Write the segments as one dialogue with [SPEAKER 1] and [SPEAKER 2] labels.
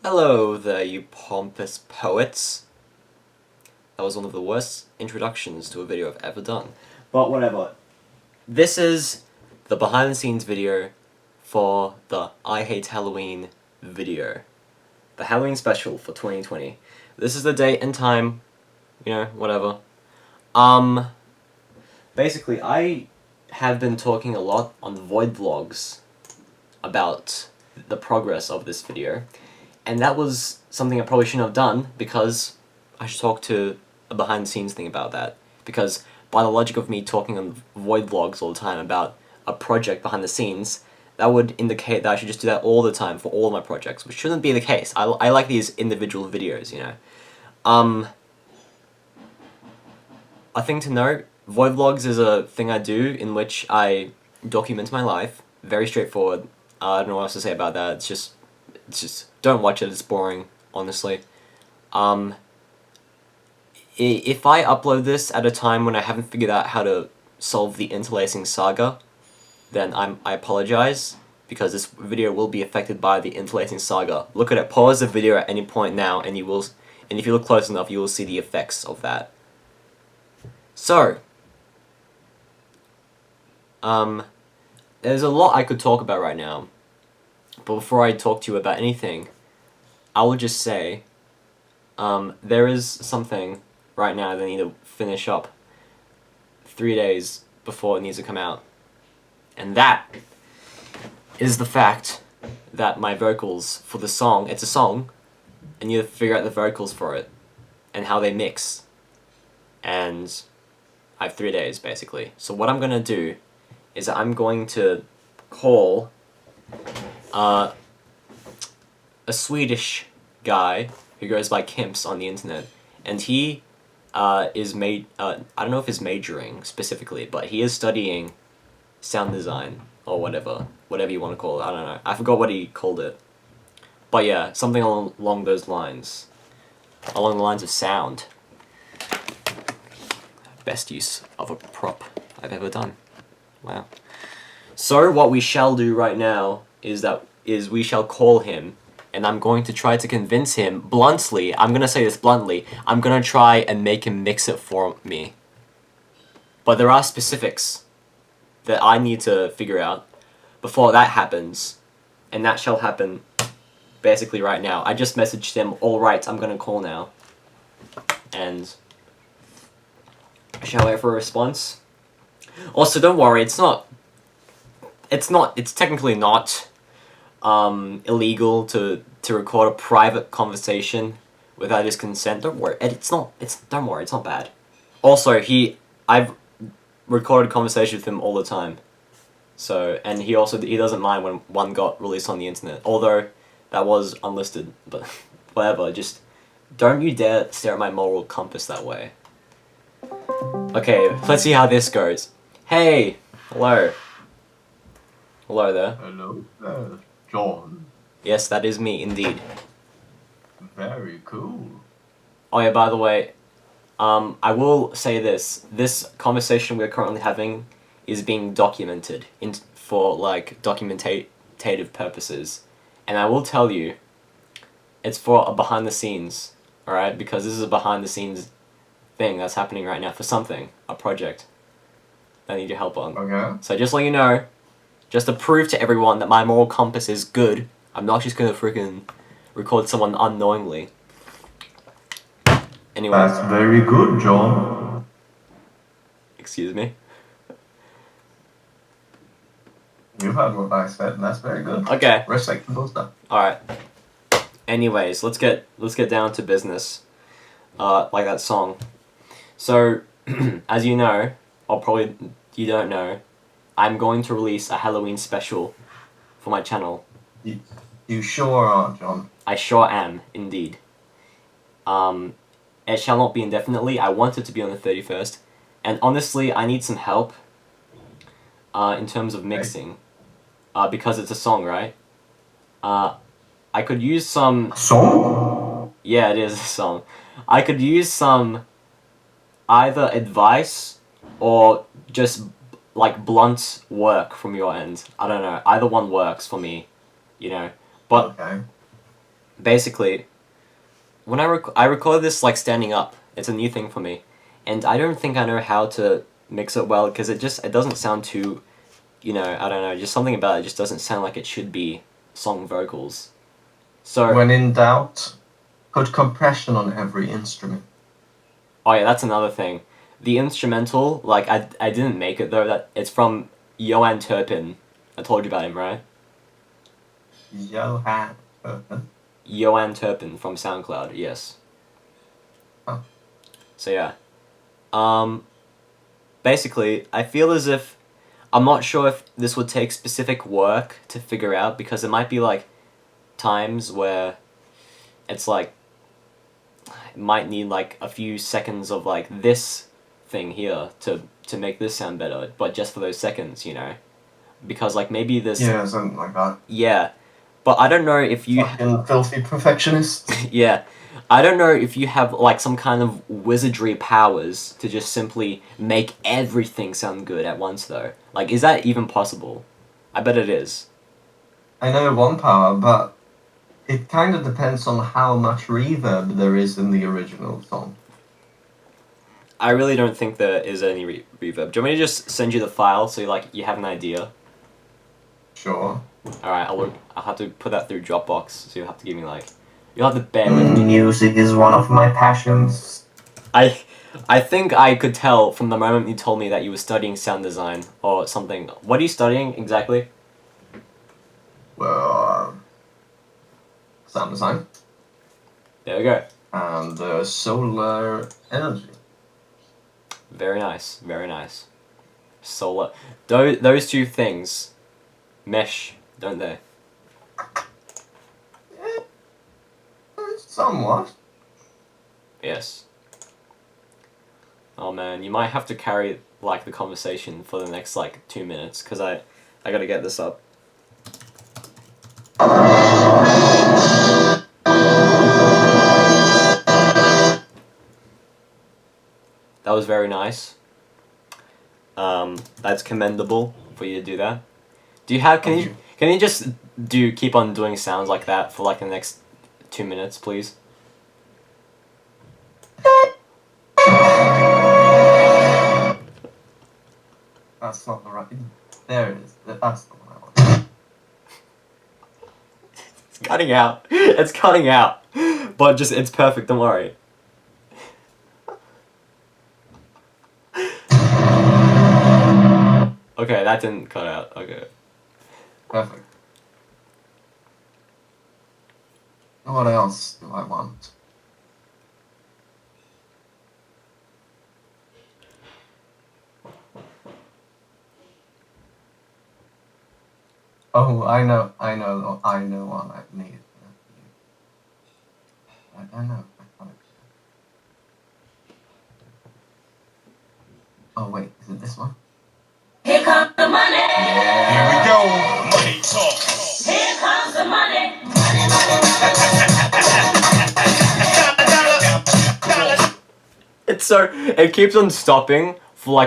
[SPEAKER 1] Hello there, you pompous poets. That was one of the worst introductions to a video I've ever done. But whatever. This is the behind the scenes video for the I Hate Halloween video. The Halloween special for 2020. This is the date and time, whatever. Basically, I have been talking a lot on the Void vlogs about the progress of this video. And that was something I probably shouldn't have done, because I should talk to a behind-the-scenes thing about that. Because by the logic of me talking on Void vlogs all the time about a project behind the scenes, that would indicate that I should just do that all the time for all of my projects, which shouldn't be the case. I like these individual videos, A thing to note, Void vlogs is a thing I do in which I document my life. Very straightforward. I don't know what else to say about that. It's just don't watch it, it's boring, honestly. If I upload this at a time when I haven't figured out how to solve the Interlacing Saga, then I apologize, because this video will be affected by the Interlacing Saga. Look at it, pause the video at any point now, and if you look close enough, you will see the effects of that. So, there's a lot I could talk about right now. But before I talk to you about anything, I will just say, there is something right now that I need to finish up 3 days before it needs to come out. And that is the fact that my vocals for the song, it's a song, I need to figure out the vocals for it, and how they mix. And I have 3 days, basically. So what I'm gonna do is I'm going to call a Swedish guy who goes by Kimps on the internet, and he is I don't know if he's majoring specifically, but he is studying sound design, or whatever you want to call it, I don't know, I forgot what he called it, but yeah, something along those lines, along the lines of sound. Best use of a prop I've ever done. Wow. So what we shall do right now is we shall call him, and I'm going to try to convince him bluntly, I'm gonna say this bluntly, I'm gonna try and make him mix it for me. But there are specifics that I need to figure out before that happens, and that shall happen basically right now. I just messaged him, alright, I'm gonna call now, and I shall wait for a response. Also, don't worry, it's technically not illegal to record a private conversation without his consent. Don't worry, don't worry, it's not bad. Also, I've recorded conversations with him all the time. So, and he doesn't mind when one got released on the internet, although that was unlisted, but whatever, just don't you dare stare at my moral compass that way. Okay, let's see how this goes. Hey! Hello. Hello there.
[SPEAKER 2] Hello there, John.
[SPEAKER 1] Yes, that is me, indeed.
[SPEAKER 2] Very cool.
[SPEAKER 1] Oh yeah, by the way, I will say this. This conversation we're currently having is being documented for, like, documentative purposes. And I will tell you, it's for a behind the scenes, alright? Because this is a behind the scenes thing that's happening right now for something, a project that I need your help on.
[SPEAKER 2] Okay.
[SPEAKER 1] So just let you know, just to prove to everyone that my moral compass is good, I'm not just gonna freaking record someone unknowingly. Anyway.
[SPEAKER 2] That's very good, John.
[SPEAKER 1] Excuse me?
[SPEAKER 2] You heard what I said, and that's very good.
[SPEAKER 1] Okay.
[SPEAKER 2] Respectable stuff.
[SPEAKER 1] Alright. Anyways, let's get down to business. Like that song. So, as you know, or probably you don't know, I'm going to release a Halloween special for my channel.
[SPEAKER 2] You sure are, John.
[SPEAKER 1] I sure am, indeed. It shall not be indefinitely. I want it to be on the 31st. And honestly, I need some help in terms of mixing. Because it's a song, right? I could use some...
[SPEAKER 2] Song?
[SPEAKER 1] Yeah, it is a song. I could use some either advice or just, like, blunt work from your end. I don't know. Either one works for me, But
[SPEAKER 2] Okay.
[SPEAKER 1] basically, when I recorded this like standing up. It's a new thing for me, and I don't think I know how to mix it well because it doesn't sound too, I don't know, just something about it just doesn't sound like it should be song vocals. So
[SPEAKER 2] When in doubt, put compression on every instrument.
[SPEAKER 1] oh yeah, that's another thing. The instrumental, like I didn't make it though. That it's from Johan Turpin. I told you about him, right?
[SPEAKER 2] Johan Turpin.
[SPEAKER 1] Johan Turpin from SoundCloud. Yes.
[SPEAKER 2] Oh.
[SPEAKER 1] So yeah. Basically, I feel as if I'm not sure if this would take specific work to figure out because there might be like times where it's like it might need like a few seconds of like this thing here to make this sound better, but just for those seconds, because like maybe this
[SPEAKER 2] Yeah, something like that.
[SPEAKER 1] yeah, but I don't know if you
[SPEAKER 2] Fucking filthy perfectionist.
[SPEAKER 1] yeah, I don't know if you have like some kind of wizardry powers to just simply make everything sound good at once though. Like, is that even possible? I bet it is.
[SPEAKER 2] I know one power, but it kind of depends on how much reverb there is in the original song.
[SPEAKER 1] I really don't think there is any reverb. Do you want me to just send you the file so you have an idea?
[SPEAKER 2] Sure.
[SPEAKER 1] Alright, I'll have to put that through Dropbox, so you'll have to give me you'll have to bear with me.
[SPEAKER 2] Music is one of my passions.
[SPEAKER 1] I think I could tell from the moment you told me that you were studying sound design or something. What are you studying exactly?
[SPEAKER 2] Well, sound design
[SPEAKER 1] There we go.
[SPEAKER 2] and solar energy.
[SPEAKER 1] Very nice, very nice. Solar. Those two things mesh, don't they?
[SPEAKER 2] Somewhat.
[SPEAKER 1] Yes. Oh man, you might have to carry the conversation for the next 2 minutes because I gotta get this up. That was very nice. That's commendable for you to do that. Do you have? Can you just keep on doing sounds like that for the next 2 minutes, please?
[SPEAKER 2] That's not the right. There it is. That's the one I want.
[SPEAKER 1] It's cutting out. It's cutting out. But it's perfect. Don't worry. Okay, that didn't cut out. Okay.
[SPEAKER 2] Perfect. What else do I want? Oh, I know what I need. I know. Oh wait, is it this one?
[SPEAKER 3] Here comes the money.
[SPEAKER 2] Yeah.
[SPEAKER 4] Here we go. Money talk.
[SPEAKER 3] Here comes the money.
[SPEAKER 1] It keeps on stopping for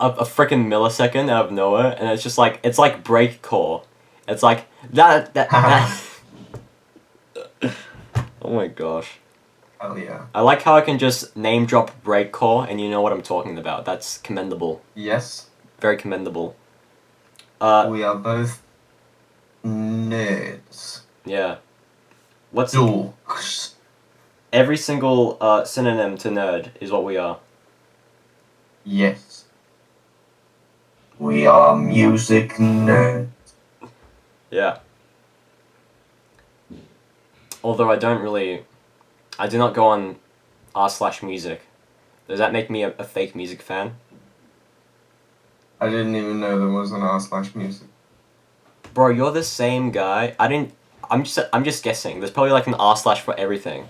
[SPEAKER 1] a freaking millisecond out of nowhere, and it's just it's like breakcore. It's like that. Oh my gosh.
[SPEAKER 2] Oh yeah.
[SPEAKER 1] I like how I can just name drop breakcore and you know what I'm talking about. That's commendable.
[SPEAKER 2] Yes.
[SPEAKER 1] Very commendable.
[SPEAKER 2] We are both nerds.
[SPEAKER 1] Yeah. What's
[SPEAKER 2] Dorks.
[SPEAKER 1] every single synonym to nerd is what we are.
[SPEAKER 2] Yes. We are music nerds.
[SPEAKER 1] Yeah. Although I do not go on r/music. Does that make me a fake music fan?
[SPEAKER 2] I didn't even know there was an r/music.
[SPEAKER 1] Bro, you're the same guy. I'm just guessing. There's probably an r/ for everything.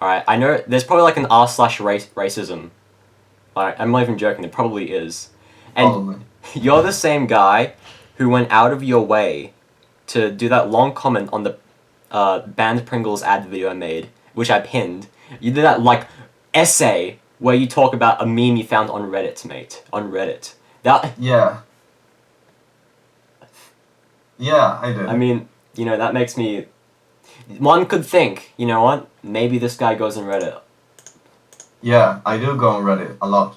[SPEAKER 1] Alright, I know there's probably an r/racism. Alright, I'm not even joking, it probably is. And
[SPEAKER 2] Probably.
[SPEAKER 1] you're the same guy who went out of your way to do that long comment on the Banned Pringles ad video I made, which I pinned. You did that essay where you talk about a meme you found on Reddit, mate. On Reddit.
[SPEAKER 2] Yeah. Yeah, I did.
[SPEAKER 1] I mean, that makes me one could think, you know what? Maybe this guy goes on Reddit.
[SPEAKER 2] Yeah, I do go on Reddit a lot.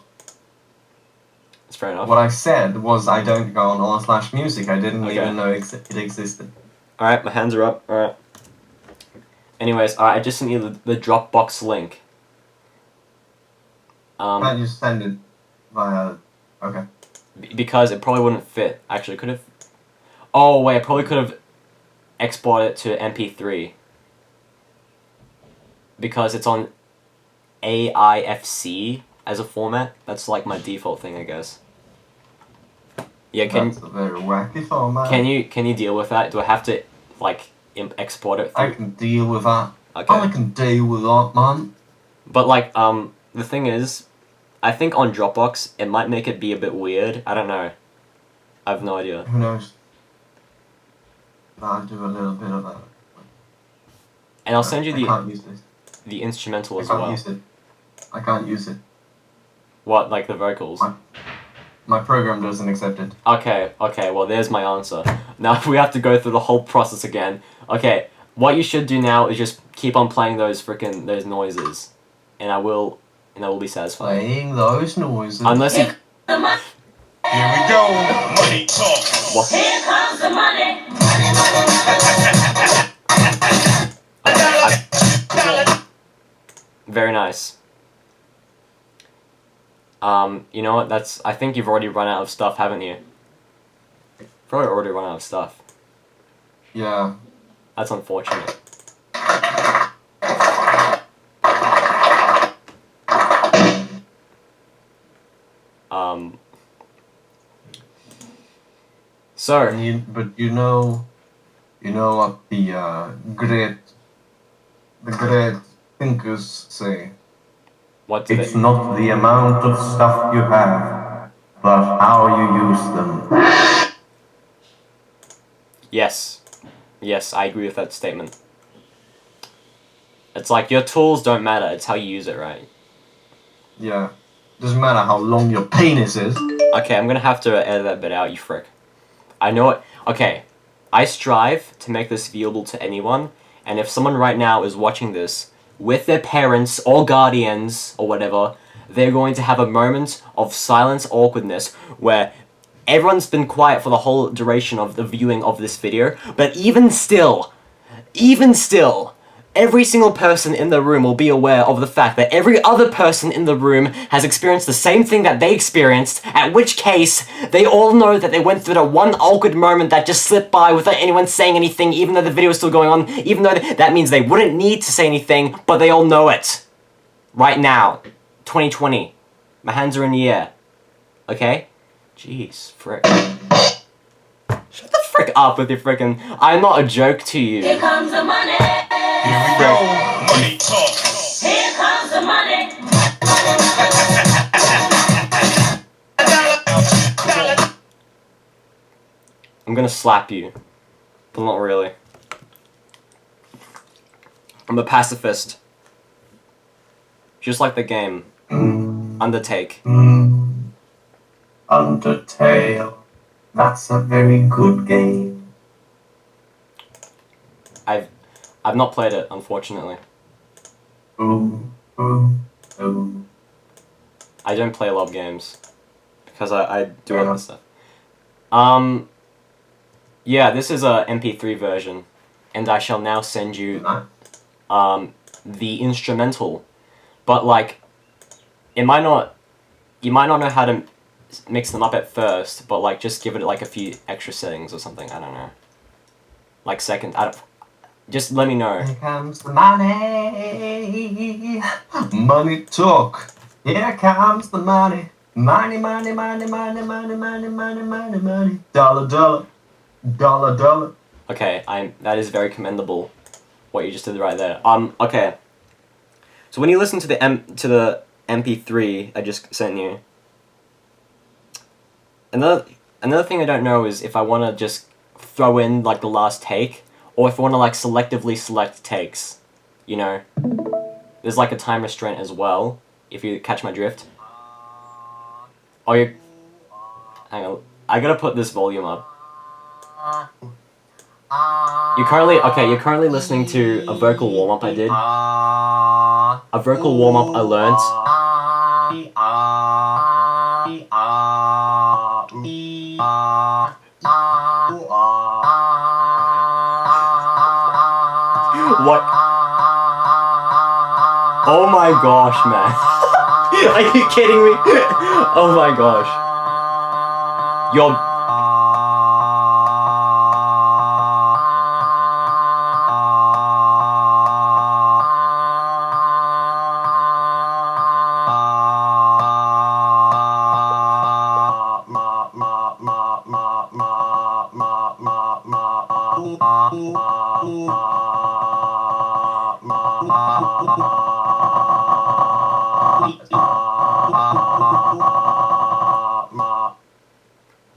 [SPEAKER 1] It's fair enough.
[SPEAKER 2] What I said was I don't go on r/music. I didn't
[SPEAKER 1] Okay.
[SPEAKER 2] even know it existed.
[SPEAKER 1] Alright, my hands are up. Alright. Anyways, I just sent you the Dropbox link.
[SPEAKER 2] Can't you send it via... Okay.
[SPEAKER 1] Because it probably wouldn't fit. Actually, could have... Oh, wait, I probably could have exported it to MP3. Because it's on AIFC as a format. That's like my default thing, I guess. Yeah,
[SPEAKER 2] That's a very wacky format.
[SPEAKER 1] can you deal with that? Do I have to like export it?
[SPEAKER 2] I can deal with that.
[SPEAKER 1] Okay.
[SPEAKER 2] I can deal with that, man.
[SPEAKER 1] But like the thing is, I think on Dropbox it might make it be a bit weird. I don't know. I have no idea.
[SPEAKER 2] Who knows? I'll do a little bit of that.
[SPEAKER 1] And I'll send you
[SPEAKER 2] I can't use this.
[SPEAKER 1] the instrumental
[SPEAKER 2] I
[SPEAKER 1] as
[SPEAKER 2] can't
[SPEAKER 1] well.
[SPEAKER 2] use it. I can't use it.
[SPEAKER 1] What, like the vocals?
[SPEAKER 2] My program doesn't accept it.
[SPEAKER 1] Okay, well there's my answer. Now we have to go through the whole process again. Okay, what you should do now is just keep on playing those noises. And I will be satisfied.
[SPEAKER 2] Playing those noises.
[SPEAKER 1] Unless you...
[SPEAKER 3] Here the money.
[SPEAKER 4] Here we go. Money talk.
[SPEAKER 1] What?
[SPEAKER 3] Here comes the money.
[SPEAKER 1] Very nice. You know what, I think you've already run out of stuff, haven't you? Probably already run out of stuff.
[SPEAKER 2] Yeah.
[SPEAKER 1] That's unfortunate. So...
[SPEAKER 2] But you know what the great thinkers say.
[SPEAKER 1] What do
[SPEAKER 2] It's
[SPEAKER 1] they...
[SPEAKER 2] not the amount of stuff you have, but how you use them.
[SPEAKER 1] Yes. Yes, I agree with that statement. It's like, your tools don't matter, it's how you use it, right?
[SPEAKER 2] Yeah. Doesn't matter how long your penis is.
[SPEAKER 1] Okay, I'm gonna have to edit that bit out, you frick. I know it. Okay, I strive to make this viewable to anyone, and if someone right now is watching this with their parents or guardians or whatever, they're going to have a moment of silence awkwardness where everyone's been quiet for the whole duration of the viewing of this video, but even still, every single person in the room will be aware of the fact that every other person in the room has experienced the same thing that they experienced, at which case, they all know that they went through that one awkward moment that just slipped by without anyone saying anything, even though the video is still going on, even though that means they wouldn't need to say anything, but they all know it. Right now. 2020. My hands are in the air. Okay? Jeez, frick. Shut the frick up with your frickin'... I'm not a joke to you.
[SPEAKER 3] Here comes the money.
[SPEAKER 4] Here we go. Money talk.
[SPEAKER 3] Here comes the money.
[SPEAKER 1] I'm gonna slap you. But not really. I'm a pacifist. Just like the game. Undertake.
[SPEAKER 2] Undertale. That's a very good game.
[SPEAKER 1] I've not played it, unfortunately.
[SPEAKER 2] Ooh, ooh, ooh.
[SPEAKER 1] I don't play a lot of games. Because I do
[SPEAKER 2] Fair
[SPEAKER 1] other
[SPEAKER 2] enough.
[SPEAKER 1] stuff. Yeah, this is a MP3 version. And I shall now send you
[SPEAKER 2] Nice.
[SPEAKER 1] the instrumental. But like, you might not know how to mix them up at first, but like just give it like a few extra settings or something, I don't know. Like just let me know.
[SPEAKER 2] Here comes the money. Money talk. Here comes the money. Money, money, money, money, money, money, money, money, money. Dollar, dollar. Dollar, dollar.
[SPEAKER 1] Okay, that is very commendable what you just did right there. Okay. So when you listen to the MP3 I just sent you, another thing I don't know is if I want to just throw in like the last take, or if I want to like selectively select takes, you know. There's like a time restraint as well, if you catch my drift. Oh, hang on, I gotta put this volume up. You're currently listening to a vocal warm-up I did. A vocal warm-up I learnt. What? Oh my gosh, man. Are you kidding me? Oh my gosh. You're...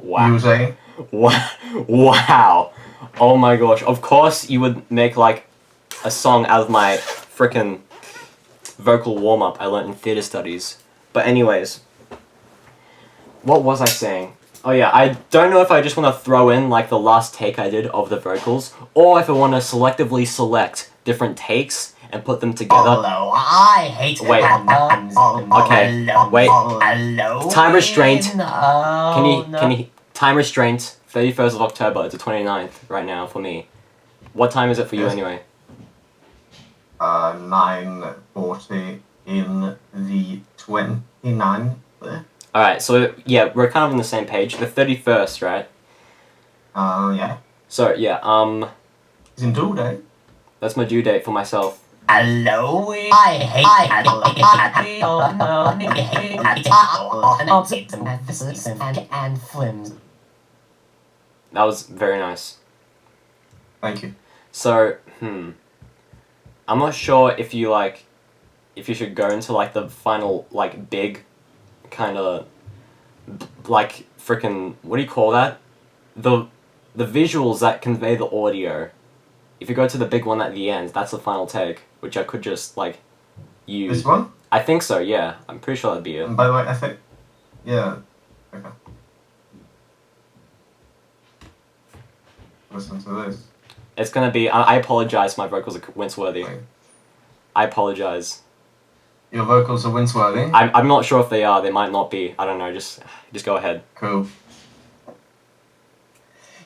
[SPEAKER 1] Wow.
[SPEAKER 2] You were saying?
[SPEAKER 1] Wow. Oh my gosh. Of course you would make like a song out of my frickin' vocal warm-up I learned in theater studies. But anyways, what was I saying? Oh yeah, I don't know if I just want to throw in like the last take I did of the vocals, or if I want to selectively select different takes and put them together.
[SPEAKER 5] Hello, I hate
[SPEAKER 1] Wait. Okay, wait.
[SPEAKER 5] Hello.
[SPEAKER 1] Time restraint.
[SPEAKER 5] Can
[SPEAKER 1] Can you time restraint 31st of October to 29th right now for me. What time is it for you
[SPEAKER 2] Yes.
[SPEAKER 1] anyway?
[SPEAKER 2] 9:40 in the 29th.
[SPEAKER 1] Alright, so yeah, we're kind of on the same page. The 31st, right?
[SPEAKER 2] Yeah.
[SPEAKER 1] So yeah,
[SPEAKER 2] It's in 2 days.
[SPEAKER 1] that's my due date for myself.
[SPEAKER 5] Hello, I hate and flims.
[SPEAKER 1] That was very nice.
[SPEAKER 2] Thank you.
[SPEAKER 1] So, I'm not sure if you should go into like the final like big kind of like freaking, what do you call that? The visuals that convey the audio. If you go to the big one at the end, that's the final take, which I could just like use.
[SPEAKER 2] This one?
[SPEAKER 1] I think so, yeah. I'm pretty sure that'd be it.
[SPEAKER 2] And by the way, I think... Yeah. Okay. Listen to this.
[SPEAKER 1] It's gonna be, I apologize, my vocals are wince-worthy.
[SPEAKER 2] Wait.
[SPEAKER 1] I apologize.
[SPEAKER 2] Your vocals are wince-worthy?
[SPEAKER 1] I'm not sure if they are, they might not be. I don't know, just go ahead.
[SPEAKER 2] Cool.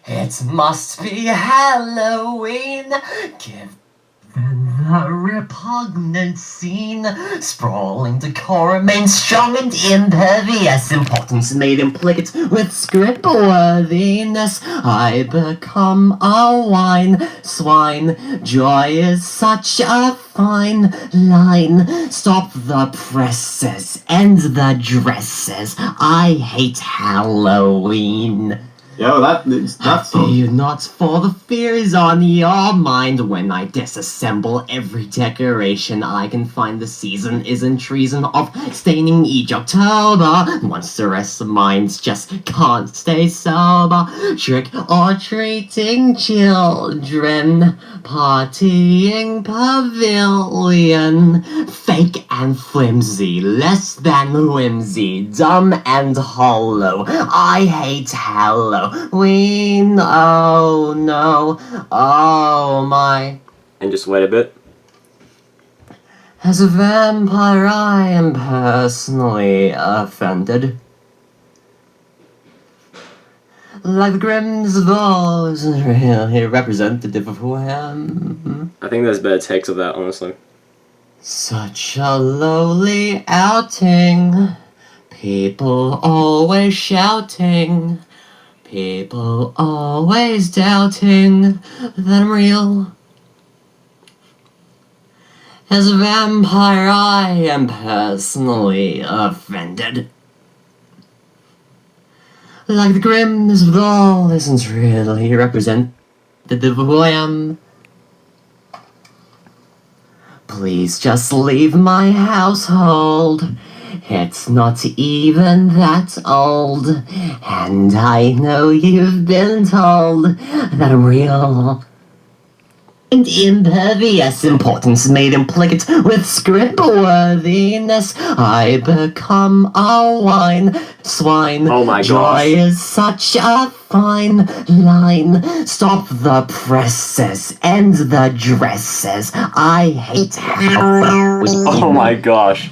[SPEAKER 5] It must be Halloween, given the repugnant scene. Sprawling decorum ain't strong and impervious. Importance made implicate with script worthiness. I become a wine swine. Joy is such a fine line. Stop the presses and the dresses. I hate Halloween.
[SPEAKER 2] Yo, that's
[SPEAKER 5] Fear not, for the fear is on your mind when I disassemble every decoration I can find. The season is in treason of staining each October. Once the rest of minds just can't stay sober. Trick or treating children, partying pavilion. Fake and flimsy, less than whimsy, dumb and hollow. I hate Halloween. Oh no, oh my.
[SPEAKER 1] And just wait a bit.
[SPEAKER 5] As a vampire, I am personally offended. Like the Grimm's ball isn't really representative of who I am.
[SPEAKER 1] I think there's better takes of that, honestly.
[SPEAKER 5] Such a lowly outing. People always shouting. People always doubting that I'm real. As a vampire, I am personally offended. Like the grimness of it all isn't really representative of who I am. Please just leave my household. It's not even that old. And I know you've been told that I'm real. And impervious importance made implicate with script worthiness. I become a wine swine.
[SPEAKER 1] Oh my
[SPEAKER 5] Joy
[SPEAKER 1] gosh.
[SPEAKER 5] is such a fine line. Stop the presses and the dresses. I hate Halloween.
[SPEAKER 1] Oh my gosh.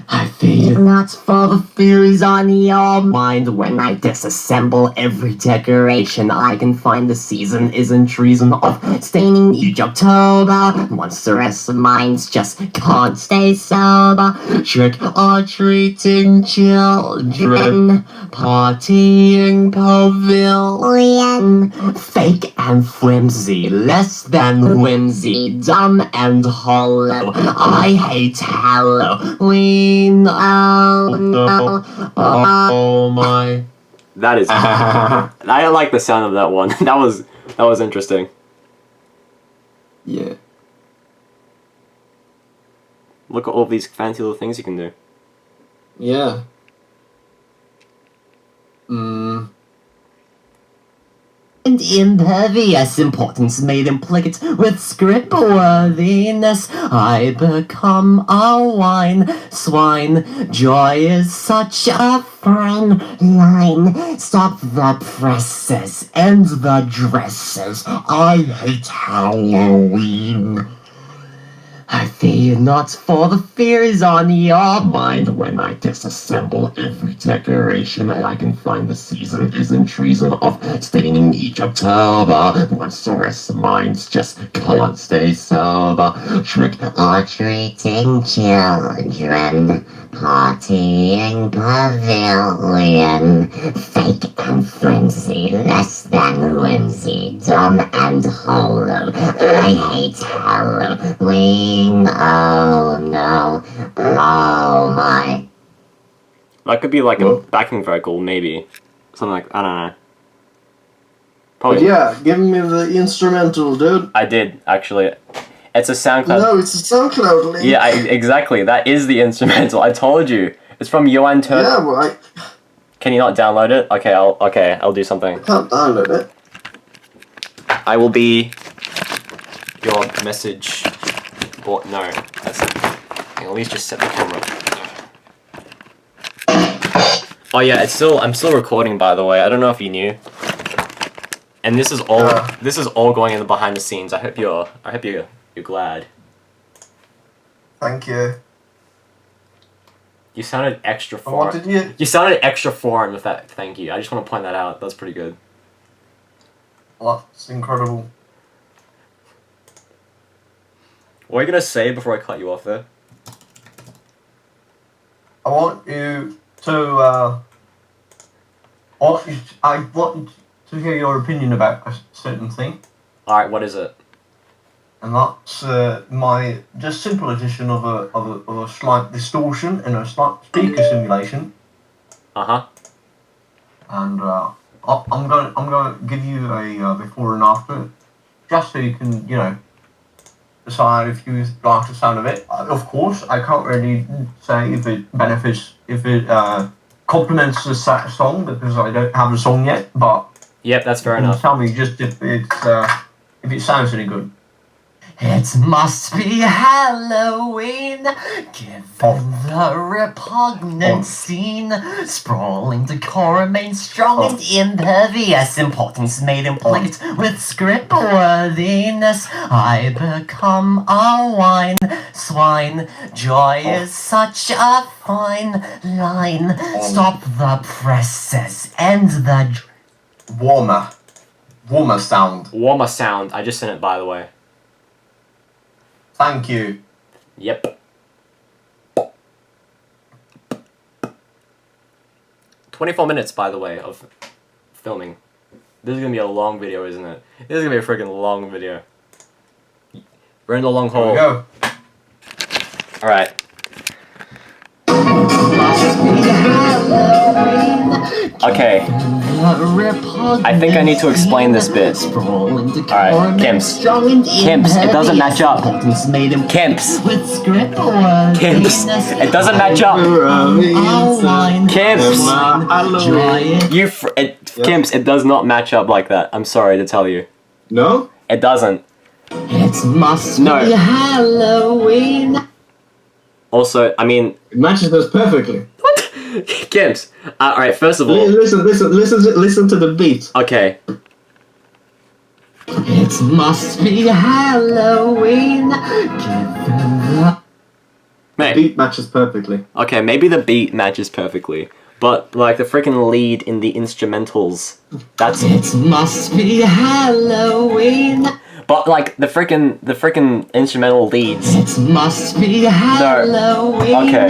[SPEAKER 5] I fear not, for the fear is on your mind. When I disassemble every decoration, I can find the season isn't treason of staining each October. Monstrous minds just can't stay sober. Trick or treating children, partying pavilion. Fake and flimsy, less than whimsy, dumb and hollow. I hate Halloween. Oh no, oh my.
[SPEAKER 1] That is. I don't like the sound of that one. That was interesting.
[SPEAKER 2] Yeah.
[SPEAKER 1] Look at all these fancy little things you can do.
[SPEAKER 2] Yeah.
[SPEAKER 5] And impervious importance made implicate with script worthiness. I become a wine swine. Joy is such a fine line. Stop the presses and the dresses. I hate Halloween. I fear not, for the fear is on your mind. When I disassemble every decoration, I can find the season isn't treason of staining each October. Monstrous minds just can't stay sober. Trick or treating children, partying pavilion. Fake and flimsy, less than whimsy, dumb and hollow. I hate Halloween. Oh no. Oh my.
[SPEAKER 1] That could be like a backing vocal, maybe. Something like, I don't know. Probably.
[SPEAKER 6] But yeah, give me the instrumental, dude.
[SPEAKER 1] I did, actually. It's a SoundCloud.
[SPEAKER 6] No, it's a SoundCloud link.
[SPEAKER 1] Yeah, exactly. That is the instrumental. I told you. It's from Johan Tur.
[SPEAKER 6] Yeah, but I
[SPEAKER 1] Can you not download it? Okay, I'll do something.
[SPEAKER 6] can't download it.
[SPEAKER 1] I will be your message board. No, that's it. Okay, at least just set the camera. Oh yeah, I'm still recording, by the way. I don't know if you knew. And this is all going in the behind the scenes. I hope you're glad.
[SPEAKER 2] Thank you.
[SPEAKER 1] You sounded extra
[SPEAKER 2] And what
[SPEAKER 1] foreign.
[SPEAKER 2] did you?
[SPEAKER 1] You sounded extra foreign with that. Thank you. I just want to point that out. That's pretty good.
[SPEAKER 2] That's incredible.
[SPEAKER 1] What are you gonna say before I cut you off there?
[SPEAKER 2] I want you to. I want to hear your opinion about a certain thing,
[SPEAKER 1] All right, what is it?
[SPEAKER 2] and that's my just simple addition of a slight distortion and a slight speaker simulation.
[SPEAKER 1] Uh-huh.
[SPEAKER 2] And I'm going to give you a before and after, just so you can decide if you like the sound of it. Of course, I can't really say if it complements the song because I don't have the song yet. But
[SPEAKER 1] Yep, that's fair
[SPEAKER 2] you can
[SPEAKER 1] enough.
[SPEAKER 2] tell me just if it sounds any good.
[SPEAKER 5] It must be Halloween, given the repugnant scene. Sprawling decorum made strong and impervious importance made implicate with script worthiness. I become a wine swine. Joy is such a fine line. Stop the presses and the
[SPEAKER 2] Warmer sound.
[SPEAKER 1] Warmer sound. I just sent it, by the way.
[SPEAKER 2] Thank you.
[SPEAKER 1] Yep. 24 minutes, by the way, of filming. This is gonna be a long video, isn't it? This is gonna be a freaking long video. We're in the long
[SPEAKER 2] Here we
[SPEAKER 1] haul.
[SPEAKER 2] go.
[SPEAKER 1] Alright. Okay. I think I need to explain this bit. Alright, Kimps. Kimps, it doesn't match up. Kimps. Kimps, it doesn't match up. Kimps. Kimps, it does not match up like that. I'm sorry to tell you.
[SPEAKER 6] No?
[SPEAKER 1] It doesn't.
[SPEAKER 5] It must
[SPEAKER 1] No.
[SPEAKER 5] be Halloween.
[SPEAKER 1] Also, I mean,
[SPEAKER 6] It matches those perfectly.
[SPEAKER 1] Gibbs. Alright, first of all,
[SPEAKER 6] Listen to the beat.
[SPEAKER 1] okay.
[SPEAKER 5] It must be Halloween. Given the
[SPEAKER 1] Mate,
[SPEAKER 6] Beat matches perfectly.
[SPEAKER 1] okay, maybe the beat matches perfectly, but like the freaking lead in the instrumentals, that's.
[SPEAKER 5] It must be Halloween.
[SPEAKER 1] But like the freaking instrumental leads.
[SPEAKER 5] It must be Halloween.
[SPEAKER 1] Okay.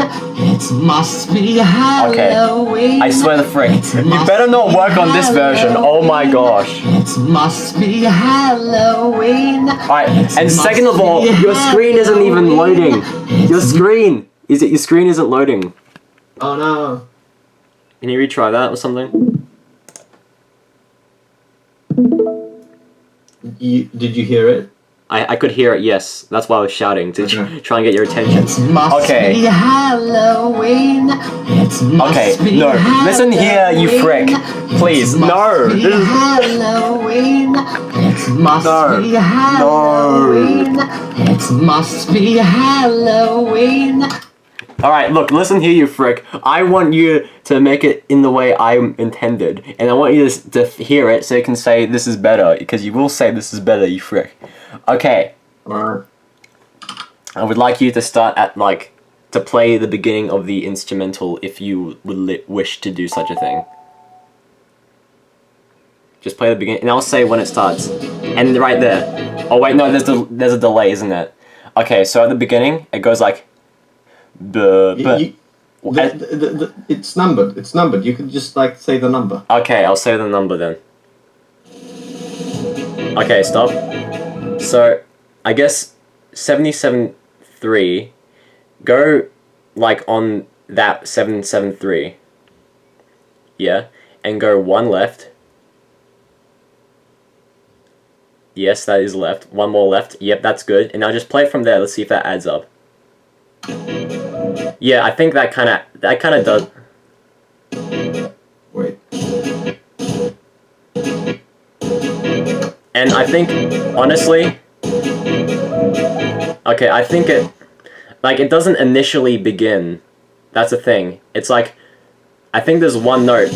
[SPEAKER 5] It must be Halloween.
[SPEAKER 1] I swear the frick.
[SPEAKER 5] It
[SPEAKER 1] You
[SPEAKER 5] must
[SPEAKER 1] better not
[SPEAKER 5] be
[SPEAKER 1] work on this version. Oh my
[SPEAKER 5] Halloween.
[SPEAKER 1] gosh.
[SPEAKER 5] It must be Halloween.
[SPEAKER 1] Alright,
[SPEAKER 5] It
[SPEAKER 1] and second
[SPEAKER 5] must
[SPEAKER 1] of all,
[SPEAKER 5] be
[SPEAKER 1] your screen isn't even
[SPEAKER 5] Halloween.
[SPEAKER 1] loading. Your screen isn't loading.
[SPEAKER 6] Oh no.
[SPEAKER 1] Can you retry that or something?
[SPEAKER 6] Did you hear it?
[SPEAKER 1] I could hear it, yes. That's why I was shouting to
[SPEAKER 6] Okay.
[SPEAKER 1] try and get your attention.
[SPEAKER 5] It must
[SPEAKER 1] Okay.
[SPEAKER 5] be Halloween. It must
[SPEAKER 1] Okay,
[SPEAKER 5] be
[SPEAKER 1] no. Listen here, you frick.
[SPEAKER 5] Halloween.
[SPEAKER 1] Please,
[SPEAKER 5] It must
[SPEAKER 1] no.
[SPEAKER 5] be
[SPEAKER 1] This is...
[SPEAKER 5] Halloween. It must
[SPEAKER 1] No.
[SPEAKER 5] be Halloween. It must be Halloween.
[SPEAKER 1] Alright, look, listen here, you frick. I want you to make it in the way I intended. And I want you to hear it so you can say this is better. Because you will say this is better, you frick. Okay,
[SPEAKER 6] Alright.
[SPEAKER 1] I would like you to start at, like, to play the beginning of the instrumental if you would wish to do such a thing. Just play the beginning, and I'll say when it starts. And right there. Oh wait, no, there's a delay, isn't it? Okay, so at the beginning, it goes like...
[SPEAKER 6] It's numbered. It's numbered. You can just like say the number.
[SPEAKER 1] Okay, I'll say the number then. Okay, stop. So, I guess 77.3. Go like on that 773. Yeah, and go one left. Yes, that is left. One more left. Yep, that's good. And now just play it from there. Let's see if that adds up. Yeah, I think that kind of does.
[SPEAKER 6] Wait.
[SPEAKER 1] And I think, honestly, okay, I think it doesn't initially begin. That's the thing. It's like, I think there's one note.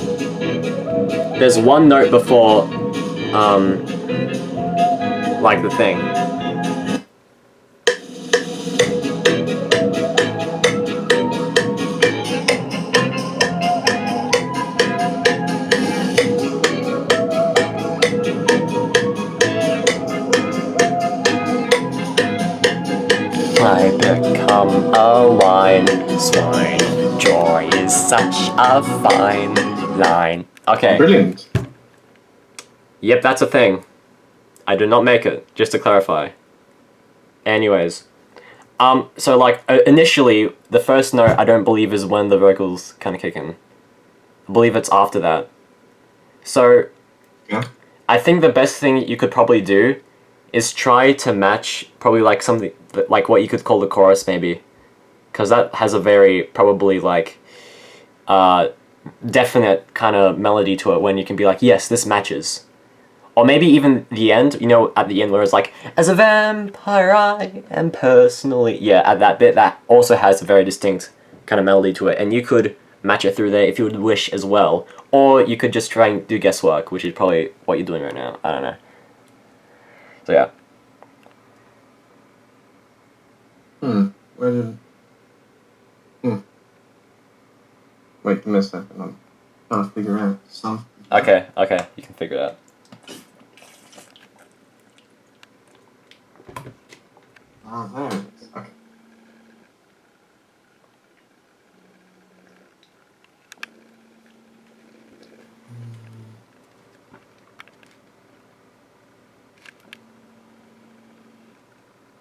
[SPEAKER 1] There's one note before, like the thing. I become a wine swine. Joy is such a fine line. Okay.
[SPEAKER 6] Brilliant.
[SPEAKER 1] Yep, that's a thing. I did not make it, just to clarify. Anyways. So like, initially, the first note I don't believe is when the vocals kind of kick in. I believe it's after that. So,
[SPEAKER 6] Yeah.
[SPEAKER 1] I think the best thing you could probably do is try to match probably like something like what you could call the chorus maybe, because that has a very probably like definite kind of melody to it when you can be like, yes, this matches. Or maybe even the end, you know, at the end where it's like, as a vampire I am personally, yeah, at that bit that also has a very distinct kind of melody to it, and you could match it through there if you would wish as well. Or you could just try and do guesswork, which is probably what you're doing right now. I don't know. So yeah.
[SPEAKER 6] Where did... Wait, give me a second. I'm trying to figure out something.
[SPEAKER 1] Okay, you can figure it out.
[SPEAKER 6] Ah, there it is. Okay.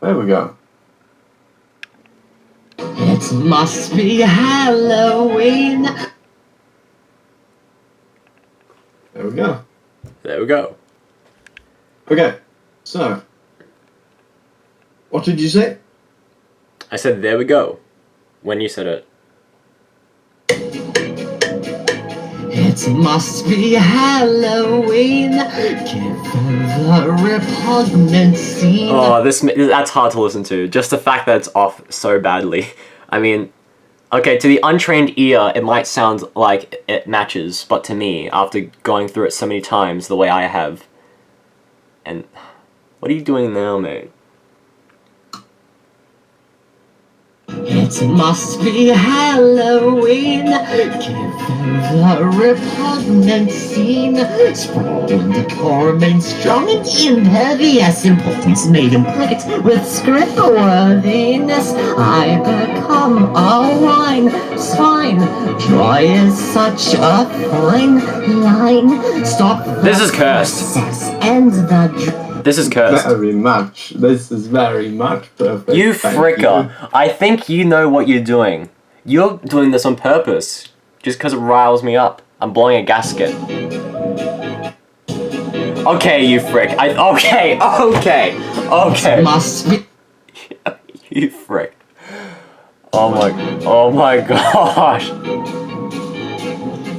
[SPEAKER 6] There we go.
[SPEAKER 5] It must be Halloween.
[SPEAKER 6] There we go.
[SPEAKER 1] There we go.
[SPEAKER 6] Okay, so... What did you say?
[SPEAKER 1] I said there we go when you said it.
[SPEAKER 5] It It must be Halloween, given the repugnant scene.
[SPEAKER 1] Oh, that's hard to listen to. Just the fact that it's off so badly. I mean, okay, to the untrained ear, it might sound like it matches, but to me, after going through it so many times the way I have, and what are you doing now, mate?
[SPEAKER 5] It must be Halloween, given the repugnant scene. Sprawling, decorum, and strong and impervious importance made implicate with script worthiness. I become a wine swine. Joy is such a fine line. Stop the
[SPEAKER 1] This is cursed.
[SPEAKER 5] process and the
[SPEAKER 1] This is cursed.
[SPEAKER 6] Very much. This is very much perfect.
[SPEAKER 1] You
[SPEAKER 6] Thank
[SPEAKER 1] fricker. I think you know what you're doing. You're doing this on purpose. Just because it riles me up. I'm blowing a gasket. Okay, you frick. Okay.
[SPEAKER 5] must be.
[SPEAKER 1] You frick. Oh my gosh.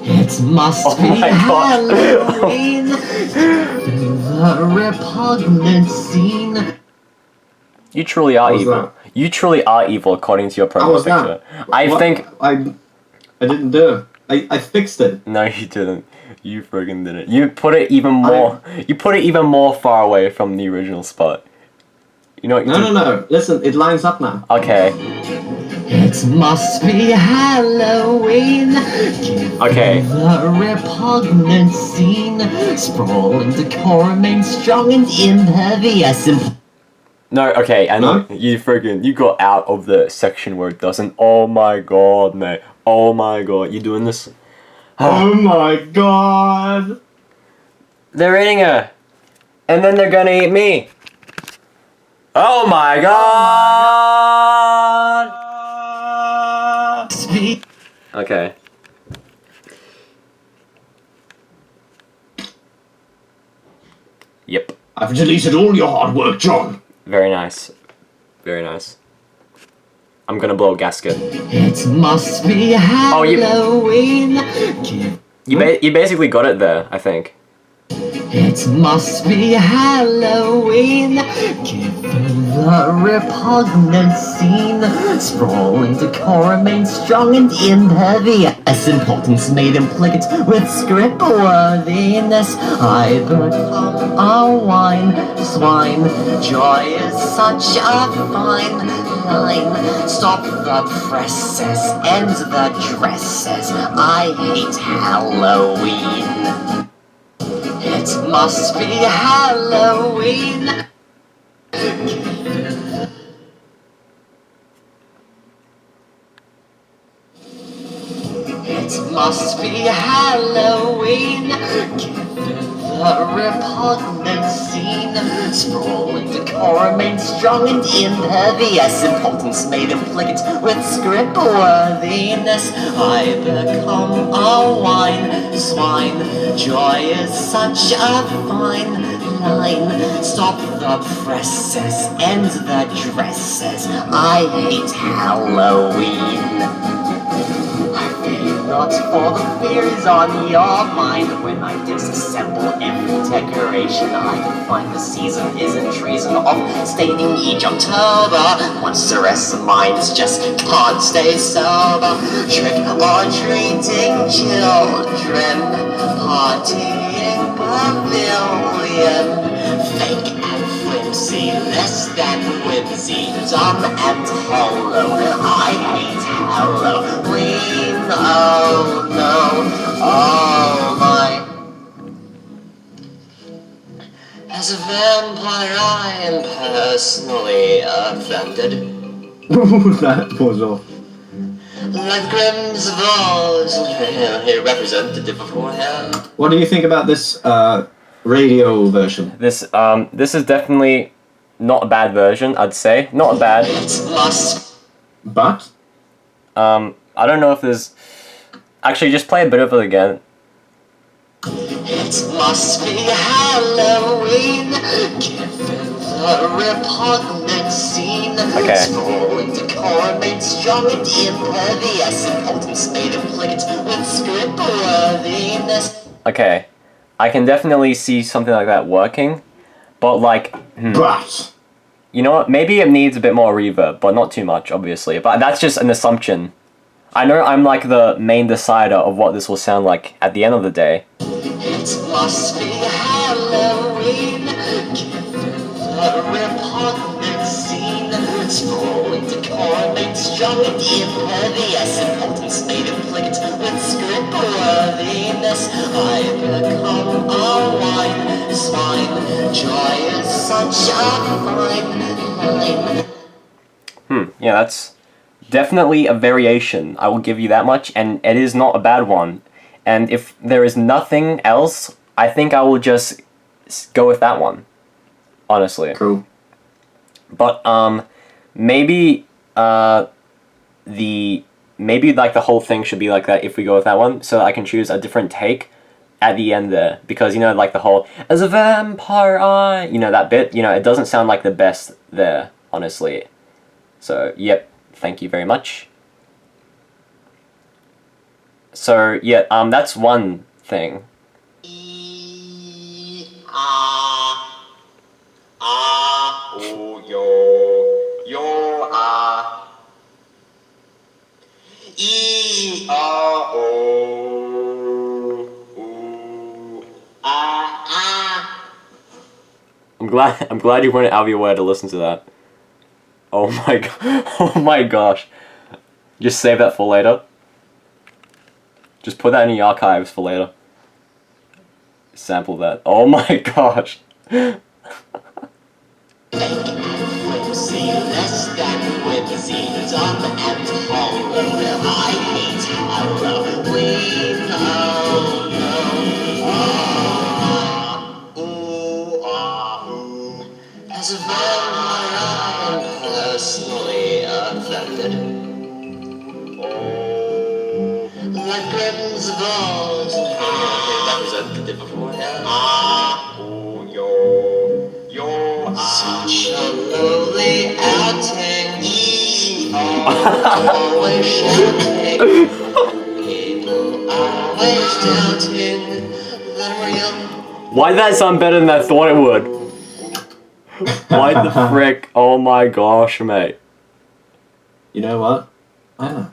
[SPEAKER 5] It must
[SPEAKER 1] Oh
[SPEAKER 5] be
[SPEAKER 1] my God.
[SPEAKER 5] Halloween, the repugnant scene.
[SPEAKER 1] You truly are
[SPEAKER 6] What was
[SPEAKER 1] evil.
[SPEAKER 6] that?
[SPEAKER 1] You truly are evil according to your
[SPEAKER 6] How
[SPEAKER 1] profile
[SPEAKER 6] was
[SPEAKER 1] picture.
[SPEAKER 6] that?
[SPEAKER 1] I
[SPEAKER 6] What?
[SPEAKER 1] think...
[SPEAKER 6] I didn't do it. I fixed it.
[SPEAKER 1] No, you didn't. You friggin' didn't. You put it even more... You put it even more far away from the original spot. You know what you
[SPEAKER 6] No. Listen, it lines up now.
[SPEAKER 1] Okay.
[SPEAKER 5] It must be Halloween.
[SPEAKER 1] Okay.
[SPEAKER 5] The repugnant scene. Sprawling, decorum, and strong and impervious.
[SPEAKER 1] No, okay, and
[SPEAKER 6] No?
[SPEAKER 1] you got out of the section where it doesn't. Oh my god, mate. Oh my god, you doing this?
[SPEAKER 6] Oh my god!
[SPEAKER 1] They're eating her. And then they're gonna eat me. Oh my god! Okay. Yep.
[SPEAKER 6] I've deleted all your hard work, John.
[SPEAKER 1] Very nice. Very nice. I'm gonna blow a gasket.
[SPEAKER 5] It must be
[SPEAKER 1] Oh,
[SPEAKER 5] Halloween.
[SPEAKER 1] You basically got it there, I think.
[SPEAKER 5] It must be Halloween, given the repugnant scene. Sprawling, decorum, and strong and impervious importance made implicate with script worthiness. I become a wine swine. Joy is such a fine line. Stop the presses and the dresses. I hate Halloween. It must be Halloween. It must be Halloween, given the repugnant scene. Sprawling, decorum, and strong and impervious importance made implicate with script worthiness. I become a wine swine. Joy is such a fine line. Stop the presses and the dresses. I hate Halloween. Not for the fear is on your mind. When I disassemble every decoration, I can find the season isn't treason of staining each October. Once the rest of minds just can't stay sober. Trick or treating children, partying pavilion. Fake and flimsy, less than whimsy, dumb and hollow. I hate Halloween. Oh no, oh my. As a vampire, I am personally offended.
[SPEAKER 6] That was off.
[SPEAKER 5] Like Grimm's Evolves, representative of him.
[SPEAKER 6] What do you think about this radio version?
[SPEAKER 1] This is definitely not a bad version, I'd say. Not bad.
[SPEAKER 5] It must.
[SPEAKER 6] But
[SPEAKER 1] I don't know if there's... Actually, just play a bit of it again.
[SPEAKER 5] It must be Halloween, given the repugnant scene.
[SPEAKER 1] Okay.
[SPEAKER 5] Sprawling, decorum, and made strong and impervious, impotence made implicit with script worthiness.
[SPEAKER 1] Okay, I can definitely see something like that working, but like,
[SPEAKER 6] But
[SPEAKER 1] you know what? Maybe it needs a bit more reverb, but not too much, obviously. But that's just an assumption. I know I'm like the main decider of what this will sound like at the end of the day.
[SPEAKER 5] It must be Halloween, given the repugnant scene. Sprawling decor made strong and impervious, impotence made implicit with script worthiness. I become a wine swine, joy is such a fine line.
[SPEAKER 1] Yeah, that's definitely a variation. I will give you that much, and it is not a bad one. And if there is nothing else, I think I will just go with that one. Honestly.
[SPEAKER 6] cool.
[SPEAKER 1] But maybe maybe like the whole thing should be like that if we go with that one, so I can choose a different take at the end there, because you know, like the whole as a vampire I, you know, that bit, you know, it doesn't sound like the best there, honestly. So yep, thank you very much. So yeah, that's one thing. I'm glad you went out of your way to listen to that. Oh my oh my gosh. Just save that for later. Just put that in the archives for later. Sample that. Oh my gosh.
[SPEAKER 5] Whimsy, less than whimsy, dumb and hollow. I hate Halloween. As a vampire, I am personally affected. Like curtains of balls, representative of what such a lowly outing. Always shouting. People always doubting that I'm real.
[SPEAKER 1] Why did that sound better than I thought it would? Why the frick? Oh my gosh, mate.
[SPEAKER 6] You know what? I don't know.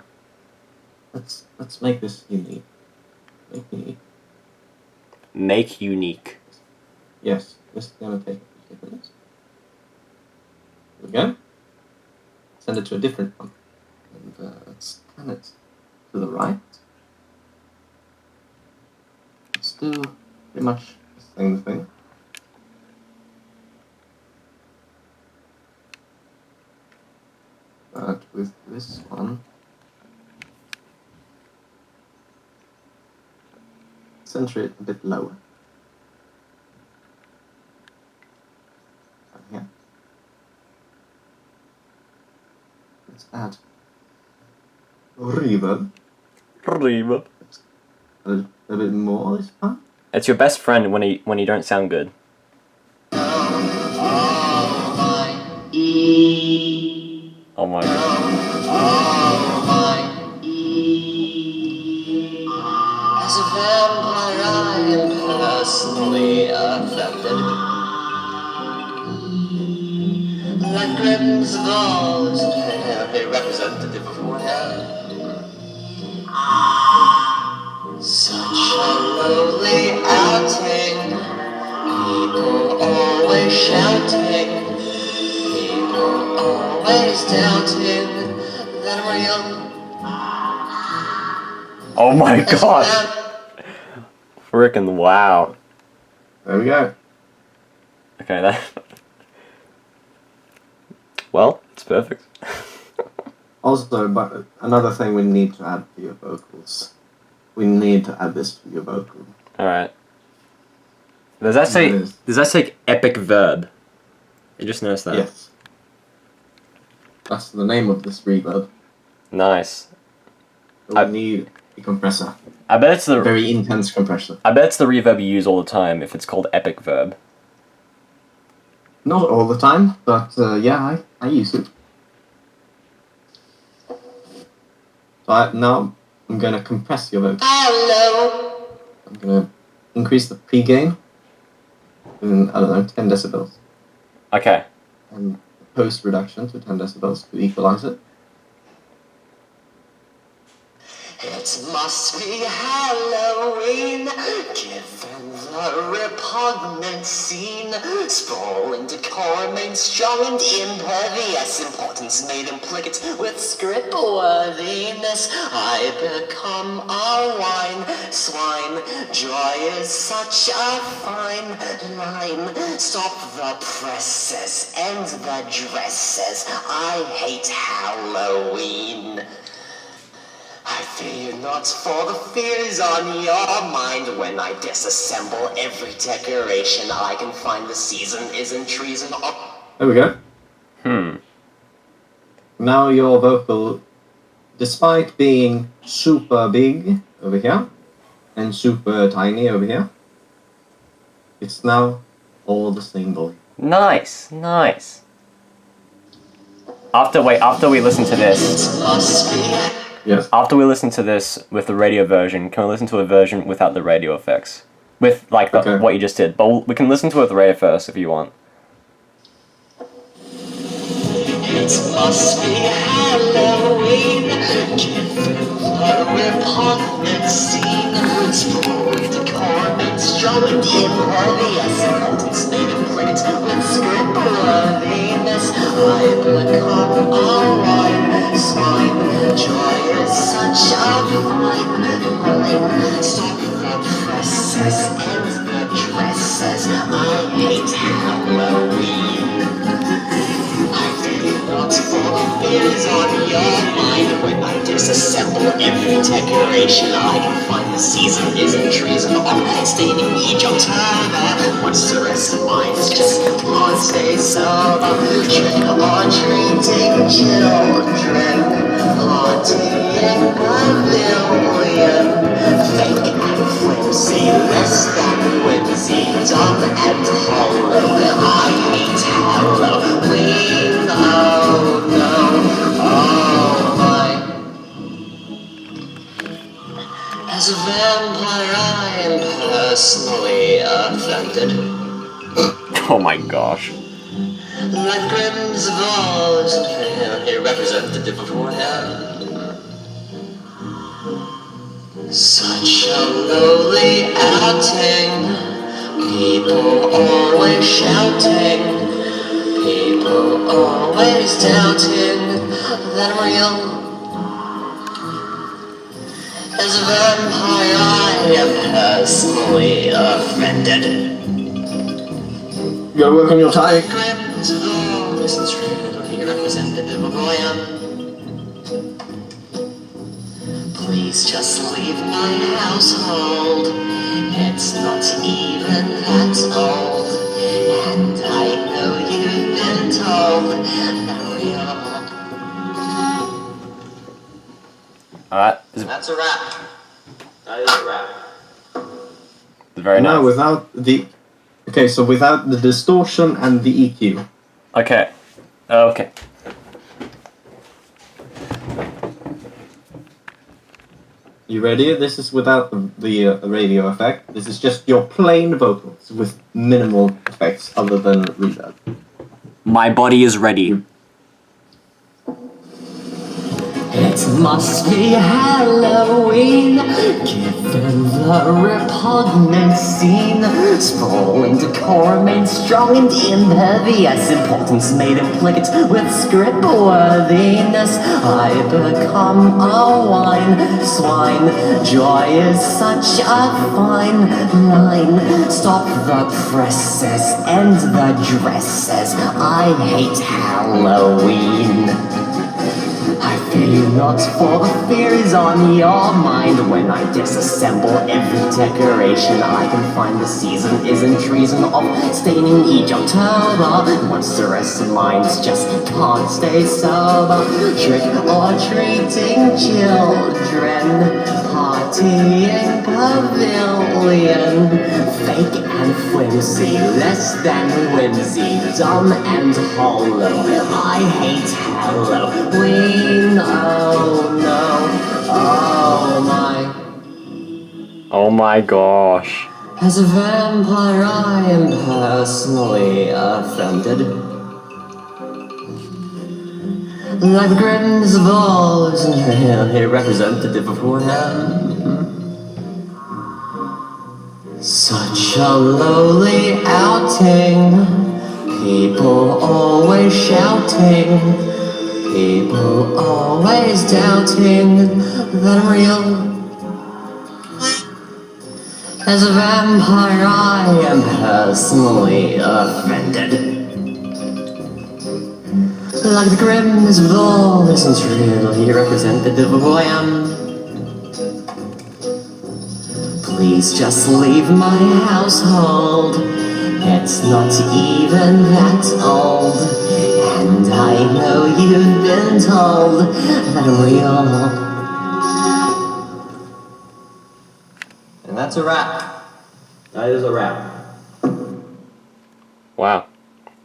[SPEAKER 6] Let's make this unique. Make unique.
[SPEAKER 1] Make unique.
[SPEAKER 6] Yes, just gonna take a few seconds. Here we go. Send it to a different one. And let's turn it to the right. Let's do pretty much the same thing. But with this one, center it a bit lower. Here. Let's add reverb.
[SPEAKER 1] Reverb.
[SPEAKER 6] A bit more this time.
[SPEAKER 1] It's your best friend when you don't sound good. Oh my god.
[SPEAKER 5] As a vampire, I am personally affected. Like grims of balls, a representative of what such a lowly outing. People always shouting. People always doubting that I'm real.
[SPEAKER 1] Oh my god. Frickin' wow.
[SPEAKER 6] There we go.
[SPEAKER 1] Okay, that. Well, it's perfect.
[SPEAKER 6] Also, but another thing we need to add to your vocals. We need to add this to your vocal.
[SPEAKER 1] Alright. Does that say
[SPEAKER 6] It is.
[SPEAKER 1] does that say epic verb? You just noticed that?
[SPEAKER 6] Yes. That's the name of this reverb.
[SPEAKER 1] Nice.
[SPEAKER 6] So we need a compressor.
[SPEAKER 1] I bet it's
[SPEAKER 6] A
[SPEAKER 1] the
[SPEAKER 6] very intense compressor.
[SPEAKER 1] I bet it's the reverb you use all the time if it's called epic verb.
[SPEAKER 6] Not all the time, but yeah, I use it. Now I'm gonna compress your vocal.
[SPEAKER 3] Hello.
[SPEAKER 6] I'm gonna increase the pre-gain in, I don't know, 10 decibels.
[SPEAKER 1] Okay.
[SPEAKER 6] And post reduction to 10 decibels to equalize it.
[SPEAKER 5] It must be Halloween, given the repugnant scene. Sprawling decorum made strong and impervious, importance made implicit with script worthiness. I become a wine swine, joy is such a fine line. Stop the presses and the dresses, I hate Halloween. I fear not, for the fears on your mind. When I disassemble every decoration I can find, the season isn't treason.
[SPEAKER 6] There we go. Now your vocal, despite being super big over here and super tiny over here, it's now all the same volume.
[SPEAKER 1] Nice. Nice. After we listen to this,
[SPEAKER 5] It must be.
[SPEAKER 6] Yes.
[SPEAKER 1] after we listen to this with the radio version, can we listen to a version without the radio effects? With, like,
[SPEAKER 6] Okay.
[SPEAKER 1] what you just did. But we can listen to it with the radio first if you want.
[SPEAKER 5] It must be Halloween, given the repugnant scene. Sprawling decorum made strong and impervious, importance made implicit with script worthiness. I become a wine swine, joy is such a fine line. Stop the presses and the dresses, I hate Halloween. I fear not, for the fears on your mind. When I disassemble every decoration I can find, the season isn't treason or staining each October. Monstrous minds just can't stay sober. Trick or treating children, partying pavilion. Fake and flimsy, less than whimsy, dumb and hollow. I hate Halloween. Oh no, oh my. As a vampire, I am personally offended.
[SPEAKER 1] Oh my gosh.
[SPEAKER 5] Like Grimm's evolved, a representative of him. Such a lowly outing. People always shouting. People always doubting that I'm real. As a vampire, I am personally offended.
[SPEAKER 6] You gotta work on your tie.
[SPEAKER 5] Grimm's voice is really representative of who I am. Please just leave my household. It's not even that old. And I know you've been told that we are.
[SPEAKER 1] Alright.
[SPEAKER 5] That's a wrap. That is a wrap.
[SPEAKER 1] Very
[SPEAKER 6] Now
[SPEAKER 1] nice.
[SPEAKER 6] without the... Okay, so without the distortion and the EQ.
[SPEAKER 1] Okay. Okay.
[SPEAKER 6] You ready? This is without the radio effect. This is just your plain vocals with minimal effects other than reverb.
[SPEAKER 1] My body is ready.
[SPEAKER 5] It must be Halloween, given the repugnant scene. Sprawling decorum made strong and impervious, importance made implicit with script worthiness. I become a wine swine, joy is such a fine line. Stop the presses and the dresses, I hate Halloween. I fear not, for the fear is on your mind. When I disassemble every decoration I can find, the season isn't treason of staining each October. Monstrous minds just can't stay sober. Trick or treating children, partying pavilion. Fake and flimsy, less than whimsy, dumb and hollow. I hate Halloween. Oh no,
[SPEAKER 1] my gosh.
[SPEAKER 5] As a vampire, I am personally offended. Like the Grimm's of all, isn't really representative of who I am. Such a lowly outing. People always shouting. People always doubting that I'm real. As a vampire, I am personally offended. Like the Grimm's ball isn't really representative of who I am. Please just leave my household. It's not even that old. And I know you've been told that I'm real. And that's a wrap. That is a wrap.
[SPEAKER 1] Wow.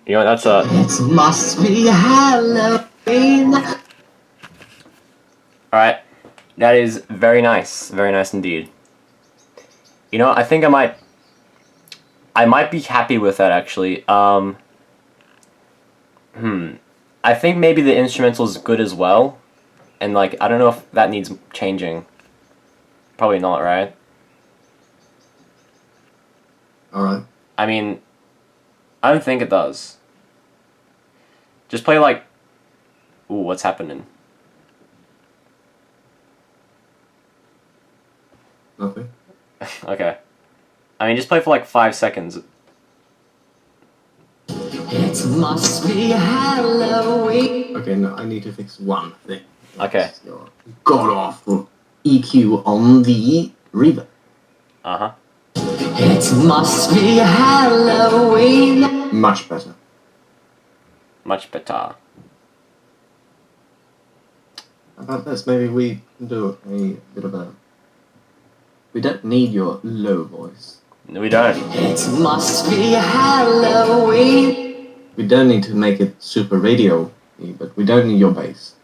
[SPEAKER 1] You know, that's a...
[SPEAKER 5] It must be Halloween.
[SPEAKER 1] Alright. That is very nice. Very nice indeed. You know, I think I might be happy with that, actually. I think maybe the instrumental is good as well. And, like, I don't know if that needs changing. Probably not, right?
[SPEAKER 6] Alright.
[SPEAKER 1] I mean, I don't think it does. Just play, like... Ooh, what's happening?
[SPEAKER 6] Nothing.
[SPEAKER 1] Okay. I mean, just play for, like, 5 seconds.
[SPEAKER 5] It must be Halloween.
[SPEAKER 6] Okay, no, I need to fix one thing.
[SPEAKER 1] Okay.
[SPEAKER 6] Your god-awful EQ on the reverb.
[SPEAKER 1] Uh-huh.
[SPEAKER 5] It must be Halloween.
[SPEAKER 6] Much better.
[SPEAKER 1] Much better.
[SPEAKER 6] How about this? Maybe we can do a bit of a... We don't need your low voice.
[SPEAKER 1] No, we don't.
[SPEAKER 5] It must be Halloween.
[SPEAKER 6] We don't need to make it super radio, but we don't need your bass.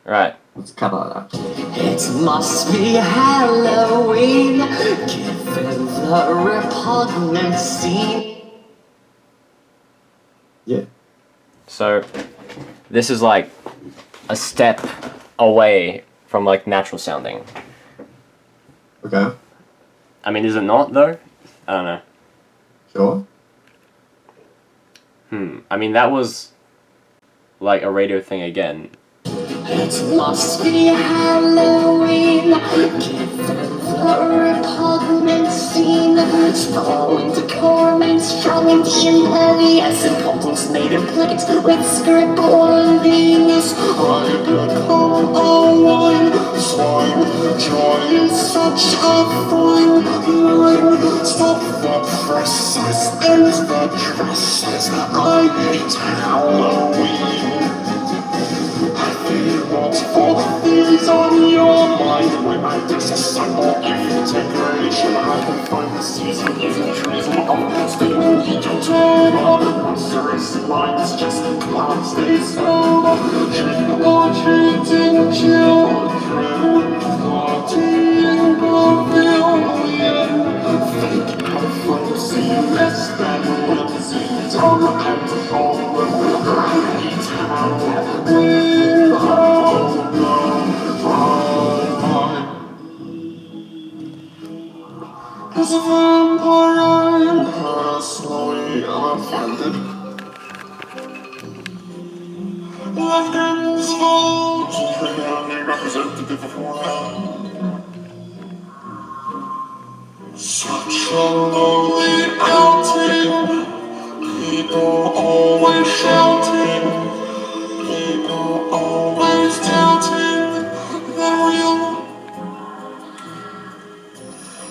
[SPEAKER 1] Right.
[SPEAKER 6] Let's cut that out.
[SPEAKER 5] It must be Halloween. Given the repugnant scene.
[SPEAKER 6] Yeah.
[SPEAKER 1] So, this is like a step away from like natural sounding.
[SPEAKER 6] Okay.
[SPEAKER 1] I mean, is it not though? I don't know.
[SPEAKER 6] Sure.
[SPEAKER 1] I mean, that was like a radio thing again.
[SPEAKER 5] It must be Halloween. Given the repugnant scene. Sprawling decorum and strong and impervious. Importance made implicates with scribble on Venus. I become a wine swine. Joy is such a fine line. Stop the presses and the dresses. I hate Halloween. What's for the things on your mind? When I disassemble every decoration, I can find the season isn't treason. I'm stealing each October. Monstrous minds just can't stay sober. Trick or treating children, partying pavilion. Fake confancy, less than whimsy. Tom and Holland, I hate Halloween. As a vampire, I am personally offended. Like Grimm's fault, really representative of who I am. Such a lonely outing. People always shouting. People always doubting the real.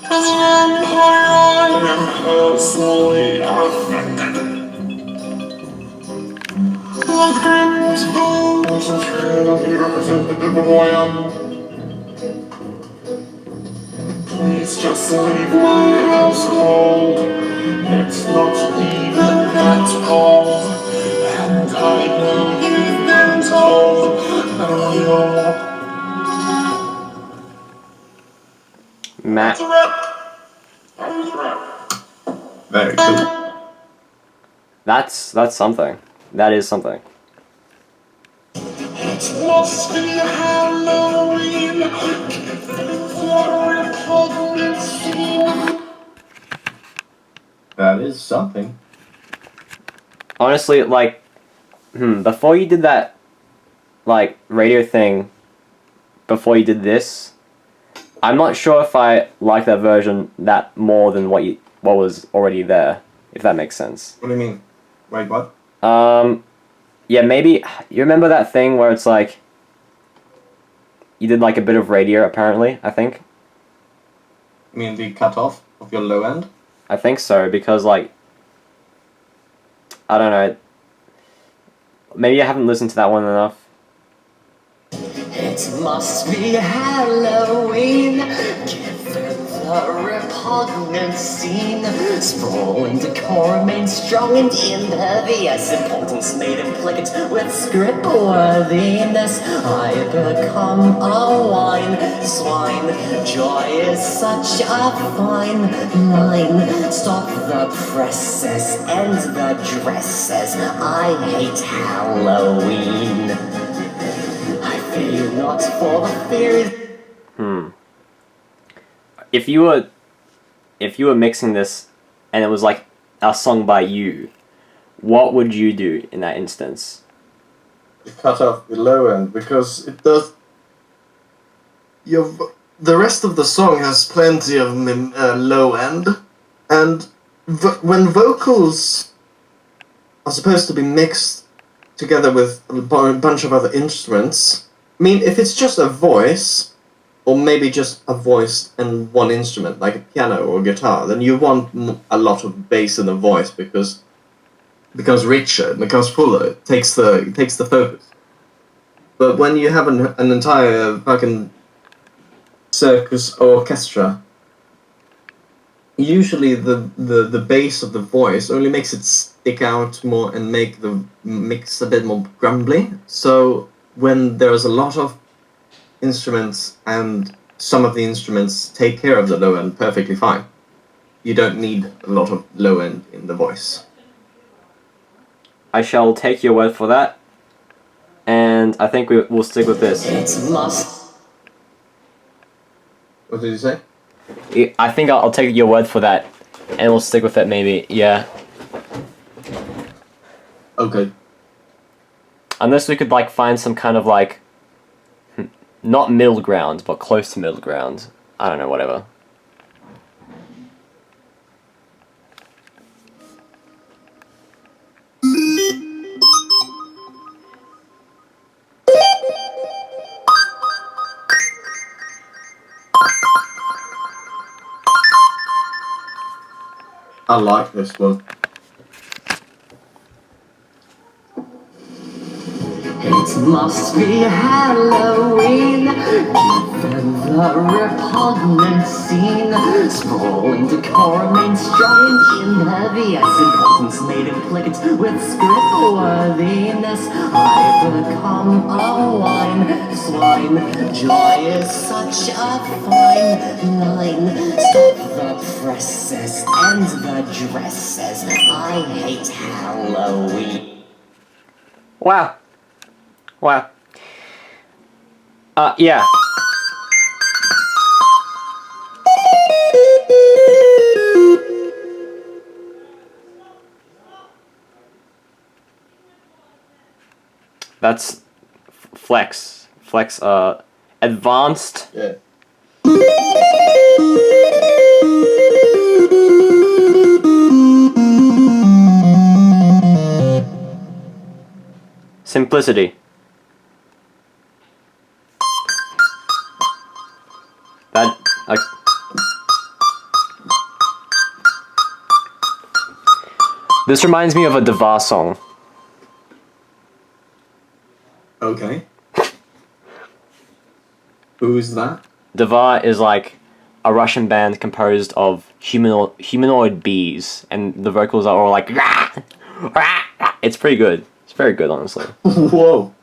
[SPEAKER 5] As a vampire, I am personally offended. Like Grimm's bones, and really representative of who I am. Please just leave my household. It's not even that old. And I know you've been told that you're...
[SPEAKER 1] Matt.
[SPEAKER 6] Very cool.
[SPEAKER 1] That's something. That is something.
[SPEAKER 4] It must be Halloween. For repugnant scene.
[SPEAKER 6] That is something.
[SPEAKER 1] Honestly, like, before you did that, like, radio thing, before you did this, I'm not sure if I like that version that more than what was already there, if that makes sense.
[SPEAKER 6] What do you mean? Wait, what?
[SPEAKER 1] Yeah, maybe, you remember that thing where it's like, you did like a bit of radio, apparently, I think?
[SPEAKER 6] You mean the cutoff of your low end?
[SPEAKER 1] I think so, because, like, I don't know, maybe I haven't listened to that one enough.
[SPEAKER 5] It must be Halloween, given the repugnant scene. Sprawling decor remains strong and impervious. Importance made implicit with script worthiness. I become a wine swine. Joy is such a fine line. Stop the presses and the dresses. I hate Halloween. Fear not for the fears.
[SPEAKER 1] If you were mixing this and it was like a song by you, what would you do in that instance?
[SPEAKER 6] You cut off the low end because it does. The rest of the song has plenty of low end, and when vocals are supposed to be mixed together with a bunch of other instruments. I mean, if it's just a voice, or maybe just a voice and one instrument, like a piano or a guitar, then you want a lot of bass in the voice because it becomes richer, it becomes fuller, it takes the focus. But when you have an entire fucking circus or orchestra, usually the bass of the voice only makes it stick out more and make the mix a bit more grumbly. So when there's a lot of instruments and some of the instruments take care of the low end perfectly fine, you don't need a lot of low end in the voice.
[SPEAKER 1] I shall take your word for that, and I think we'll stick with this.
[SPEAKER 5] It must.
[SPEAKER 6] What did you say?
[SPEAKER 1] I think I'll take your word for that, and we'll stick with it maybe, yeah.
[SPEAKER 6] Okay.
[SPEAKER 1] Unless we could, like, find some kind of, like, not middle ground, but close to middle ground. I don't know, whatever.
[SPEAKER 6] I like this one.
[SPEAKER 5] It must be Halloween, given the repugnant scene. Sprawling decor remains strong and impervious. Importance made implicit with script worthiness. I become a wine swine. Joy is such a fine line. Stop the presses and the dresses. I hate Halloween.
[SPEAKER 1] Wow. Wow. Yeah. That's Flex. Flex, advanced.
[SPEAKER 6] Yeah.
[SPEAKER 1] Simplicity. That, this reminds me of a Deva song.
[SPEAKER 6] Okay. Who is that?
[SPEAKER 1] Deva is like a Russian band composed of humanoid bees, and the vocals are all like, "Rah! Rah!" It's pretty good. It's very good, honestly.
[SPEAKER 6] Whoa.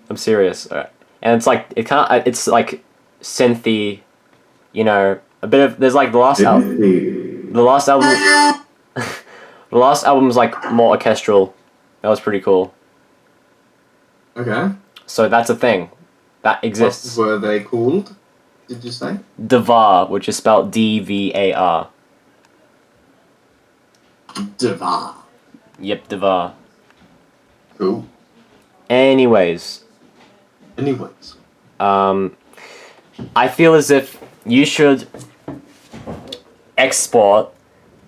[SPEAKER 1] I'm serious. And it's like, it's like synthy, you know, a bit of, there's like the last album. The last album, the last album's like more orchestral. That was pretty cool.
[SPEAKER 6] Okay.
[SPEAKER 1] So that's a thing that
[SPEAKER 6] What
[SPEAKER 1] exists.
[SPEAKER 6] were they called? Did you say?
[SPEAKER 1] Devar, which is spelled D-V-A-R.
[SPEAKER 6] Devar.
[SPEAKER 1] Yep, Devar.
[SPEAKER 6] Cool.
[SPEAKER 1] Anyways,
[SPEAKER 6] Anyways.
[SPEAKER 1] I feel as if you should export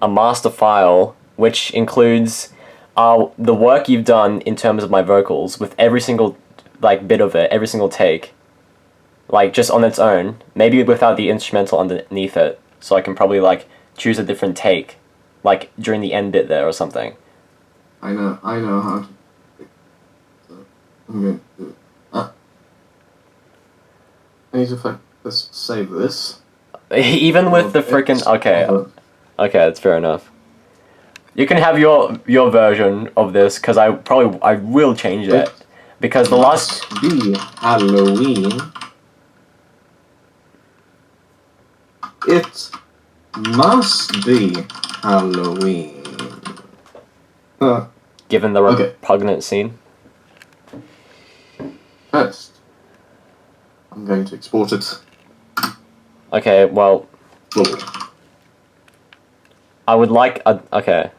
[SPEAKER 1] a master file which includes the work you've done in terms of my vocals with every single like bit of it, every single take, like just on its own, maybe without the instrumental underneath it, so I can probably like choose a different take, like during the end bit there or something.
[SPEAKER 6] I know how to. So I'm going to do it. I need to let's save this.
[SPEAKER 1] Even with the freaking okay, that's fair enough. You can have your version of this because I will change it because the last
[SPEAKER 6] be Halloween. It must be Halloween.
[SPEAKER 1] given the
[SPEAKER 6] Okay.
[SPEAKER 1] repugnant scene.
[SPEAKER 6] First, I'm going to export it.
[SPEAKER 1] Okay, well,
[SPEAKER 6] Forward.
[SPEAKER 1] I would like a okay.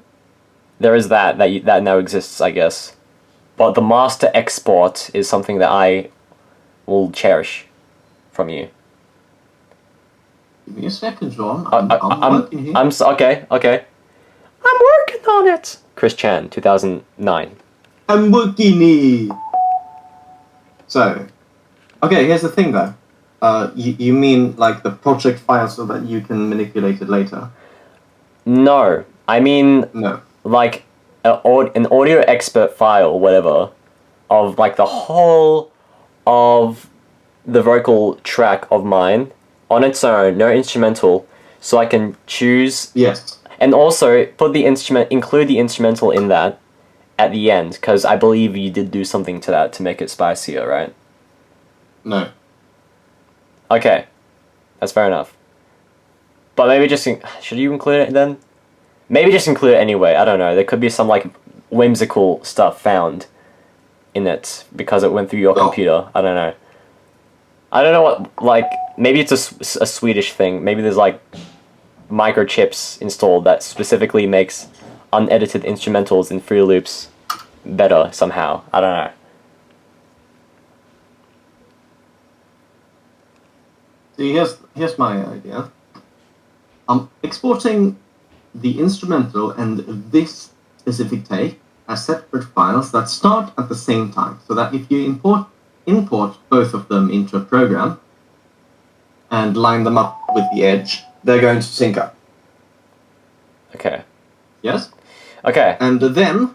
[SPEAKER 1] There is that now exists, I guess. But the master export is something that I will cherish from you.
[SPEAKER 6] Give me a second, John. I'm working here.
[SPEAKER 1] Okay. I'm working on it. Chris Chan, 2009.
[SPEAKER 6] I'm working here. So, okay, here's the thing though. You mean like the project file so that you can manipulate it later?
[SPEAKER 1] No, I mean
[SPEAKER 6] No.
[SPEAKER 1] like an audio expert file, whatever, of like the whole of the vocal track of mine on its own, no instrumental, so I can choose
[SPEAKER 6] Yes.
[SPEAKER 1] and also include the instrumental in that at the end, because I believe you did do something to that to make it spicier, right?
[SPEAKER 6] No.
[SPEAKER 1] Okay, that's fair enough. But maybe just should you include it then? Maybe just include it anyway. I don't know. There could be some like whimsical stuff found in it because it went through your computer. I don't know. I don't know what like. Maybe it's a Swedish thing. Maybe there's like microchips installed that specifically makes unedited instrumentals in Fruity Loops better somehow. I don't know.
[SPEAKER 6] See, here's my idea. I'm exporting the instrumental and this specific take as separate files that start at the same time, so that if you import both of them into a program and line them up with the edge, they're going to sync up.
[SPEAKER 1] Okay.
[SPEAKER 6] Yes?
[SPEAKER 1] Okay.
[SPEAKER 6] And then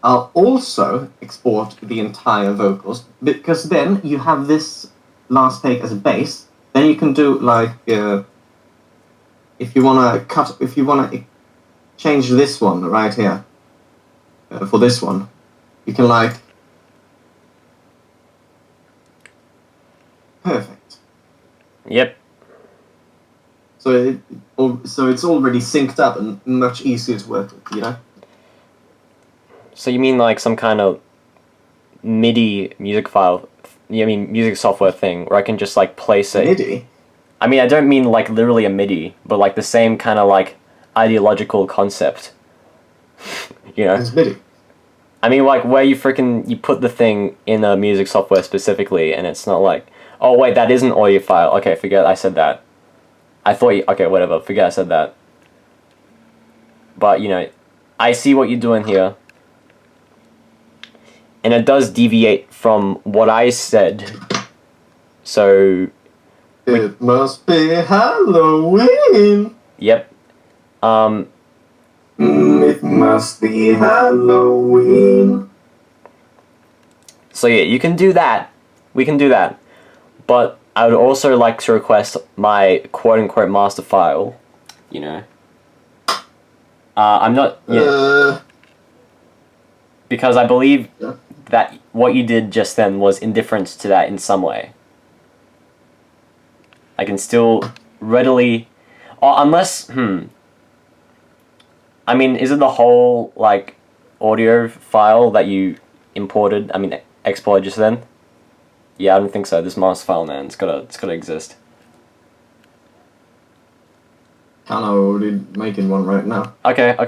[SPEAKER 6] I'll also export the entire vocals, because then you have this last take as a base. Then you can do like if you wanna change this one right here for this one, you can like perfect.
[SPEAKER 1] Yep.
[SPEAKER 6] So it's already synced up and much easier to work with, you know.
[SPEAKER 1] So you mean like some kind of MIDI music file? I mean music software thing where I can just like place it.
[SPEAKER 6] MIDI.
[SPEAKER 1] I mean I don't mean like literally a MIDI, but like the same kind of like ideological concept. You know.
[SPEAKER 6] It's MIDI.
[SPEAKER 1] I mean like where you put the thing in a music software specifically, and it's not like, oh wait, that is an audio file. Okay, forget I said that. I thought okay, whatever. Forget I said that. But you know, I see what you're doing here. And it does deviate from what I said. So,
[SPEAKER 6] It must be Halloween.
[SPEAKER 1] yep.
[SPEAKER 6] It must be Halloween.
[SPEAKER 1] So yeah, you can do that. We can do that. But I would also like to request my quote-unquote master file. You know. I'm not... Yeah. Because I believe that what you did just then was indifferent to that in some way. I can still readily... Or unless... I mean, is it the whole like audio file that you imported? I mean, exported just then? Yeah, I don't think so. This master file, man, it's gotta exist.
[SPEAKER 6] Kinda already making one right now.
[SPEAKER 1] Okay, I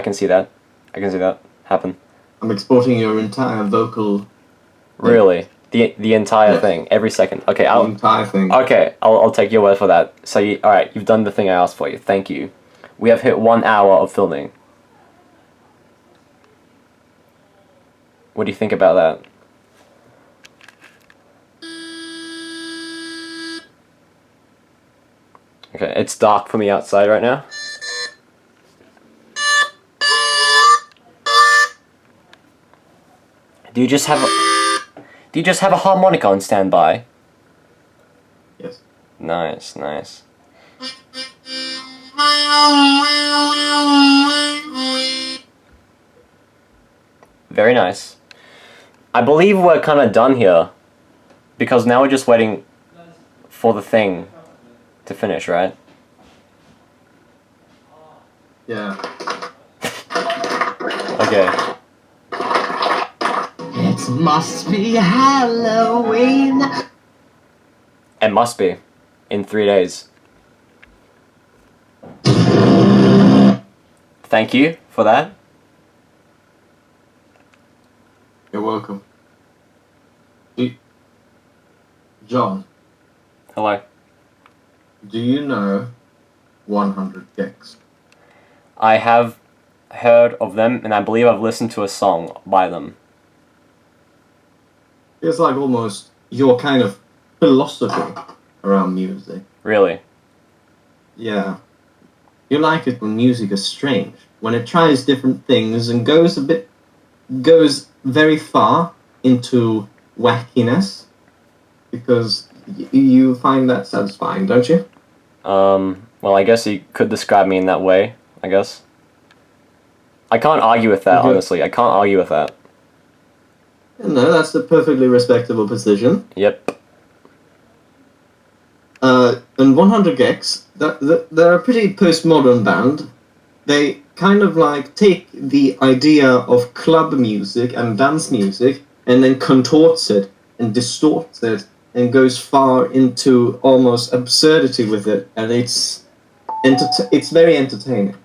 [SPEAKER 1] can see that. I can see that happen.
[SPEAKER 6] I'm exporting your entire vocal.
[SPEAKER 1] Really, the entire
[SPEAKER 6] Yes.
[SPEAKER 1] thing, every second. Okay,
[SPEAKER 6] The entire thing.
[SPEAKER 1] I'll take your word for that. So all right, you've done the thing I asked for you. Thank you. We have hit 1 hour of filming. What do you think about that? Okay, it's dark for me outside right now. Do you just have a harmonica on standby?
[SPEAKER 6] Yes.
[SPEAKER 1] Nice, nice. Very nice. I believe we're kind of done here, because now we're just waiting for the thing to finish, right?
[SPEAKER 6] Yeah.
[SPEAKER 1] Okay.
[SPEAKER 5] It must be Halloween.
[SPEAKER 1] It must be. In 3 days. Thank you for that.
[SPEAKER 6] You're welcome. John,
[SPEAKER 1] Hello.
[SPEAKER 6] do you know 100 Gex?
[SPEAKER 1] I have heard of them, and I believe I've listened to a song by them.
[SPEAKER 6] It's like almost your kind of philosophy around music.
[SPEAKER 1] Really?
[SPEAKER 6] Yeah. You like it when music is strange, when it tries different things and goes very far into wackiness, because you find that satisfying, don't you?
[SPEAKER 1] Well, I guess you could describe me in that way, I guess. I can't argue with that,
[SPEAKER 6] Okay.
[SPEAKER 1] honestly. I can't argue with that.
[SPEAKER 6] No, that's a perfectly respectable position.
[SPEAKER 1] Yep.
[SPEAKER 6] And 100 Gex, they're a pretty postmodern band. They kind of like take the idea of club music and dance music and then contorts it and distorts it and goes far into almost absurdity with it, and it's very entertaining.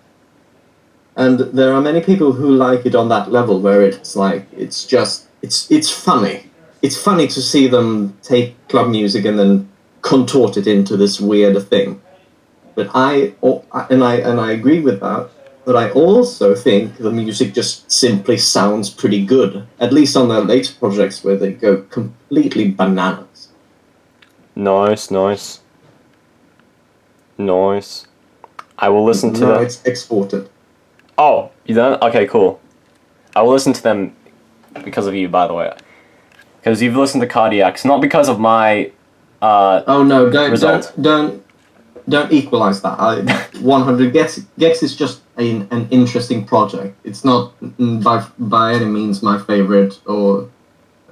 [SPEAKER 6] And there are many people who like it on that level, where it's like it's funny. It's funny to see them take club music and then contort it into this weird thing. But I agree with that. But I also think the music just simply sounds pretty good, at least on their later projects where they go completely bananas.
[SPEAKER 1] Nice, nice. Nice. I will listen to
[SPEAKER 6] No,
[SPEAKER 1] them.
[SPEAKER 6] it's exported.
[SPEAKER 1] Oh, you don't? Okay, cool. I will listen to them because of you, by the way. Because you've listened to Cardiacs, not because of my
[SPEAKER 6] Oh no!
[SPEAKER 1] result.
[SPEAKER 6] Don't equalize that. 100 Gex is just an interesting project. It's not by any means my favorite or.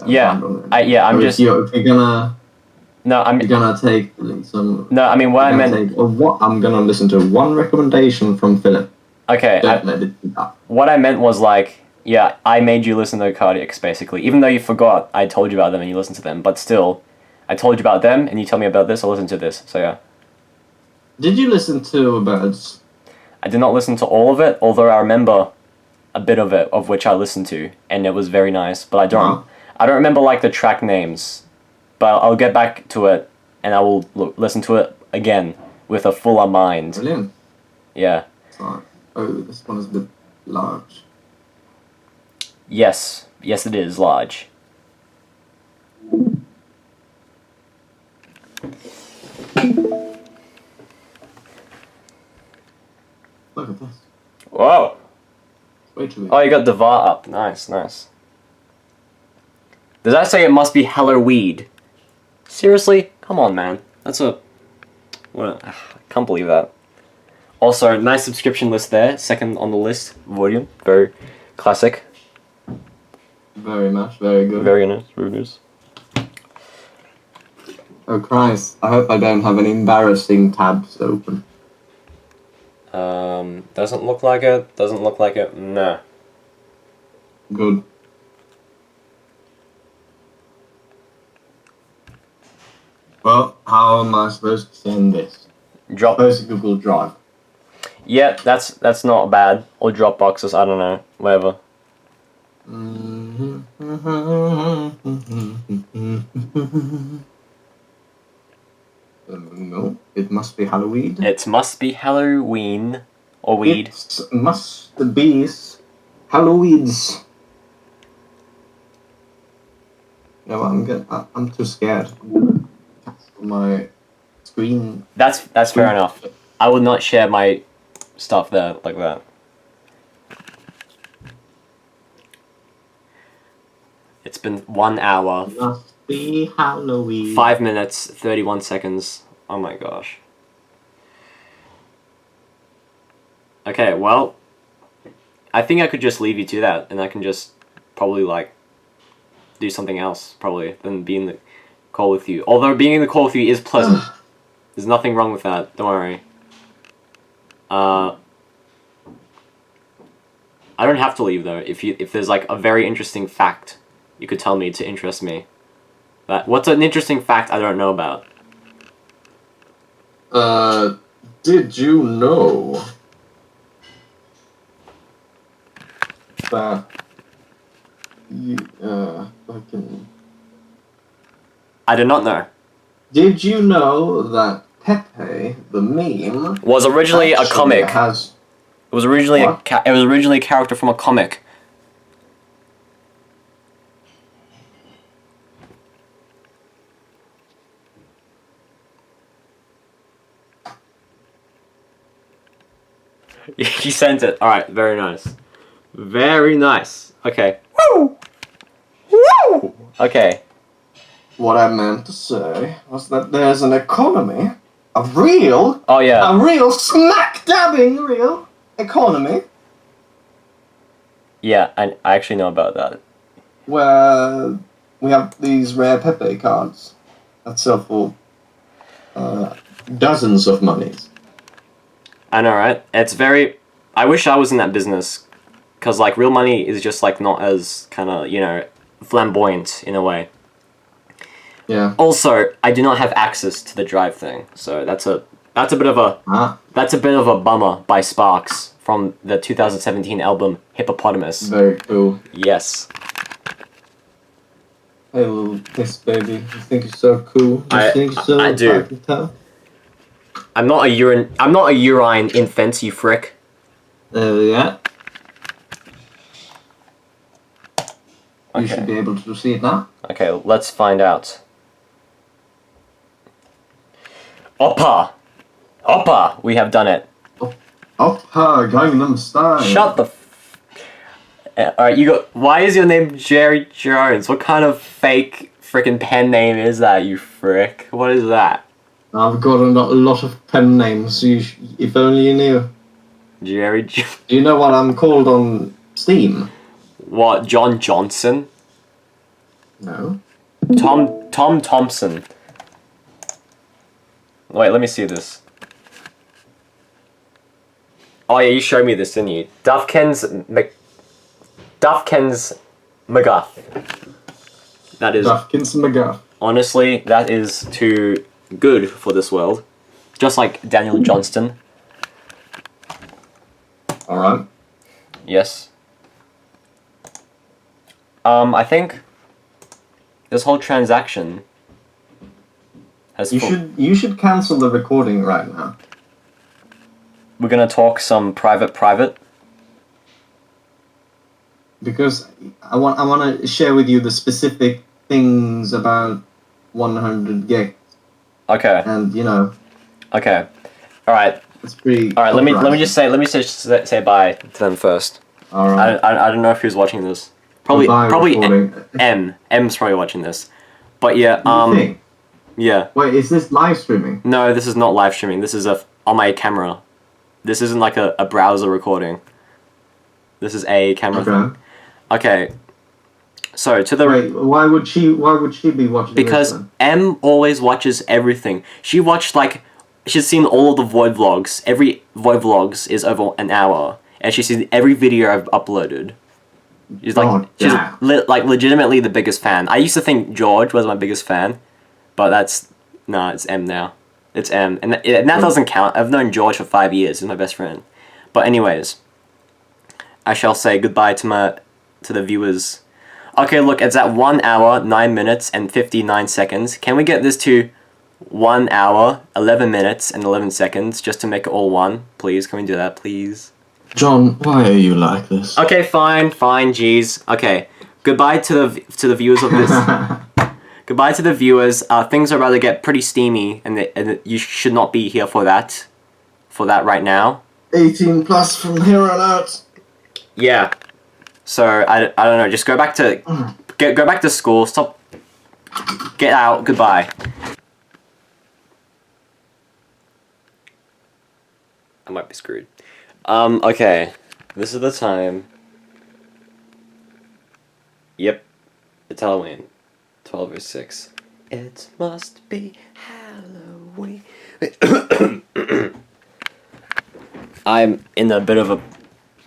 [SPEAKER 1] Yeah,
[SPEAKER 6] band on it.
[SPEAKER 1] I'm
[SPEAKER 6] So
[SPEAKER 1] just.
[SPEAKER 6] if you're gonna
[SPEAKER 1] No,
[SPEAKER 6] you're gonna take some.
[SPEAKER 1] No, I mean, what I
[SPEAKER 6] you're gonna
[SPEAKER 1] meant.
[SPEAKER 6] take- or what I'm gonna listen to one recommendation from Philip.
[SPEAKER 1] Okay,
[SPEAKER 6] Don't let it be that.
[SPEAKER 1] what I meant was like, yeah, I made you listen to Cardiacs, basically. Even though you forgot, I told you about them and you listened to them. But still, I told you about them and you tell me about this, I'll listen to this. So yeah.
[SPEAKER 6] Did you listen to Birds?
[SPEAKER 1] I did not listen to all of it, although I remember a bit of it, of which I listened to, and it was very nice. But I don't remember like the track names. But I'll get back to it, and I will listen to it again with a fuller mind.
[SPEAKER 6] Brilliant.
[SPEAKER 1] Yeah.
[SPEAKER 6] Sorry. Oh, this one is a bit large.
[SPEAKER 1] Yes. Yes, it is large.
[SPEAKER 6] Look at this.
[SPEAKER 1] Whoa.
[SPEAKER 6] Way too big.
[SPEAKER 1] Oh, you got Devar up. Nice, nice. Does that say it must be Halloween? Seriously? Come on, man. That's a... What? I can't believe that. Also, nice subscription list there. Second on the list. Volume. Very classic.
[SPEAKER 6] Very much. Very good.
[SPEAKER 1] Very nice. Very nice.
[SPEAKER 6] Oh Christ! I hope I don't have any embarrassing tabs open.
[SPEAKER 1] Doesn't look like it. Doesn't look like it. Nah.
[SPEAKER 6] Good. Well, how am I supposed to send this?
[SPEAKER 1] Drop.
[SPEAKER 6] Suppose to Google Drive.
[SPEAKER 1] Yeah, that's not bad. Or Dropboxes. I don't know. Whatever.
[SPEAKER 6] No, it must be Halloween.
[SPEAKER 1] It must be Halloween or weed.
[SPEAKER 6] It must be Halloween's. No, I'm too scared. My screen.
[SPEAKER 1] That's fair enough. I would not share my stuff there like that. It's been 1 hour,
[SPEAKER 6] Must be Halloween.
[SPEAKER 1] 5 minutes, 31 seconds. Oh my gosh. Okay, well, I think I could just leave you to that, and I can just probably like do something else probably than be in the call with you. Although being in the call with you is pleasant. There's nothing wrong with that. Don't worry. I don't have to leave though. If there's like a very interesting fact, you could tell me to interest me. But what's an interesting fact I don't know about?
[SPEAKER 6] Did you know that fucking...
[SPEAKER 1] I did not know.
[SPEAKER 6] Did you know that Pepe, the meme,
[SPEAKER 1] Was originally a
[SPEAKER 6] actually
[SPEAKER 1] comic.
[SPEAKER 6] has...
[SPEAKER 1] It was originally
[SPEAKER 6] What?
[SPEAKER 1] it was originally a character from a comic. He sent it. All right, very nice. Very nice. Okay. Woo! Woo! Okay.
[SPEAKER 6] What I meant to say was that there's an economy, a real smack-dabbing real economy,
[SPEAKER 1] Yeah, I actually know about that.
[SPEAKER 6] where we have these rare Pepe cards that sell for dozens of monies.
[SPEAKER 1] I know, right? It's very... I wish I was in that business. Because, like, real money is just, like, not as kind of, you know, flamboyant in a way.
[SPEAKER 6] Yeah.
[SPEAKER 1] Also, I do not have access to the drive thing. So that's a bit of a...
[SPEAKER 6] Huh?
[SPEAKER 1] That's a bit of a bummer by Sparks from the 2017 album Hippopotamus.
[SPEAKER 6] Very cool.
[SPEAKER 1] Yes.
[SPEAKER 6] Hey, little piss baby. You think you're so cool? You think you're so
[SPEAKER 1] I do.
[SPEAKER 6] fucking tough?
[SPEAKER 1] I'm not a urine infant, you frick.
[SPEAKER 6] There we go. You
[SPEAKER 1] Okay.
[SPEAKER 6] should be able to see it now.
[SPEAKER 1] Okay, let's find out. Oppa! Oppa! We have done it.
[SPEAKER 6] Oppa Gangnam Style.
[SPEAKER 1] Shut the alright, you got... Why is your name Jerry Jones? What kind of fake frickin' pen name is that, you frick? What is that?
[SPEAKER 6] I've got a lot of pen names, if only you knew.
[SPEAKER 1] Jerry
[SPEAKER 6] Do you know what I'm called on Steam?
[SPEAKER 1] What, John Johnson?
[SPEAKER 6] No.
[SPEAKER 1] Tom Thompson. Wait, let me see this. Oh yeah, you showed me this, didn't you? Duffkins McGuff. That is...
[SPEAKER 6] Duffkins McGuff.
[SPEAKER 1] Honestly, that is too good for this world. Just like Daniel Johnston.
[SPEAKER 6] Alright.
[SPEAKER 1] Yes. I think this whole transaction has...
[SPEAKER 6] You should cancel the recording right now.
[SPEAKER 1] We're gonna talk some private.
[SPEAKER 6] Because I want to share with you the specific things about 100 gigs.
[SPEAKER 1] Okay.
[SPEAKER 6] And you know,
[SPEAKER 1] Okay. All right.
[SPEAKER 6] it's pretty.
[SPEAKER 1] All right. Let me just say bye to them first.
[SPEAKER 6] All right.
[SPEAKER 1] I don't know if who's watching this. Probably
[SPEAKER 6] recording.
[SPEAKER 1] M's probably watching this. But yeah.
[SPEAKER 6] You think?
[SPEAKER 1] Yeah.
[SPEAKER 6] Wait, is this live streaming?
[SPEAKER 1] No, this is not live streaming. This is on my camera. This isn't like a browser recording. This is a camera thing. Okay. So to the...
[SPEAKER 6] Wait, why would she be watching
[SPEAKER 1] Because
[SPEAKER 6] this then?
[SPEAKER 1] M always watches everything. She watched like she's seen all of the Void vlogs. Every Void vlogs is over an hour, and she's seen every video I've uploaded. She's like,
[SPEAKER 6] Oh,
[SPEAKER 1] she's
[SPEAKER 6] damn.
[SPEAKER 1] like legitimately the biggest fan. I used to think George was my biggest fan, but it's M now. It's M, and that doesn't count. I've known George for 5 years. He's my best friend. But anyways, I shall say goodbye to the viewers. Okay, look, it's at 1 hour, 9 minutes, and 59 seconds. Can we get this to 1 hour, 11 minutes, and 11 seconds, just to make it all one? Please, can we do that, please?
[SPEAKER 6] John, why are you like this?
[SPEAKER 1] Okay, fine, jeez. Okay, goodbye to the viewers of this. Goodbye to the viewers. Things are about to get pretty steamy, and you should not be here for that. For that right now.
[SPEAKER 6] 18 plus from here on out.
[SPEAKER 1] Yeah. So I don't know. Just go back to go back to school. Stop. Get out. Goodbye. I might be screwed. Okay. This is the time. Yep. It's Halloween. 12:06. It must be Halloween. I'm in a bit of a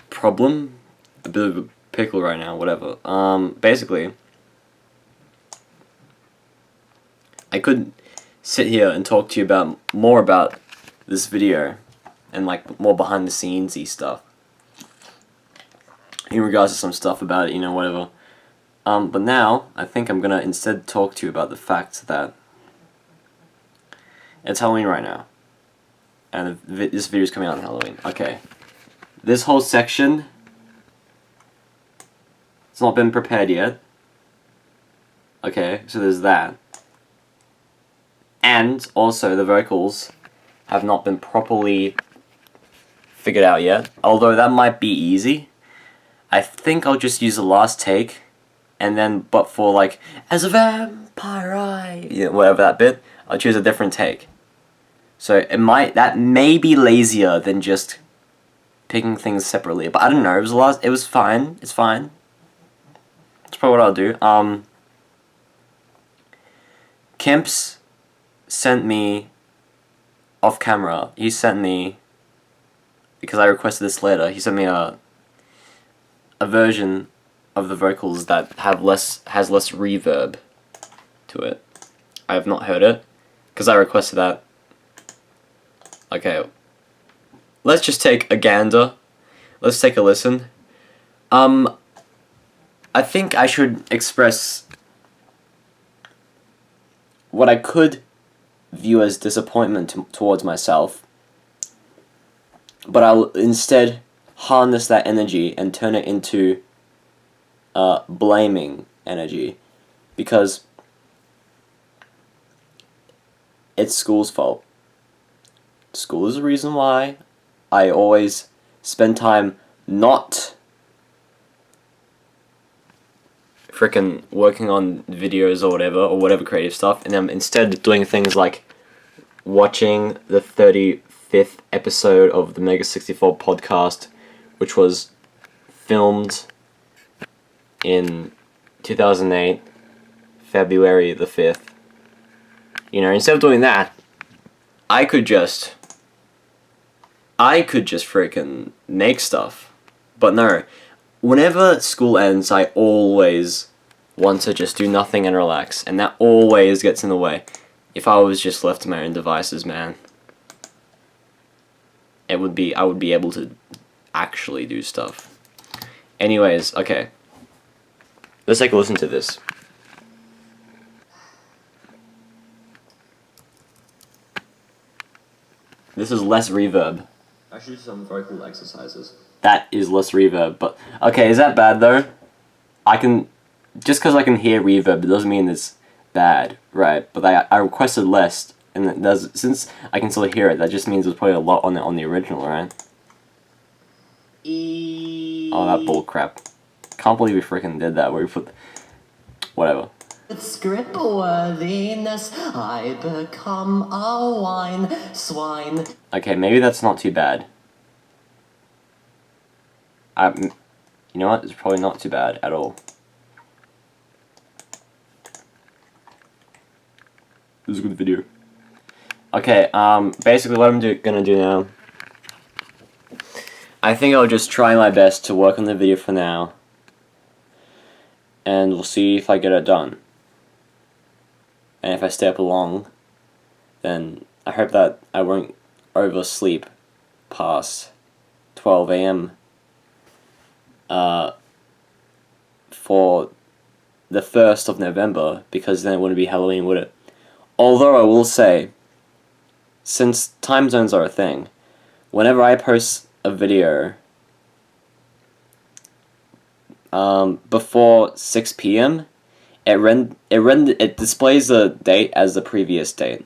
[SPEAKER 1] problem. A bit of a pickle right now, whatever. Basically, I could sit here and talk to you more about this video and like more behind the scenes-y stuff in regards to some stuff about it, whatever. But now I think I'm gonna instead talk to you about the fact that it's Halloween right now, and this video is coming out on Halloween. Okay, this whole section. It's not been prepared yet. Okay, so there's that. And also the vocals have not been properly figured out yet. Although that might be easy. I think I'll just use the last take. And then, but for like, as a vampire, whatever that bit, I'll choose a different take. So that may be lazier than just picking things separately. But I don't know, it was fine. It's fine. That's probably what I'll do. Kemps sent me off camera. He sent me, because I requested this later, he sent me a version of the vocals that has less reverb to it. I have not heard it because I requested that. Okay, let's just take a gander. Let's take a listen. I think I should express what I could view as disappointment towards myself, but I'll instead harness that energy and turn it into blaming energy, because it's school's fault. School is the reason why I always spend time not frickin' working on videos or whatever creative stuff, and I'm instead doing things like watching the 35th episode of the Mega 64 podcast, which was filmed in 2008, February the 5th. Instead of doing that, I could just freaking make stuff. But no, whenever school ends, I always want to just do nothing and relax, and that always gets in the way. If I was just left to my own devices, man, I would be able to actually do stuff. Anyways, okay. Let's take a listen to this. This is less reverb. I should do some vocal exercises. That is less reverb, but okay, is that bad though? Just because I can hear reverb, it doesn't mean it's bad, right? But I requested less, and since I can still hear it, that just means there's probably a lot on the original, right? Oh, that bull crap. Can't believe we freaking did that, where we put... Whatever.
[SPEAKER 5] With script worthiness, I become a wine swine.
[SPEAKER 1] Okay, maybe that's not too bad. You know what? It's probably not too bad at all. This is a good video. Okay, basically what I'm gonna do now, I think I'll just try my best to work on the video for now, and we'll see if I get it done. And if I stay up long, then I hope that I won't oversleep past 12 a.m. For the 1st of November, because then it wouldn't be Halloween, would it? Although I will say, since time zones are a thing, whenever I post a video before 6 p.m., it displays the date as the previous date.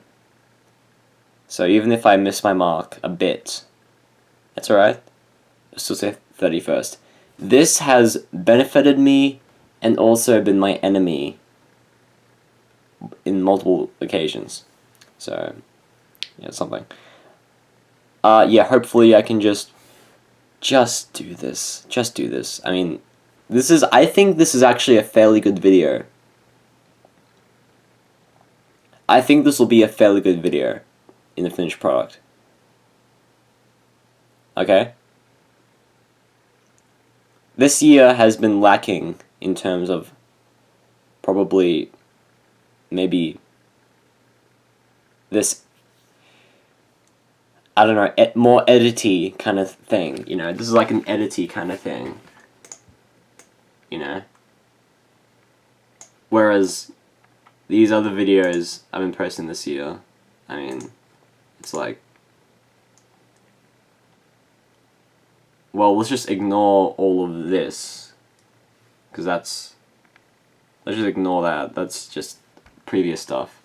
[SPEAKER 1] So even if I miss my mark a bit, that's alright. I'll still say 31st. This has benefited me and also been my enemy in multiple occasions. So, yeah, something. Yeah, hopefully I can just do this. Just do this. I mean, I think this is actually a fairly good video. I think this will be a fairly good video in the finished product. Okay? This year has been lacking in terms of probably maybe this, I don't know, more edity kind of thing, you know? This is like an edity kind of thing, you know? Whereas these other videos I've been posting this year, I mean, it's like, well, let's just ignore all of this, because let's just ignore that, that's just previous stuff.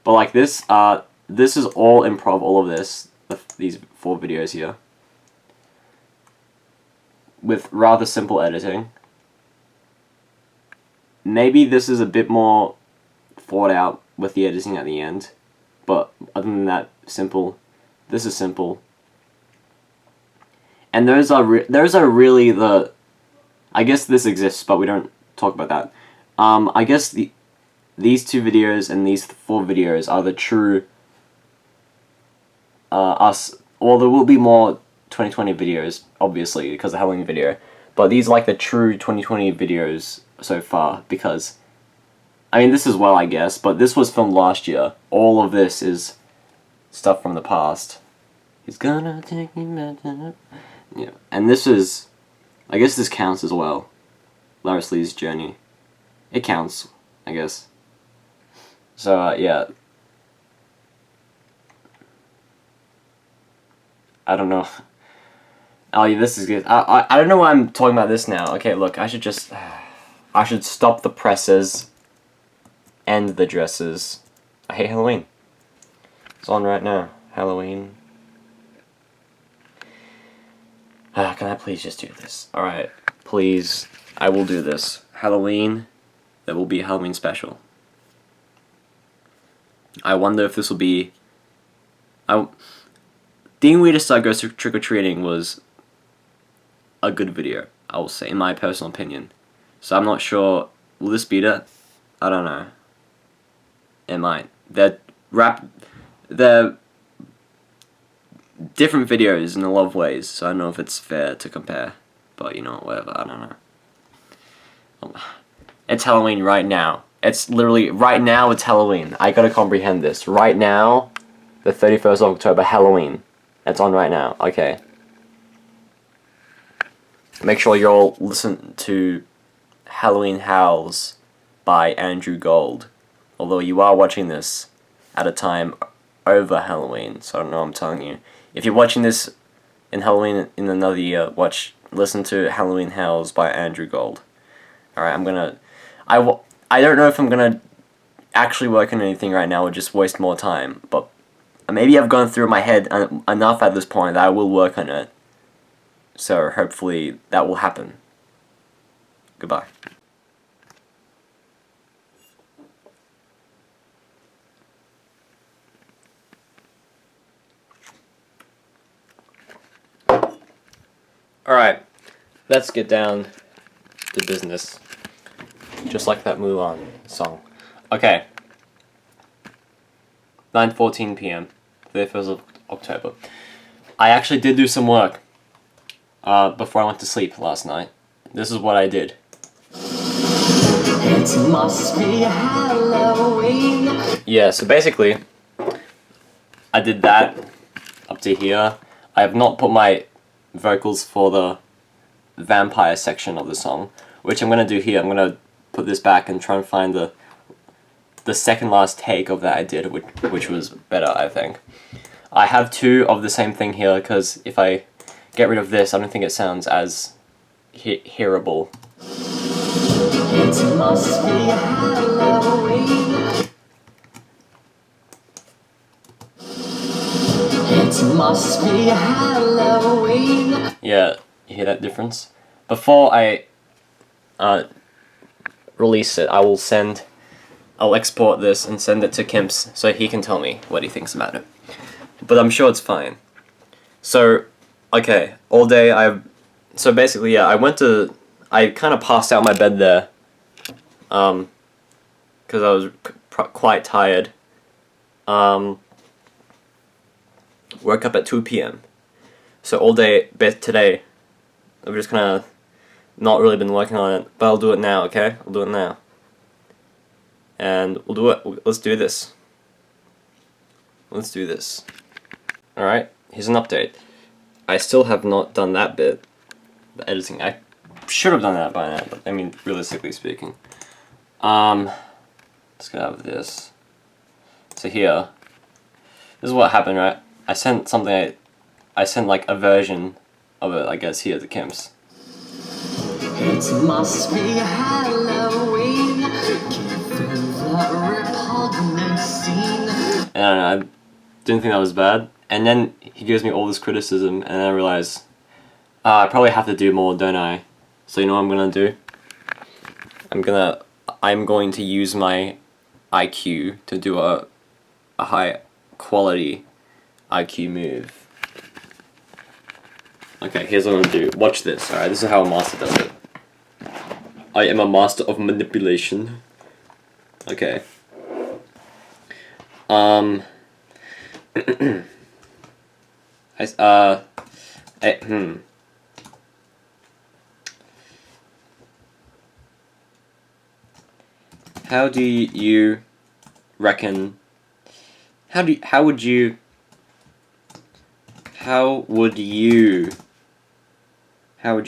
[SPEAKER 1] But like this is all improv, all of this, these 4 videos here, with rather simple editing. Maybe this is a bit more thought out with the editing at the end, but other than that, simple. This is simple. And those are really the, I guess this exists, but we don't talk about that. I guess these 2 videos and these 4 videos are the true us. Well, there will be more 2020 videos, obviously, because of the Halloween video. But these are like the true 2020 videos so far, because, I mean, this as well, I guess, but this was filmed last year. All of this is stuff from the past. He's gonna take me back to... Yeah, and this is, I guess this counts as well. Laris Lee's journey. It counts, I guess. So, yeah. I don't know. Oh, yeah, this is good. I don't know why I'm talking about this now. Okay, look, I should just... I should stop the presses. End the dresses. I hate Halloween. It's on right now. Halloween. Can I please just do this? Alright, please. I will do this. Halloween. There will be a Halloween special. I wonder if this will be... Didn't We Decide Goes Trick-or-Treating was a good video, I will say, in my personal opinion. So I'm not sure, will this beat it? I don't know. It might. They're different videos in a lot of ways, so I don't know if it's fair to compare. But, you know, whatever, I don't know. It's Halloween right now. It's literally, right now it's Halloween. I gotta comprehend this. Right now, the 31st of October, Halloween. It's on right now, okay. Make sure you all listen to Halloween Howls by Andrew Gold. Although you are watching this at a time over Halloween, so I don't know what I'm telling you. If you're watching this in Halloween in another year, listen to Halloween Howls by Andrew Gold. Alright, I don't know if I'm gonna actually work on anything right now or just waste more time, but maybe I've gone through my head enough at this point that I will work on it. So hopefully that will happen. Goodbye. Alright, let's get down to business. Just like that Mulan song. Okay. 9:14 p.m. 31st of October. I actually did do some work before I went to sleep last night. This is what I did.
[SPEAKER 5] It must be Halloween.
[SPEAKER 1] Yeah, so basically, I did that up to here. I have not put my vocals for the vampire section of the song, which I'm gonna do here. I'm gonna put this back and try and find the second last take of that I did, which was better, I think. I have two of the same thing here, because if I get rid of this, I don't think it sounds as hearable.
[SPEAKER 5] It must be Halloween. It must be Halloween.
[SPEAKER 1] Yeah, you hear that difference? Before I release it, I'll export this and send it to Kimps so he can tell me what he thinks about it. But I'm sure it's fine. So, okay, all day so basically, yeah, I kind of passed out in my bed there, because I was quite tired. Woke up at 2 p.m. So all day today, I've just kind of not really been working on it, but I'll do it now, okay? I'll do it now. And we'll do it. Let's do this. Let's do this. Alright, here's an update. I still have not done that bit. The editing. I should have done that by now, but I mean, realistically speaking. Let's get out of this. So here, this is what happened, right? I sent something, I sent like a version of it, I guess, here to Kim's.
[SPEAKER 5] It must be Halloween. Given the repugnant scene.
[SPEAKER 1] And I don't know, I didn't think that was bad. And then he gives me all this criticism, and then I realize, I probably have to do more, don't I? So you know what I'm gonna do? I'm going to use my IQ to do a high quality IQ move. Okay, here's what I'm gonna do. Watch this, alright? This is how a master does it. I am a master of manipulation. Okay. How do you reckon? How would you mix? How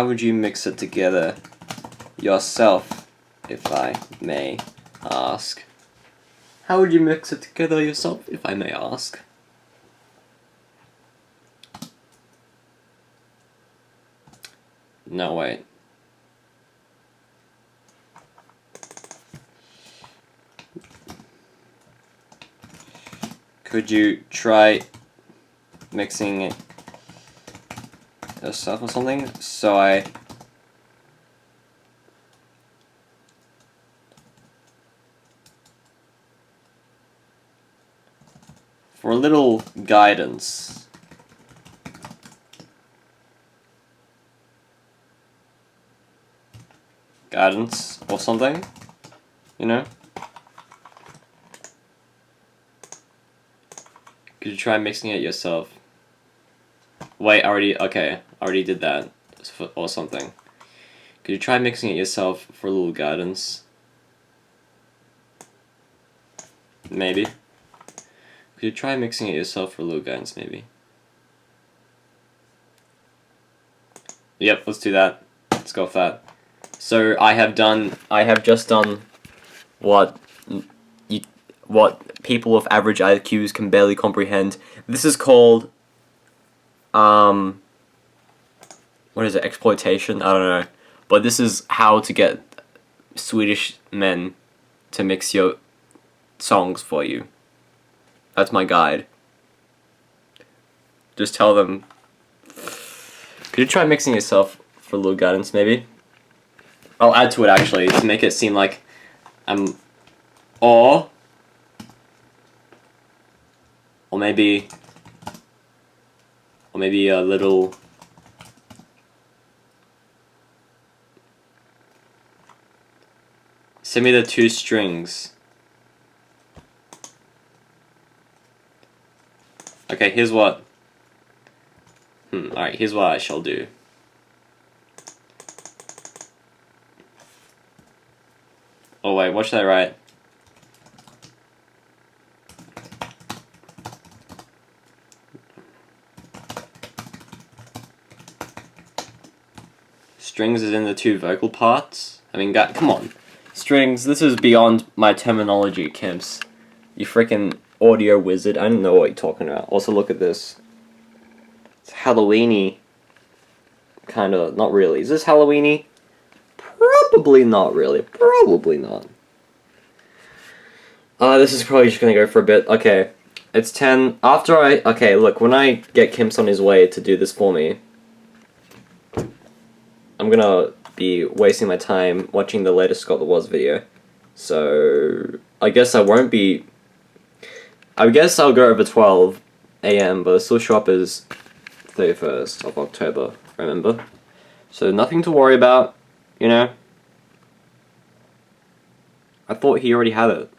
[SPEAKER 1] would you mix it together yourself, if I may ask? How would you mix it together yourself, if I may ask? No, wait. Could you try mixing it yourself or something? So for a little guidance. Guidance or something, you know? Could you try mixing it yourself? Wait, I already did that, or something. Could you try mixing it yourself for a little guidance? Maybe. Could you try mixing it yourself for a little guidance, maybe? Yep, let's do that. Let's go with that. So I have just done what people with average IQs can barely comprehend. This is called what is it? Exploitation? I don't know. But this is how to get Swedish men to mix your songs for you. That's my guide. Just tell them. Could you try mixing yourself for a little guidance, maybe? I'll add to it actually to make it seem like I'm, or maybe a little. Send me the 2 strings. Okay, here's what. Alright, here's what I shall do. Oh wait, what should I write? Strings is in the 2 vocal parts. I mean, come on. Strings, this is beyond my terminology, Kimps. You freaking audio wizard. I don't know what you're talking about. Also, look at this. It's Halloween-y. Kinda, not really. Is this Halloween-y? Probably not really. Probably not. This is probably just gonna go for a bit. Okay. It's 10. Okay, look, when I get Kimps on his way to do this for me, I'm gonna be wasting my time watching the latest Scott the Was video. So, I guess I won't be... I guess I'll go over 12 AM, but it'll still show up as 31st of October, remember? So, nothing to worry about, you know? I thought he already had it.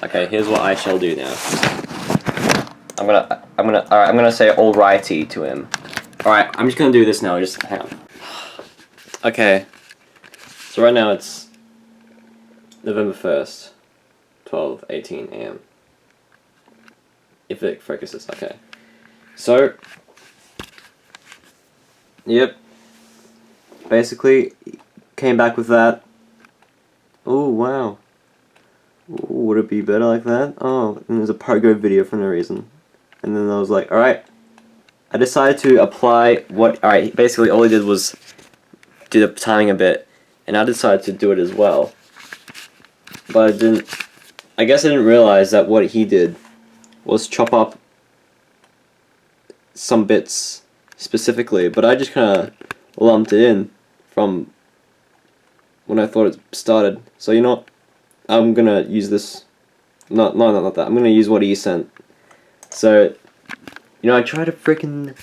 [SPEAKER 1] Okay, here's what I shall do now. I'm gonna say alrighty to him. Alright, I'm just gonna do this now, just hang on. Okay. So right now it's November 1st, 12:18 AM. If it focuses, okay. So, yep. Basically, came back with that. Oh, wow. Ooh, would it be better like that? Oh, and there's a Pogo video for no reason. And then I was like, alright. I decided to apply what... Alright, basically all he did was do the timing a bit. And I decided to do it as well. But I didn't... I guess I didn't realize that what he did was chop up some bits specifically. But I just kind of lumped it in from when I thought it started. So you know what? I'm gonna use this... not that. I'm gonna use what he sent. So, you know, I tried to freaking...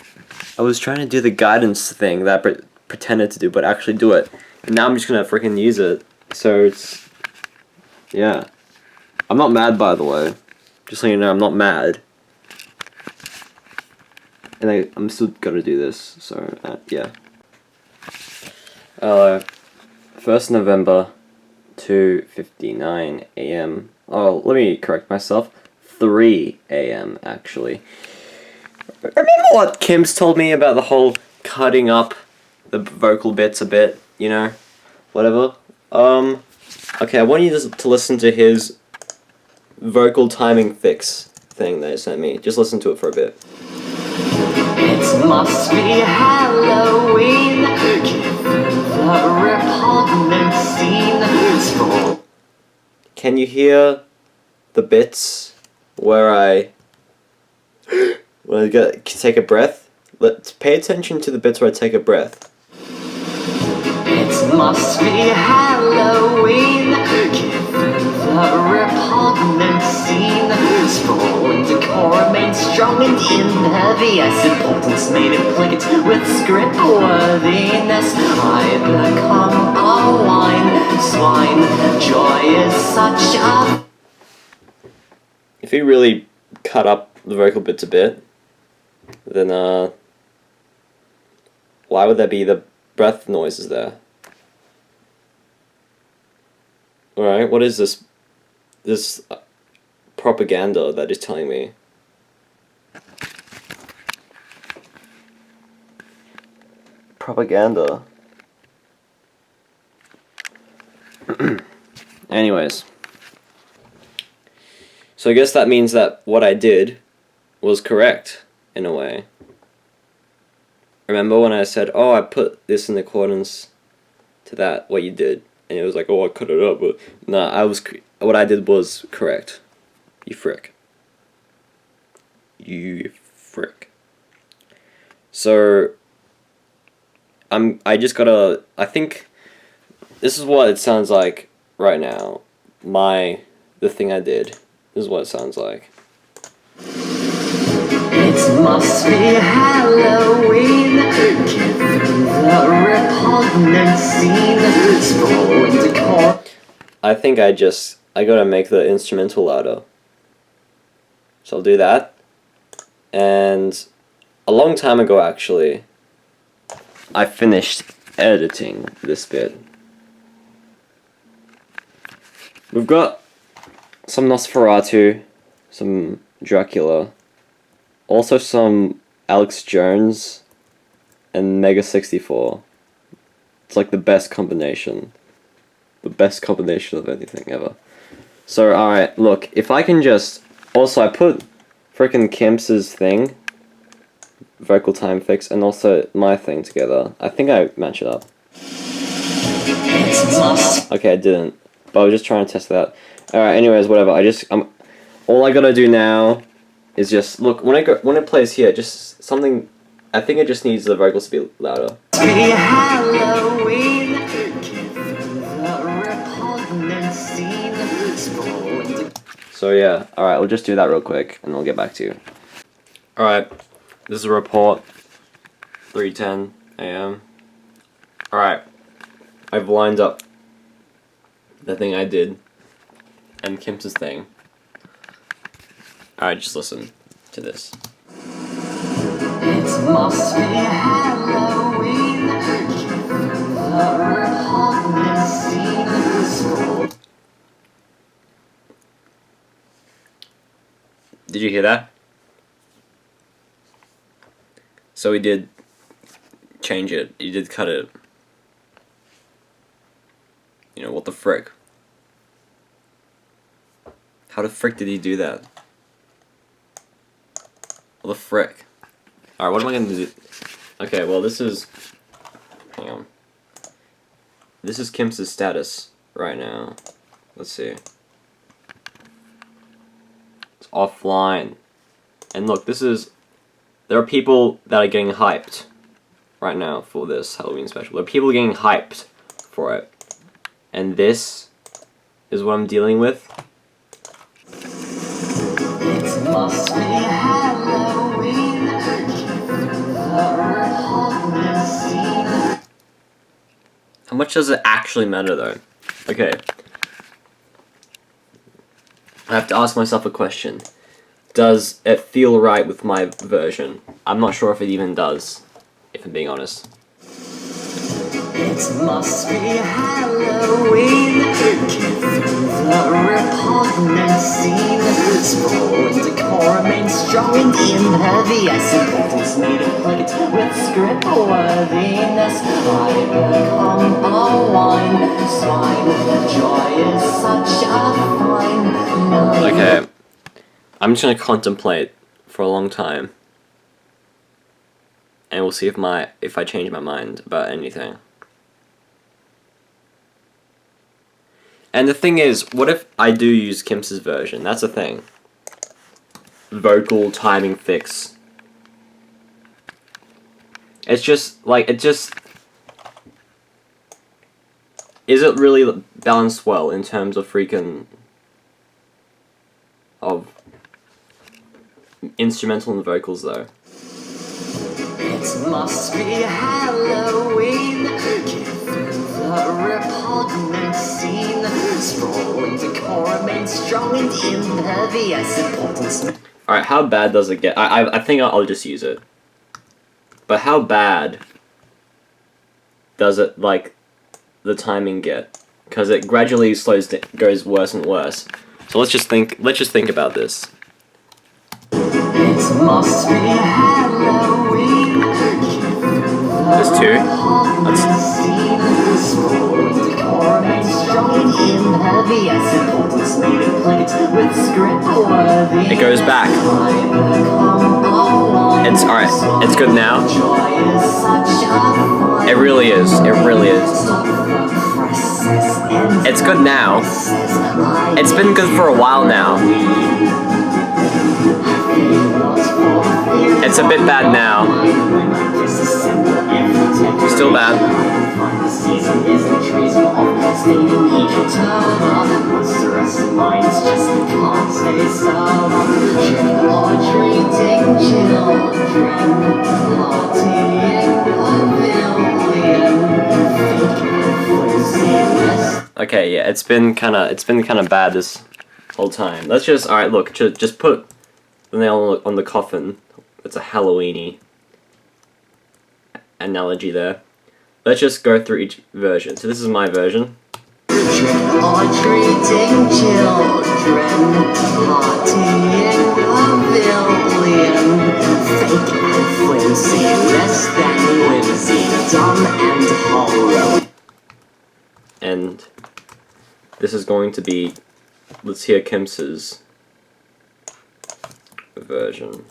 [SPEAKER 1] I was trying to do the guidance thing that I pretended to do, but actually do it. And now I'm just gonna freaking use it. So it's... yeah. I'm not mad, by the way. Just so you know, I'm not mad. And I'm still gonna do this, so, yeah. 1st November, 2:59 AM. Oh, let me correct myself. 3 AM, actually. Remember what Kim's told me about the whole cutting up the vocal bits a bit, you know? Whatever. Okay, I want you to listen to his vocal timing fix thing that he sent me. Just listen to it for a bit.
[SPEAKER 5] It must be Halloween, given the repugnant scene.
[SPEAKER 1] Can you hear the bits where I take a breath? Let's pay attention to the bits where I take a breath.
[SPEAKER 5] It must be Halloween, given the repugnant scene. Sprawling decor remains strong and in heavy as importance made implicate with script worthiness. I become a wine swine. Joy is such a...
[SPEAKER 1] If you really cut up the vocal bits a bit, then why would there be the breath noises there? Alright, what is this propaganda that is telling me? Propaganda. Anyways. So I guess that means that what I did was correct, in a way. Remember when I said, oh, I put this in accordance to that, what you did? And it was like, oh, I cut it up, but... Nah, what I did was correct. You frick. You frick. So... I just gotta... I think... This is what it sounds like right now. The thing I did. This is what it sounds like.
[SPEAKER 5] It must be Halloween, given the repugnant scene. Sprawling decor.
[SPEAKER 1] I think I just I gotta make the instrumental louder. So I'll do that. And a long time ago, actually, I finished editing this bit. We've got some Nosferatu, some Dracula, also some Alex Jones, and Mega 64. It's like the best combination. The best combination of anything ever. So, alright, look, if I can just... Also, I put frickin' Kemps's thing, vocal time fix, and also my thing together. I think I match it up. Okay, I didn't. But I was just trying to test that. Alright, anyways, whatever. All I gotta do now is just... Look, when it plays here, just something... I think it just needs the vocals to be louder. So yeah, alright, we'll just do that real quick, and I'll get back to you. Alright, this is a report, 3:10 AM. Alright, I've lined up the thing I did, and Kim's thing. Alright, just listen to this.
[SPEAKER 5] It must be Halloween.
[SPEAKER 1] Did you hear that? So he did change it. He did cut it. You know, what the frick? How the frick did he do that? What the frick? Alright, what am I gonna do? Okay, well this is... Hang on. This is Kim's status right now. Let's see. It's offline. And look, this is... There are people that are getting hyped right now for this Halloween special. There are people getting hyped for it. And this is what I'm dealing with.
[SPEAKER 5] It must be Halloween.
[SPEAKER 1] How much does it actually matter though? Okay. I have to ask myself a question. Does it feel right with my version? I'm not sure if it even does, if I'm being honest.
[SPEAKER 5] It must be Halloween. The repugnant scene. Sprawl and decor remain strong and heavy. As importance made of plate with script worthiness. I become a wine swine. Joy is such a fine night.
[SPEAKER 1] Okay. I'm just gonna contemplate for a long time. And we'll see if I change my mind about anything. And the thing is, what if I do use Kim's version? That's the thing. Vocal timing fix. It's just, like, is it really balanced well in terms of freaking... of instrumental and vocals, though?
[SPEAKER 5] It must be Halloween. The repugnant scene. Sprawling decor remains strong and heavy as importance.
[SPEAKER 1] Alright, how bad does it get? I think I'll just use it. But how bad does it, like, the timing get? Because it gradually goes worse and worse. So let's just think about this.
[SPEAKER 5] It must be Halloween.
[SPEAKER 1] There's two. It goes back. It's alright. It's good now. It really is. It really is. It's good now. It's been good for a while now. It's a bit bad now. Still bad. Okay, yeah, it's been kind of bad this whole time. Let's just all right. Look, just put the nail on the coffin. It's a Halloweeny analogy there. Let's just go through each version. So this is my version.
[SPEAKER 5] Are treating children, partying pavilion, fake and flimsy, less than whimsy, dumb and hollow.
[SPEAKER 1] And this is going to be, let's hear Kims's version.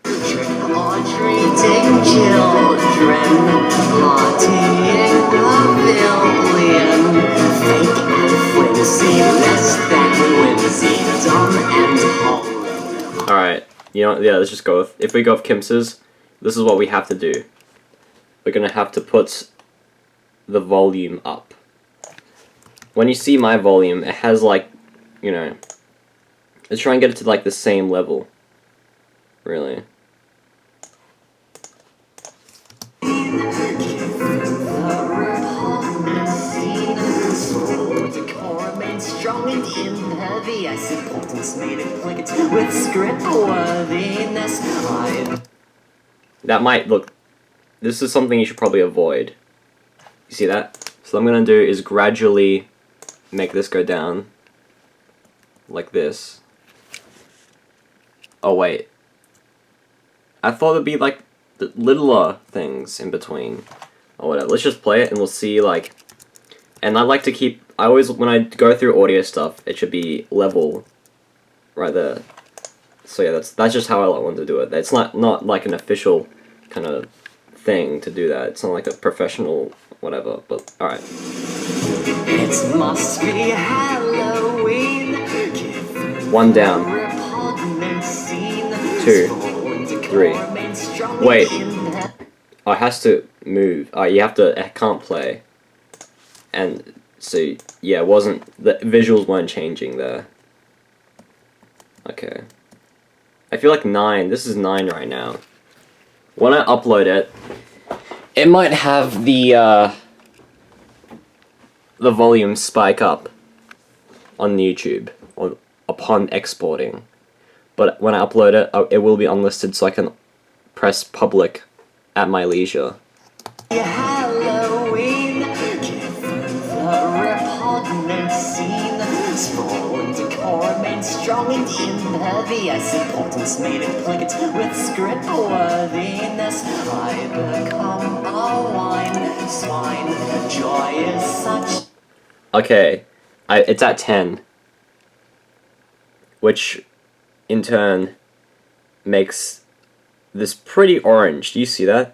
[SPEAKER 5] Are treating children, partying pavilion, fake and flimsy, less than whimsy, dumb and hollow.
[SPEAKER 1] Alright, you know, yeah, let's just go with, if we go with Kims's, this is what we have to do. We're gonna have to put the volume up. When you see my volume, it has like, you know, let's try and get it to like the same level. Really.
[SPEAKER 5] Strong and impervious, importance made implicate with script worthiness.
[SPEAKER 1] That might look. This is something you should probably avoid. You see that? So what I'm gonna do is gradually make this go down like this. Oh wait. I thought it'd be like the littler things in between. Or whatever. Let's just play it and we'll see like. And I like to keep. I always, when I go through audio stuff, it should be level right there. So yeah, that's just how I want to do it. It's not like an official kind of thing to do that. It's not like a professional whatever, but alright.
[SPEAKER 5] It must be Halloween.
[SPEAKER 1] One down. 2, 3. Wait. Oh, it has to move. Oh, you have to, it can't play. And so, yeah, it wasn't, the visuals weren't changing there. Okay. I feel like 9, this is 9 right now. When I upload it, it might have the volume spike up on YouTube, or upon exporting. But when I upload it, it will be unlisted so I can press public at my leisure.
[SPEAKER 5] Halloween, the repugnant scene, sprawl and decor remain strong and impervious, importance made implicate with script worthiness. I become a wine swine, joy is such.
[SPEAKER 1] Okay, it's at 10, which in turn makes this pretty orange. Do you see that?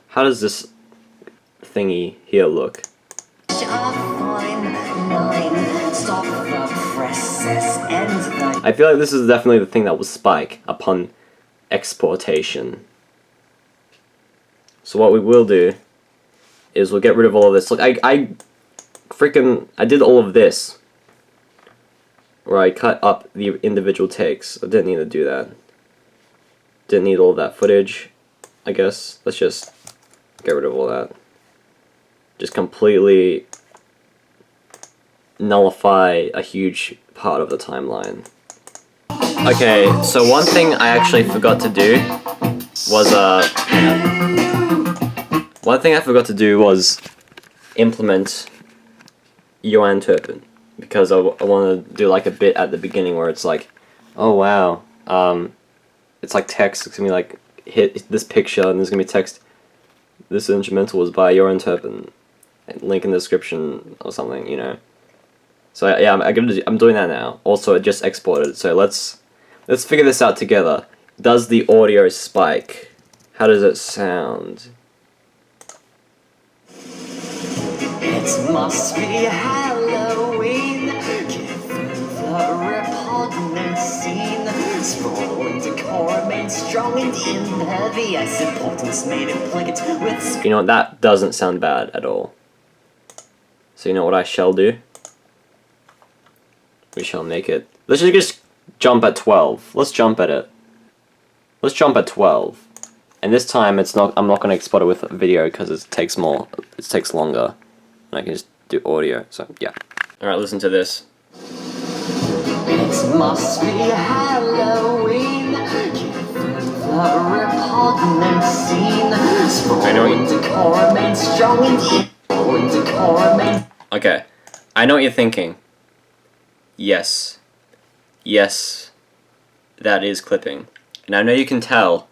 [SPEAKER 1] How does this thingy here look? I feel like this is definitely the thing that will spike upon exportation. So what we will do is we'll get rid of all of this. Look, I did all of this where I cut up the individual takes. I didn't need to do that. Didn't need all of that footage, I guess. Let's just get rid of all that. Just completely nullify a huge part of the timeline. Okay, so one thing I actually forgot to do was implement Johan Turpin, because I want to do like a bit at the beginning where it's like, oh wow, it's like text. It's gonna be like hit this picture and there's gonna be text. This instrumental was by Johan Turpin. Link in the description or something, you know. So yeah, I'm doing that now. Also, it just exported. So let's figure this out together. Does the audio spike? How does it sound?
[SPEAKER 5] It must be Halloween. The repugnant scene. Sprawl and decor remain strong and impervious. Importance made implicate with.
[SPEAKER 1] You know what? That doesn't sound bad at all. So you know what I shall do? We shall make it. Let's just jump at 12. Let's jump at it. Let's jump at 12. And this time it's not. I'm not going to export it with video because it takes more. It takes longer. And I can just do audio, so yeah. Alright, listen to this.
[SPEAKER 5] It must be Halloween. The repugnant scene. Sprawling decorum and strong and sprawling decorum and...
[SPEAKER 1] Okay, I know what you're thinking. Yes. Yes. That is clipping. And I know you can tell,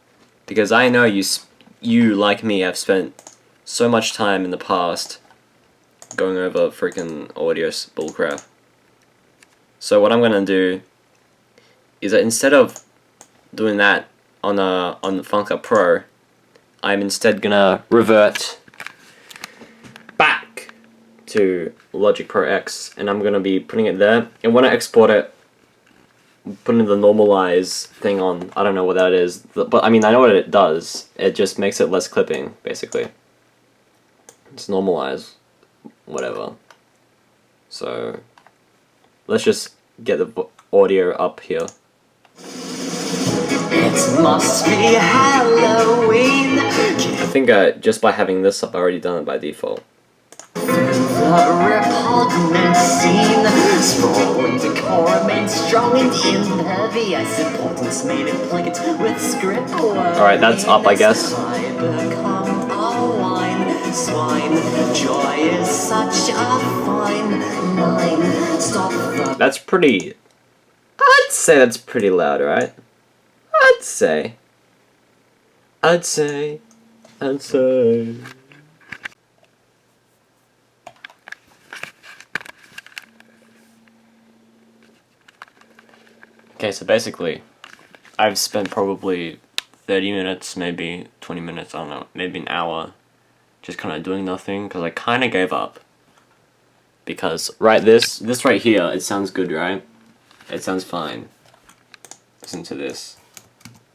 [SPEAKER 1] because I know you like me, have spent so much time in the past going over freaking audio bullcrap. So what I'm gonna do is that instead of doing that on the Funka Pro, I'm instead gonna revert back to Logic Pro X, and I'm gonna be putting it there. And when I export it, putting the normalize thing on, I don't know what that is, but I mean I know what it does. It just makes it less clipping, basically. It's normalize, whatever. So let's just get the audio up here.
[SPEAKER 5] It must be Halloween.
[SPEAKER 1] I think just by having this up, I already done it by default.
[SPEAKER 5] The repugnant scene. Sprawling decorum and strong and impervious. Importance made implicate with script.
[SPEAKER 1] Alright, that's up, I guess.
[SPEAKER 5] I become a wine swine. Joy is such a fine line. Stop the...
[SPEAKER 1] That's pretty... I'd say that's pretty loud, right? I'd say. Okay, so basically, I've spent probably 30 minutes, maybe 20 minutes, I don't know, maybe an hour, just kind of doing nothing, because I kind of gave up. Because, right, this right here, it sounds good, right? It sounds fine. Listen to this.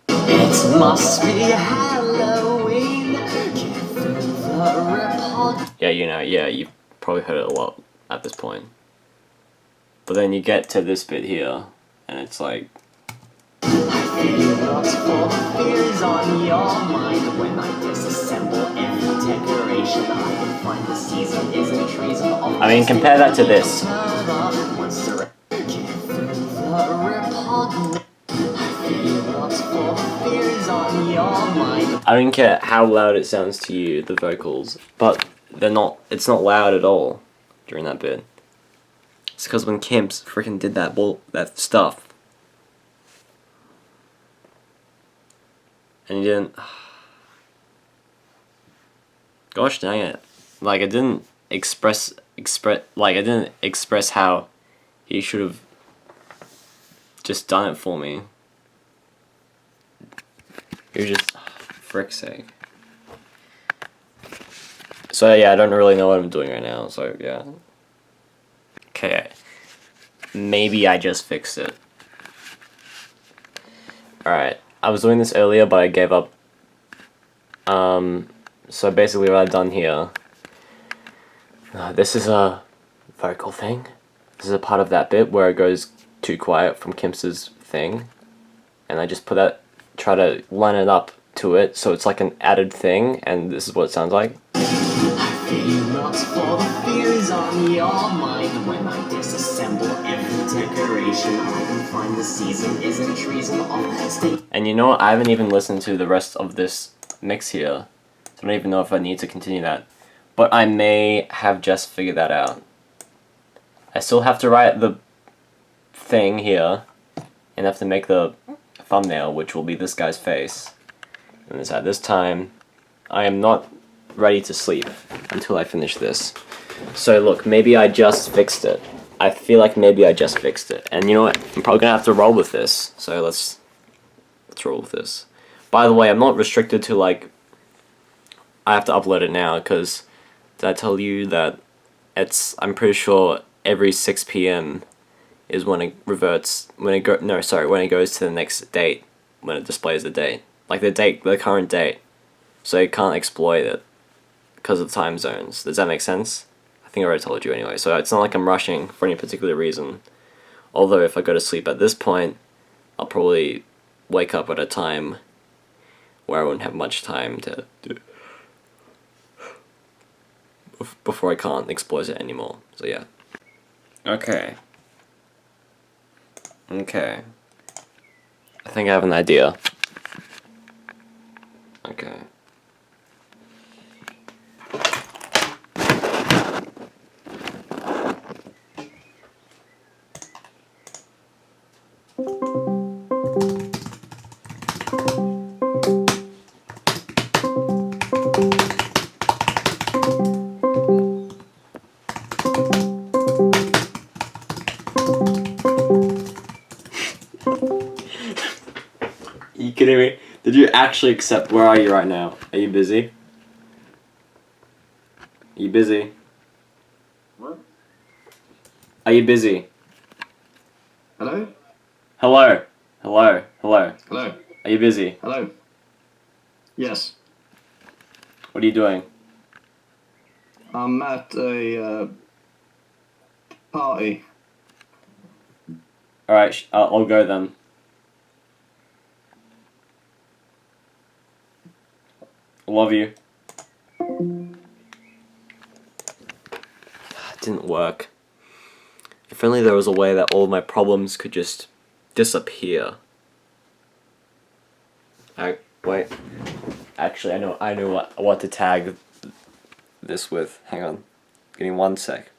[SPEAKER 5] It must be Halloween.
[SPEAKER 1] Yeah, you know, yeah, you've probably heard it a lot at this point. But then you get to this bit here, and it's like...
[SPEAKER 5] Lots for fears on your mind when I disassemble every decoration. I can find the season isn't treason.
[SPEAKER 1] I mean, compare that to this. I don't care how loud it sounds to you, the vocals, but it's not loud at all during that bit. It's because when Kimps freaking did that stuff, and he didn't, gosh dang it, like I didn't express how he should have just done it for me. You're just, frick's sake. So yeah, I don't really know what I'm doing right now, so yeah. Okay. Maybe I just fixed it. Alright, I was doing this earlier, but I gave up. So basically what I've done here, this is a vocal thing. This is a part of that bit where it goes too quiet from Kim's thing. And I just try to line it up to it, so it's like an added thing, and this is what it sounds like.
[SPEAKER 5] Lots for the fears on your mind when I disassemble every decoration. I can find the season isn't treason of state.
[SPEAKER 1] And you know what? I haven't even listened to the rest of this mix here. So I don't even know if I need to continue that. But I may have just figured that out. I still have to write the thing here, and have to make the thumbnail, which will be this guy's face. And at this time, I am not ready to sleep until I finish this. So look, maybe I just fixed it. I feel like maybe I just fixed it. And you know what? I'm probably gonna have to roll with this. So let's roll with this. By the way, I'm not restricted to like, I have to upload it now, because did I tell you that I'm pretty sure every 6 p.m. is when it reverts, when it goes to the next date, when it displays the date. Like the current date. So you can't exploit it because of the time zones. Does that make sense? I think I already told you anyway. So it's not like I'm rushing for any particular reason. Although if I go to sleep at this point, I'll probably wake up at a time where I won't have much time to do. before I can't exploit it anymore. So yeah. Okay. Okay. I think I have an idea. Okay. Are you kidding me? Did you actually accept? Where are you right now? Are you busy? Are you busy?
[SPEAKER 6] What?
[SPEAKER 1] Are you busy?
[SPEAKER 6] Hello?
[SPEAKER 1] Hello? Hello? Hello?
[SPEAKER 6] Hello?
[SPEAKER 1] Are you busy?
[SPEAKER 6] Hello? Yes.
[SPEAKER 1] What are you doing?
[SPEAKER 6] I'm at a party.
[SPEAKER 1] Alright, I'll go then. Love you. It didn't work. If only there was a way that all my problems could just disappear. Wait. Actually, I know what to tag this with. Hang on. Give me 1 sec.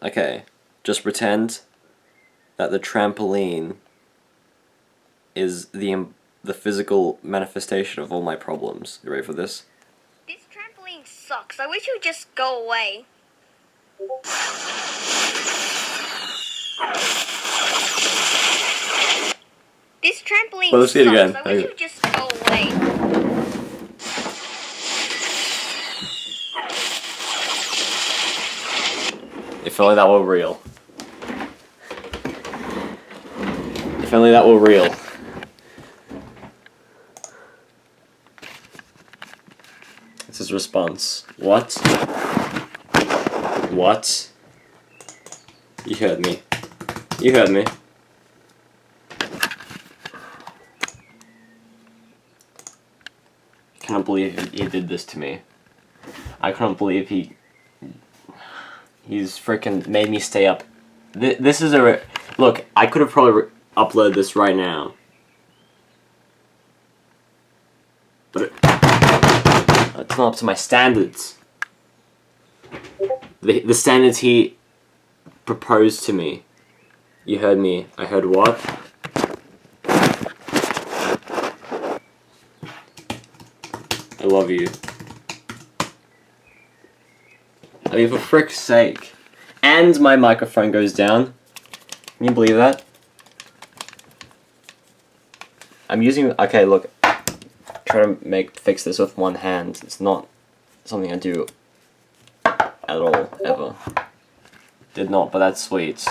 [SPEAKER 1] Okay. Just pretend that the trampoline is the physical manifestation of all my problems. You ready for this?
[SPEAKER 7] This trampoline sucks. I wish it would just go away. This trampoline
[SPEAKER 1] Well, let's see it
[SPEAKER 7] sucks.
[SPEAKER 1] again.
[SPEAKER 7] I wish it would just go away.
[SPEAKER 1] If only that were real. If only that were real. It's his response. What? What? You heard me. You heard me. I can't believe he did this to me. I can't believe he's freaking made me stay up. This is look. I could have probably uploaded this right now, but it's not up to my standards. The standards he proposed to me. You heard me. I heard what? I love you. I mean, for frick's sake. And my microphone goes down. Can you believe that? I'm using... Okay, look. Try to fix this with one hand. It's not something I do at all, ever. Did not, but that's sweet.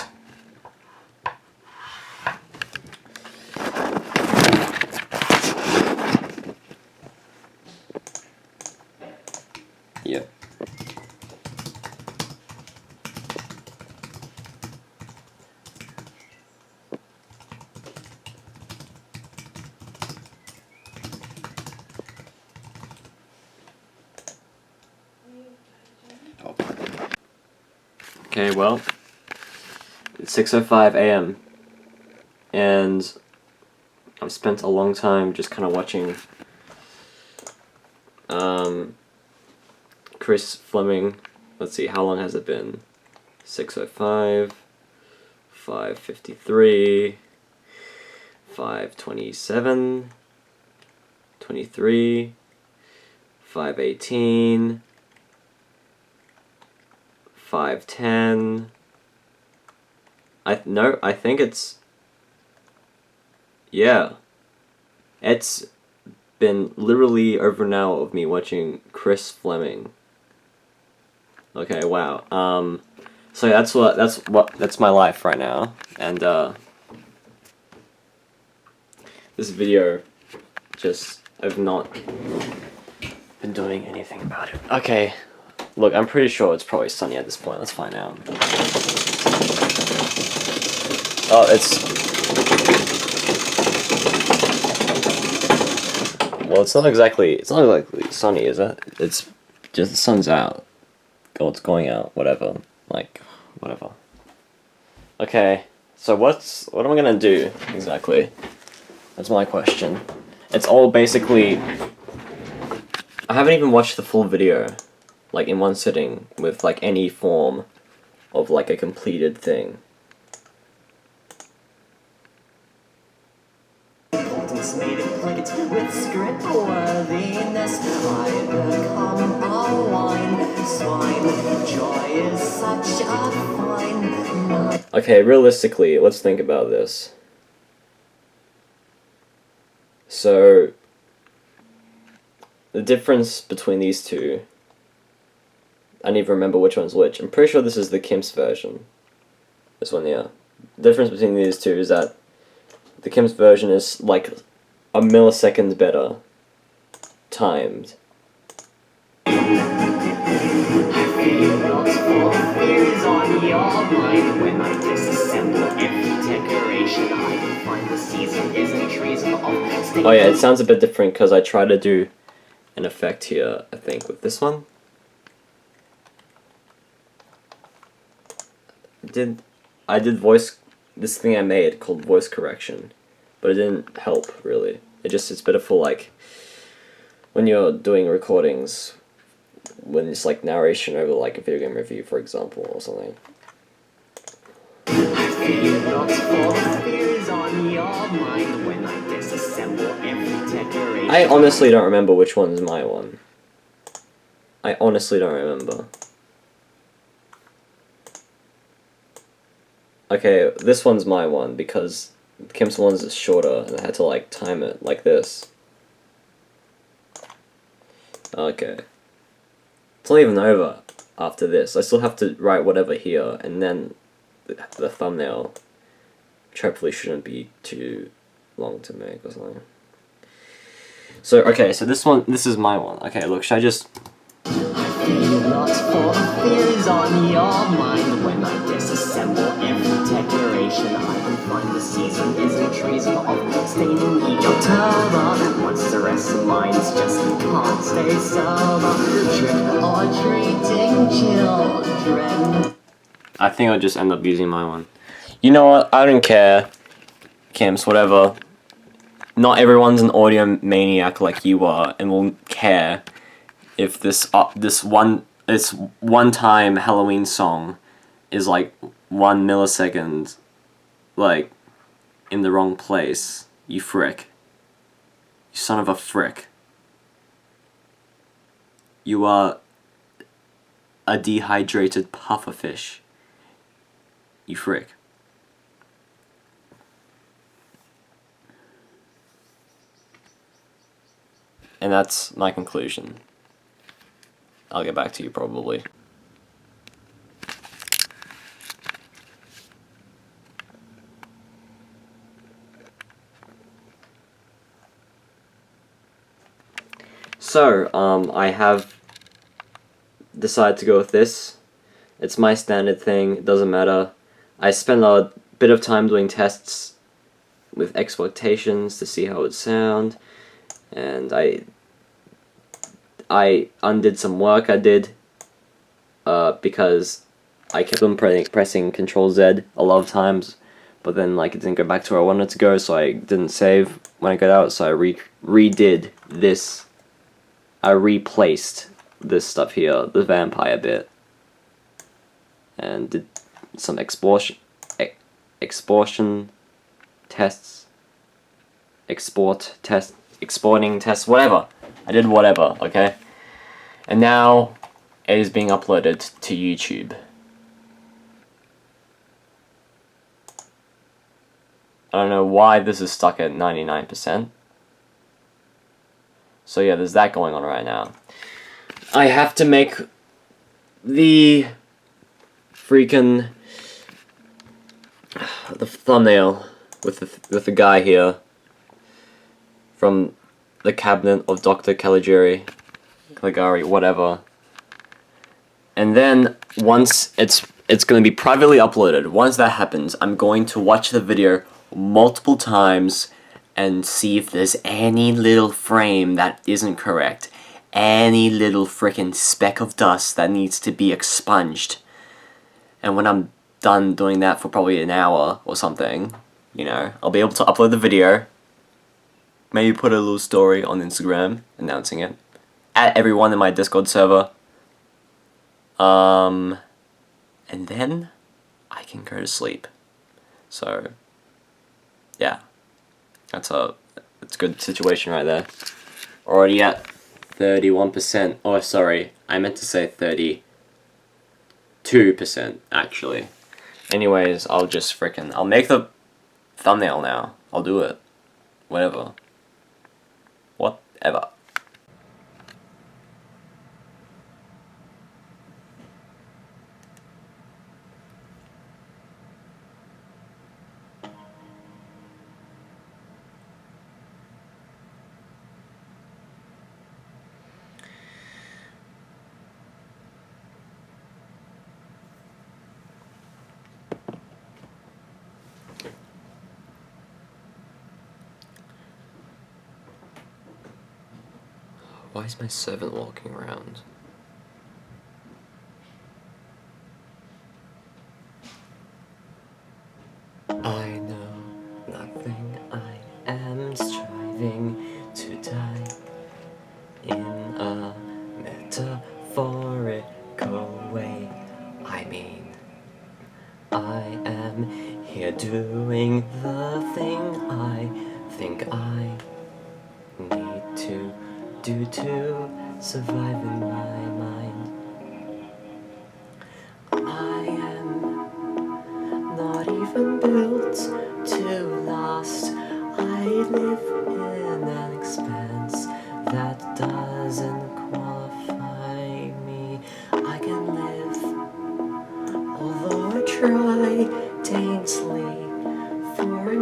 [SPEAKER 1] Yep. Okay, well, it's 6:05 a.m. and I've spent a long time just kind of watching Chris Fleming. Let's see, how long has it been? 6:05, 5:53, 5:27, 23, 5:18, 5:10. I think it's... Yeah. It's been literally over an hour of me watching Chris Fleming. Okay, wow. So that's my life right now. And this video just I've not been doing anything about it. Okay. Look, I'm pretty sure it's probably sunny at this point. Let's find out. Oh, it's... Well, it's not exactly sunny, is it? It's just the sun's out. Or it's going out, whatever. Like, whatever. Okay, so what am I gonna do exactly? That's my question. It's all basically... I haven't even watched the full video, like in one sitting, with like any form of like a completed thing.
[SPEAKER 5] With script worthiness, I become a wine swine. Joy is such a fine.
[SPEAKER 1] Okay, realistically, let's think about this. So, the difference between these two, I need to remember which one's which. I'm pretty sure this is the Kim's version. This one, yeah. The difference between these two is that the Kim's version is like a millisecond better timed. Oh yeah, it sounds a bit different because I try to do an effect here, I think, with this one. I did this thing I made called voice correction, but it didn't help really. It's better for like when you're doing recordings, when it's like narration over like a video game review, for example, or something. I honestly don't remember which one's my one. I honestly don't remember. Okay, this one's my one because Kim's one's is shorter and I had to like time it like this. Okay. It's not even over after this. I still have to write whatever here and then the thumbnail, which hopefully shouldn't be too long to make or something. So, okay, so this is my one. Okay, look, should I just...
[SPEAKER 5] Not for the fears on your mind when I disassemble every decoration. I can find the season isn't treason of staining each October. Once the rest of mine's just can't stay sober. Trick or treating children.
[SPEAKER 1] I think I'll just end up using my one. You know what? I don't care. Kims, whatever. Not everyone's an audio maniac like you are, and will care if this one time Halloween song is like 1 millisecond, like in the wrong place. You frick. You son of a frick. You are a dehydrated pufferfish. You frick. And that's my conclusion. I'll get back to you probably. So, I have decided to go with this. It's my standard thing, it doesn't matter. I spent a bit of time doing tests with exploitations to see how it would sound, and I undid some work I did because I kept on pressing Control Z a lot of times, but then like it didn't go back to where I wanted it to go, so I didn't save when I got out, so I redid this. I replaced this stuff here, the vampire bit, and did some exporting tests, exporting tests, whatever. I did whatever, okay? And now it is being uploaded to YouTube. I don't know why this is stuck at 99%. So yeah, there's that going on right now. I have to make the freaking the thumbnail with the guy here from the cabinet of Dr. Caligari, whatever. And then once it's going to be privately uploaded. Once that happens, I'm going to watch the video multiple times and see if there's any little frame that isn't correct. Any little frickin' speck of dust that needs to be expunged. And when I'm done doing that for probably an hour or something, you know, I'll be able to upload the video, maybe put a little story on Instagram announcing it, add everyone in my Discord server, and then I can go to sleep. So, yeah, it's a good situation right there. Already at 31%. Oh, sorry, I meant to say 32% actually. Anyways, I'll make the thumbnail now. I'll do it. Whatever. Whatever. Why is my servant walking around? I know nothing, I am striving to die in a metaphorical way. I mean, I am here doing the thing I think I need to do to survive in my mind. I am not even built to last. I live in an expanse that doesn't qualify me. I can live, although I try daintily, for me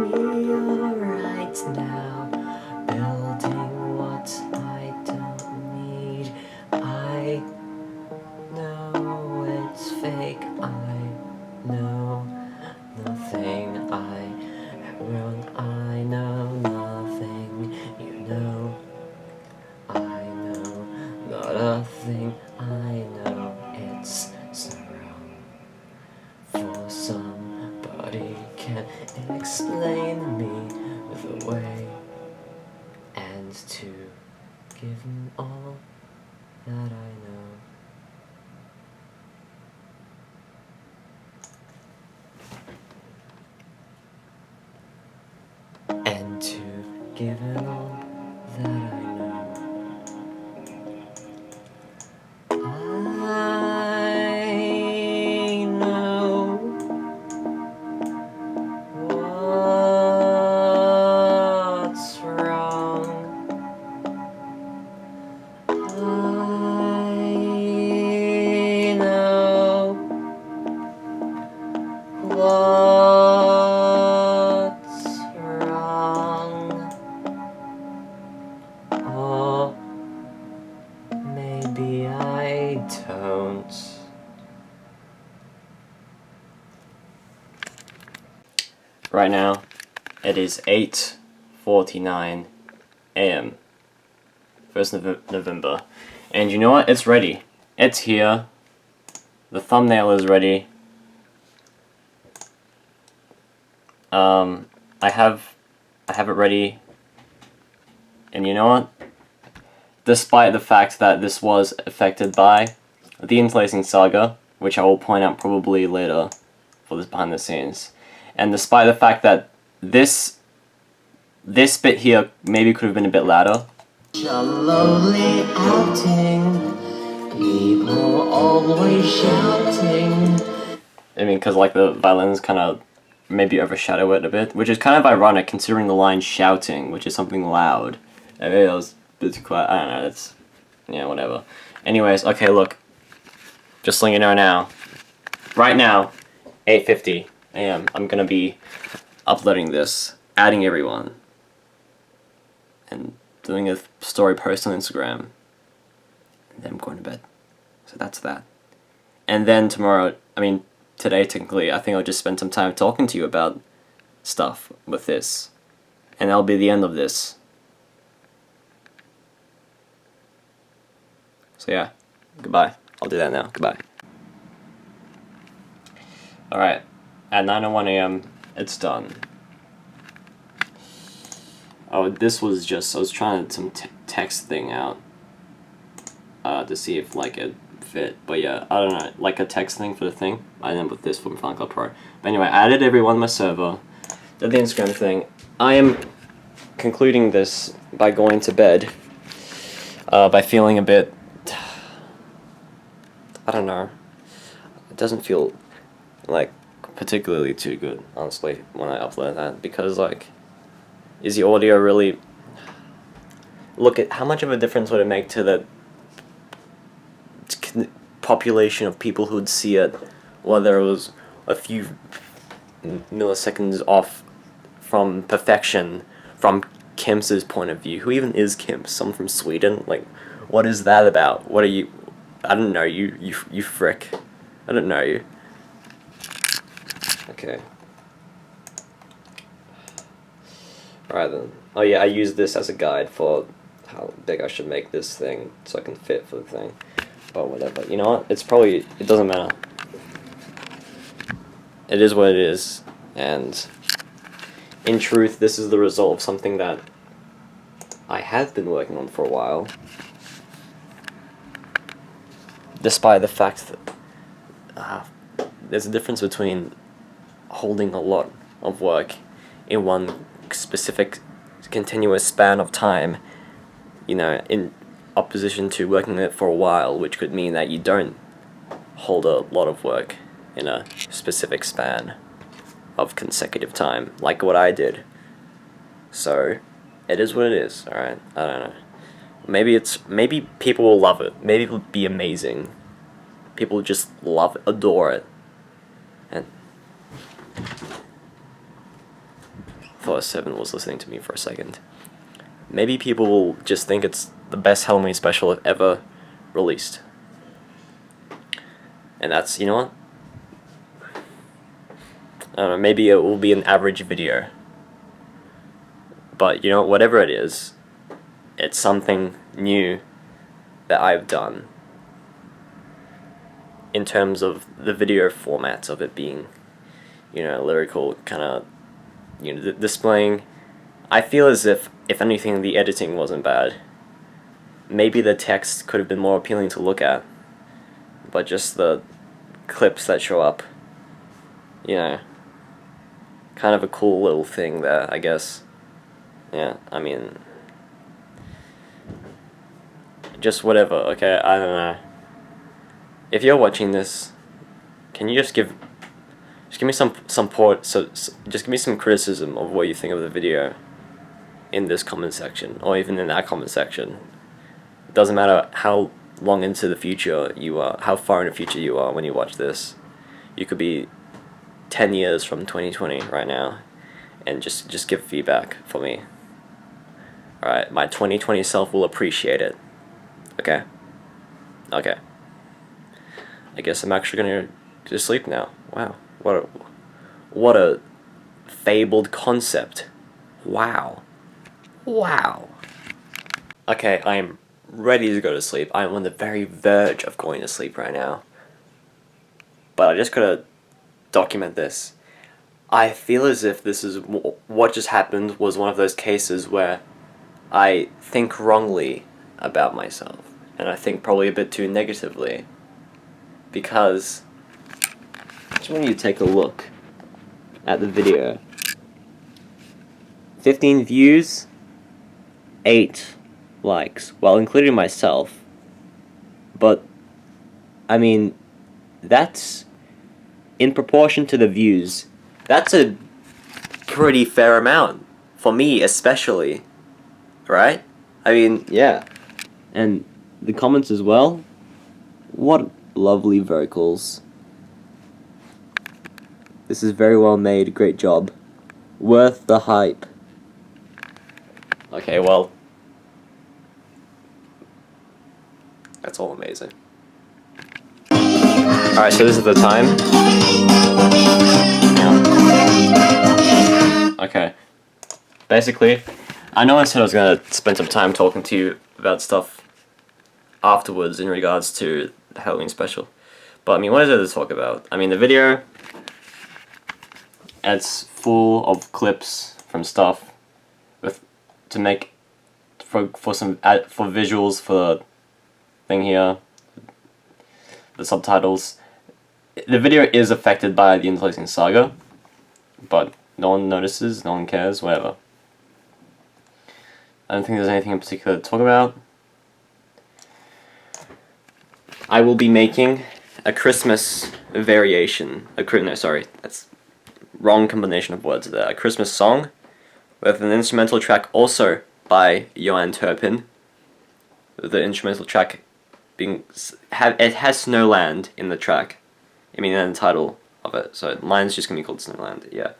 [SPEAKER 1] right now, building what I don't need. I know it's fake, I know nothing, I wrong, I know nothing, you know, I know not a thing, I know it's so wrong. For somebody can explain me the way, and to give them all that I know. And to give it all that I know. I know what's wrong. I know what's wrong. Or maybe I don't. Right now, it is 8:49 a.m. 1st November. And you know what? It's ready. It's here. The thumbnail is ready. I have it ready. And you know what? Despite the fact that this was affected by the Interlacing Saga, which I will point out probably later for this behind the scenes, and despite the fact that this bit here maybe could have been a bit louder.
[SPEAKER 5] Lonely outing, people always shouting.
[SPEAKER 1] I mean, because like the violins kind of maybe overshadow it a bit, which is kind of ironic considering the line shouting, which is something loud. I mean, that was a bit too quiet. I don't know, it's, yeah, whatever. Anyways, okay, look. Just letting you know now. Right now, 8:50 a.m. I'm gonna be uploading this, adding everyone, and doing a story post on Instagram. And then I'm going to bed. So that's that. And then tomorrow, I mean, today technically, I think I'll just spend some time talking to you about stuff with this. And that'll be the end of this. So yeah, goodbye. I'll do that now. Goodbye. Alright, at 9:01 AM, it's done. Oh, this was just, I was trying some text thing out to see if like it fit. But yeah, I don't know, like a text thing for the thing. I ended up with this from Final Cut Pro. But anyway, I added everyone on my server, did the Instagram thing. I am concluding this by going to bed, by feeling a bit, I don't know, it doesn't feel like particularly too good, honestly, when I upload that, because like, is the audio really, look at how much of a difference would it make to the population of people who would see it, whether it was a few milliseconds off from perfection, from Kim's point of view. Who even is Kim? Someone from Sweden? Like, what is that about? What are you? I don't know you. You frick. I don't know you. Okay. Alright then. Oh yeah, I use this as a guide for how big I should make this thing so I can fit for the thing. But whatever. You know what? It's probably, it doesn't matter. It is what it is. And in truth, this is the result of something that I have been working on for a while. Despite the fact that there's a difference between holding a lot of work in one specific continuous span of time, you know, in opposition to working it for a while, which could mean that you don't hold a lot of work in a specific span of consecutive time, like what I did. So, it is what it is, alright? I don't know. Maybe people will love it. Maybe it'll be amazing. People just love it, adore it. And I thought 7 was listening to me for a second. Maybe people will just think it's the best Halloween special ever released. And that's, you know what? I don't know, maybe it will be an average video. But, you know, whatever it is, it's something new that I've done. In terms of the video formats of it being, you know, lyrical, kind of, you know, displaying. I feel as if anything, the editing wasn't bad. Maybe the text could have been more appealing to look at. But just the clips that show up, you know, kind of a cool little thing there, I guess. Yeah, I mean, just whatever, okay, I don't know. If you're watching this, can you just give me some support, just give me some criticism of what you think of the video in this comment section, or even in that comment section. It doesn't matter how long into the future you are, how far in the future you are when you watch this. You could be 10 years from 2020 right now, and just give feedback for me. Alright, my 2020 self will appreciate it. Okay? Okay. I guess I'm actually gonna go to sleep now. Wow. What a fabled concept. Wow. Wow. Okay, I am ready to go to sleep. I am on the very verge of going to sleep right now. But I just gotta document this. I feel as if this is what just happened was one of those cases where I think wrongly about myself, and I think probably a bit too negatively, because I just want you to take a look at the video. 15 views, 8 likes, well, including myself. But I mean, that's in proportion to the views. That's a pretty fair amount for me, especially. Right? I mean, yeah. And the comments as well. What lovely vocals. This is very well made, great job. Worth the hype. Okay, well. That's all amazing. Alright, so this is the time. Yeah. Okay. basically, I know I said I was gonna spend some time talking to you about stuff afterwards in regards to the Halloween special. But I mean, what is there to talk about? I mean, the video, it's full of clips from stuff to make for visuals for the thing here, the subtitles. The video is affected by the Interlacing Saga, but no one notices, no one cares, whatever. I don't think there's anything in particular to talk about. I will be making a Christmas variation. No, sorry, that's wrong combination of words there. A Christmas song with an instrumental track also by Johan Turpin. The instrumental track being it has Snowland in the track. I mean, in the title of it. So line's just gonna be called Snowland. Yeah.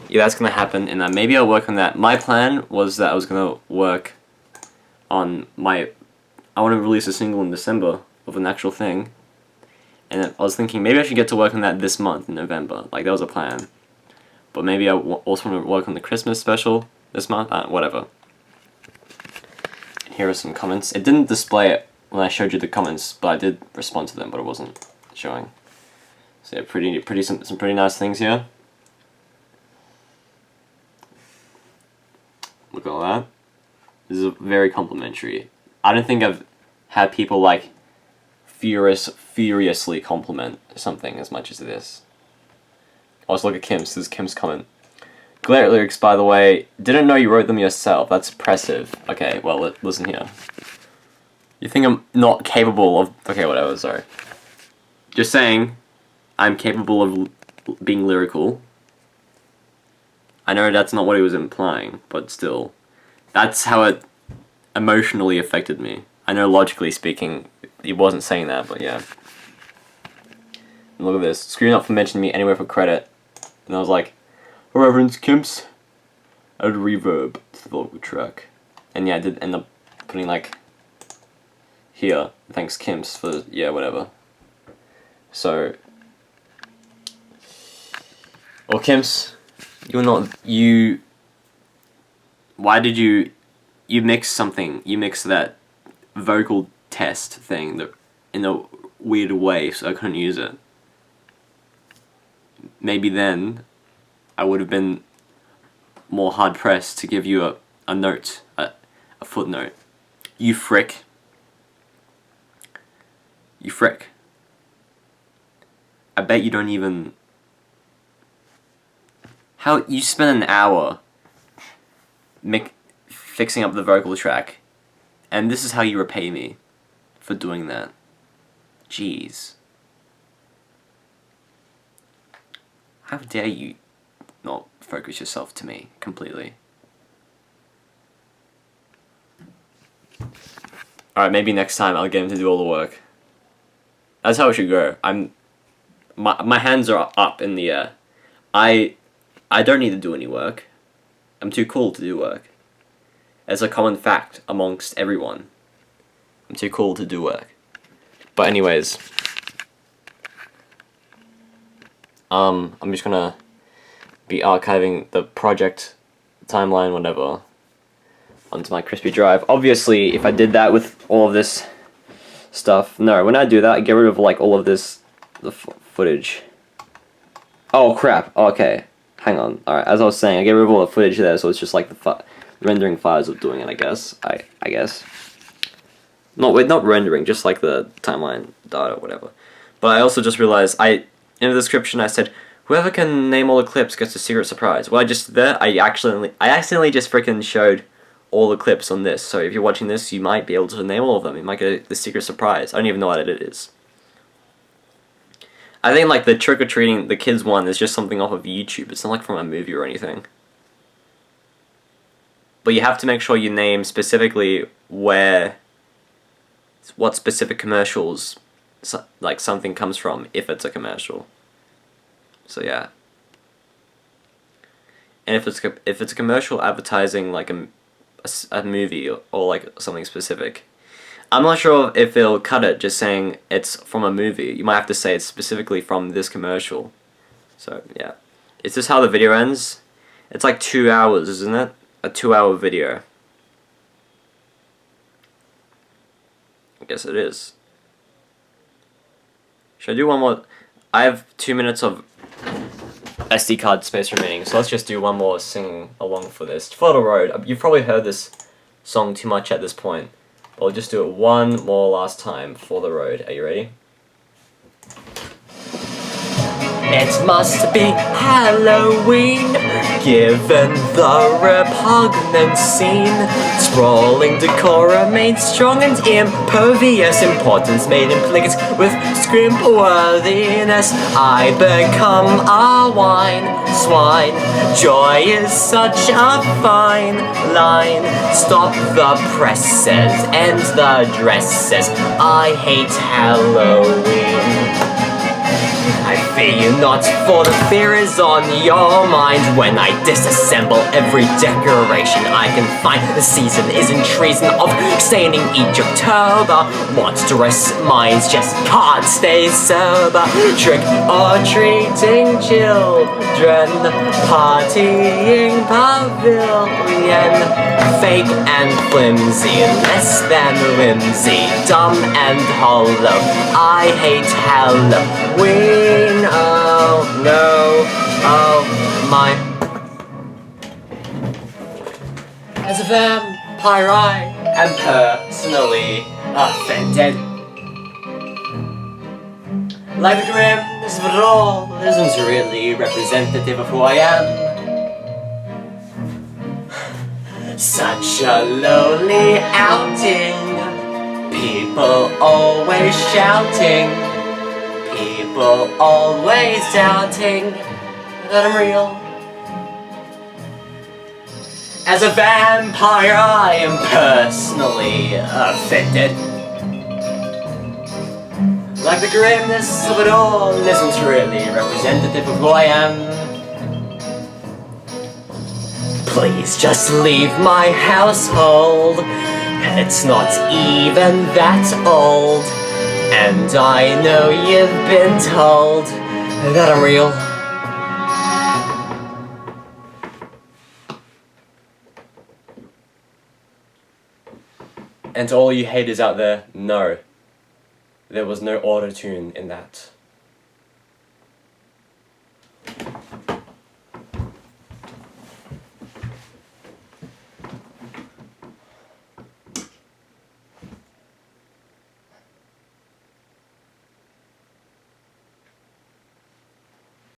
[SPEAKER 1] Yeah, that's gonna happen, and maybe I'll work on that. My plan was that I was gonna work on I want to release a single in December of an actual thing, and I was thinking maybe I should get to work on that this month in November. Like, that was a plan. But maybe I also want to work on the Christmas special this month. Whatever. And here are some comments. It didn't display it when I showed you the comments, but I did respond to them, but it wasn't showing. So yeah, some pretty nice things here. Look at all that. This is very complimentary. I don't think I've had people like furiously compliment something as much as this. Also, look at Kim's. This is Kim's comment. Great lyrics, by the way. Didn't know you wrote them yourself. That's impressive. Okay, well, listen here. You think I'm not capable of... Okay, whatever, sorry. Just saying, I'm capable of being lyrical. I know that's not what he was implying, but still. That's how it emotionally affected me. I know logically speaking, he wasn't saying that, but yeah. And look at this. Screwing up for mentioning me anywhere for credit. And I was like, Reverence Kimps, add reverb to the vocal track. And yeah, I did end up putting like, here, thanks Kimps for, yeah, whatever. So, well, Kimps, why did you mix something, you mix that vocal test thing in a weird way, so I couldn't use it. Maybe then I would have been more hard pressed to give you a note, a footnote. You frick. You frick. I bet you don't even... How you spend an hour fixing up the vocal track, and this is how you repay me for doing that. Jeez. How dare you not focus yourself to me completely. Alright, maybe next time I'll get him to do all the work. That's how it should go. My hands are up in the air. I don't need to do any work. I'm too cool to do work. It's a common fact amongst everyone. I'm too cool to do work. But anyways, I'm just gonna be archiving the project timeline, whatever, onto my crispy drive. Obviously, if I did that with all of this stuff, no, when I do that, I get rid of like all of this, the footage. Oh crap! Okay, hang on. All right, as I was saying, I get rid of all the footage there, so it's just like the rendering files of doing it. I guess. I guess. No, wait, not rendering, just like the timeline data, whatever. But I also just realized in the description I said, whoever can name all the clips gets a secret surprise. Well, I accidentally just freaking showed all the clips on this. So if you're watching this, you might be able to name all of them. You might get the secret surprise. I don't even know what it is. I think like the trick-or-treating, the kids one is just something off of YouTube. It's not like from a movie or anything. But you have to make sure you name specifically what specific commercials like something comes from, if it's a commercial. So yeah. And if it's a commercial advertising like a movie or like something specific, I'm not sure if it'll cut it just saying it's from a movie. You might have to say it's specifically from this commercial. So yeah. Is this how the video ends? It's like 2 hours, isn't it? A 2-hour video. I guess it is. Should I do one more? I have 2 minutes of SD card space remaining, so let's just do one more sing along for this. For the road. You've probably heard this song too much at this point. But we'll just do it one more last time for the road. Are you ready? It must be Halloween, given the repugnant scene. Sprawling decorum made strong and impervious, importance made implicates with scrimp-worthiness. I become a wine swine, joy is such a fine line. Stop the presses and the dresses, I hate Halloween. I fear you not, for the fear is on your mind. When I disassemble every decoration I can find, the season is in treason of staining each October. Monstrous minds just can't stay sober. Trick or treating children, partying pavilion. Fake and flimsy, less than whimsy, dumb and hollow. I hate Halloween. Oh no, oh my. As a vampire, I am personally offended. Like the grimness of it all isn't really representative of who I am. Such a lonely outing, people always shouting, people always doubting that I'm real. As a vampire, I am personally offended. Like the grimness of it all isn't really representative of who I am. Please just leave my household. It's not even that old. And I know you've been told that I'm real. And to all you haters out there, no. There was no auto-tune in that.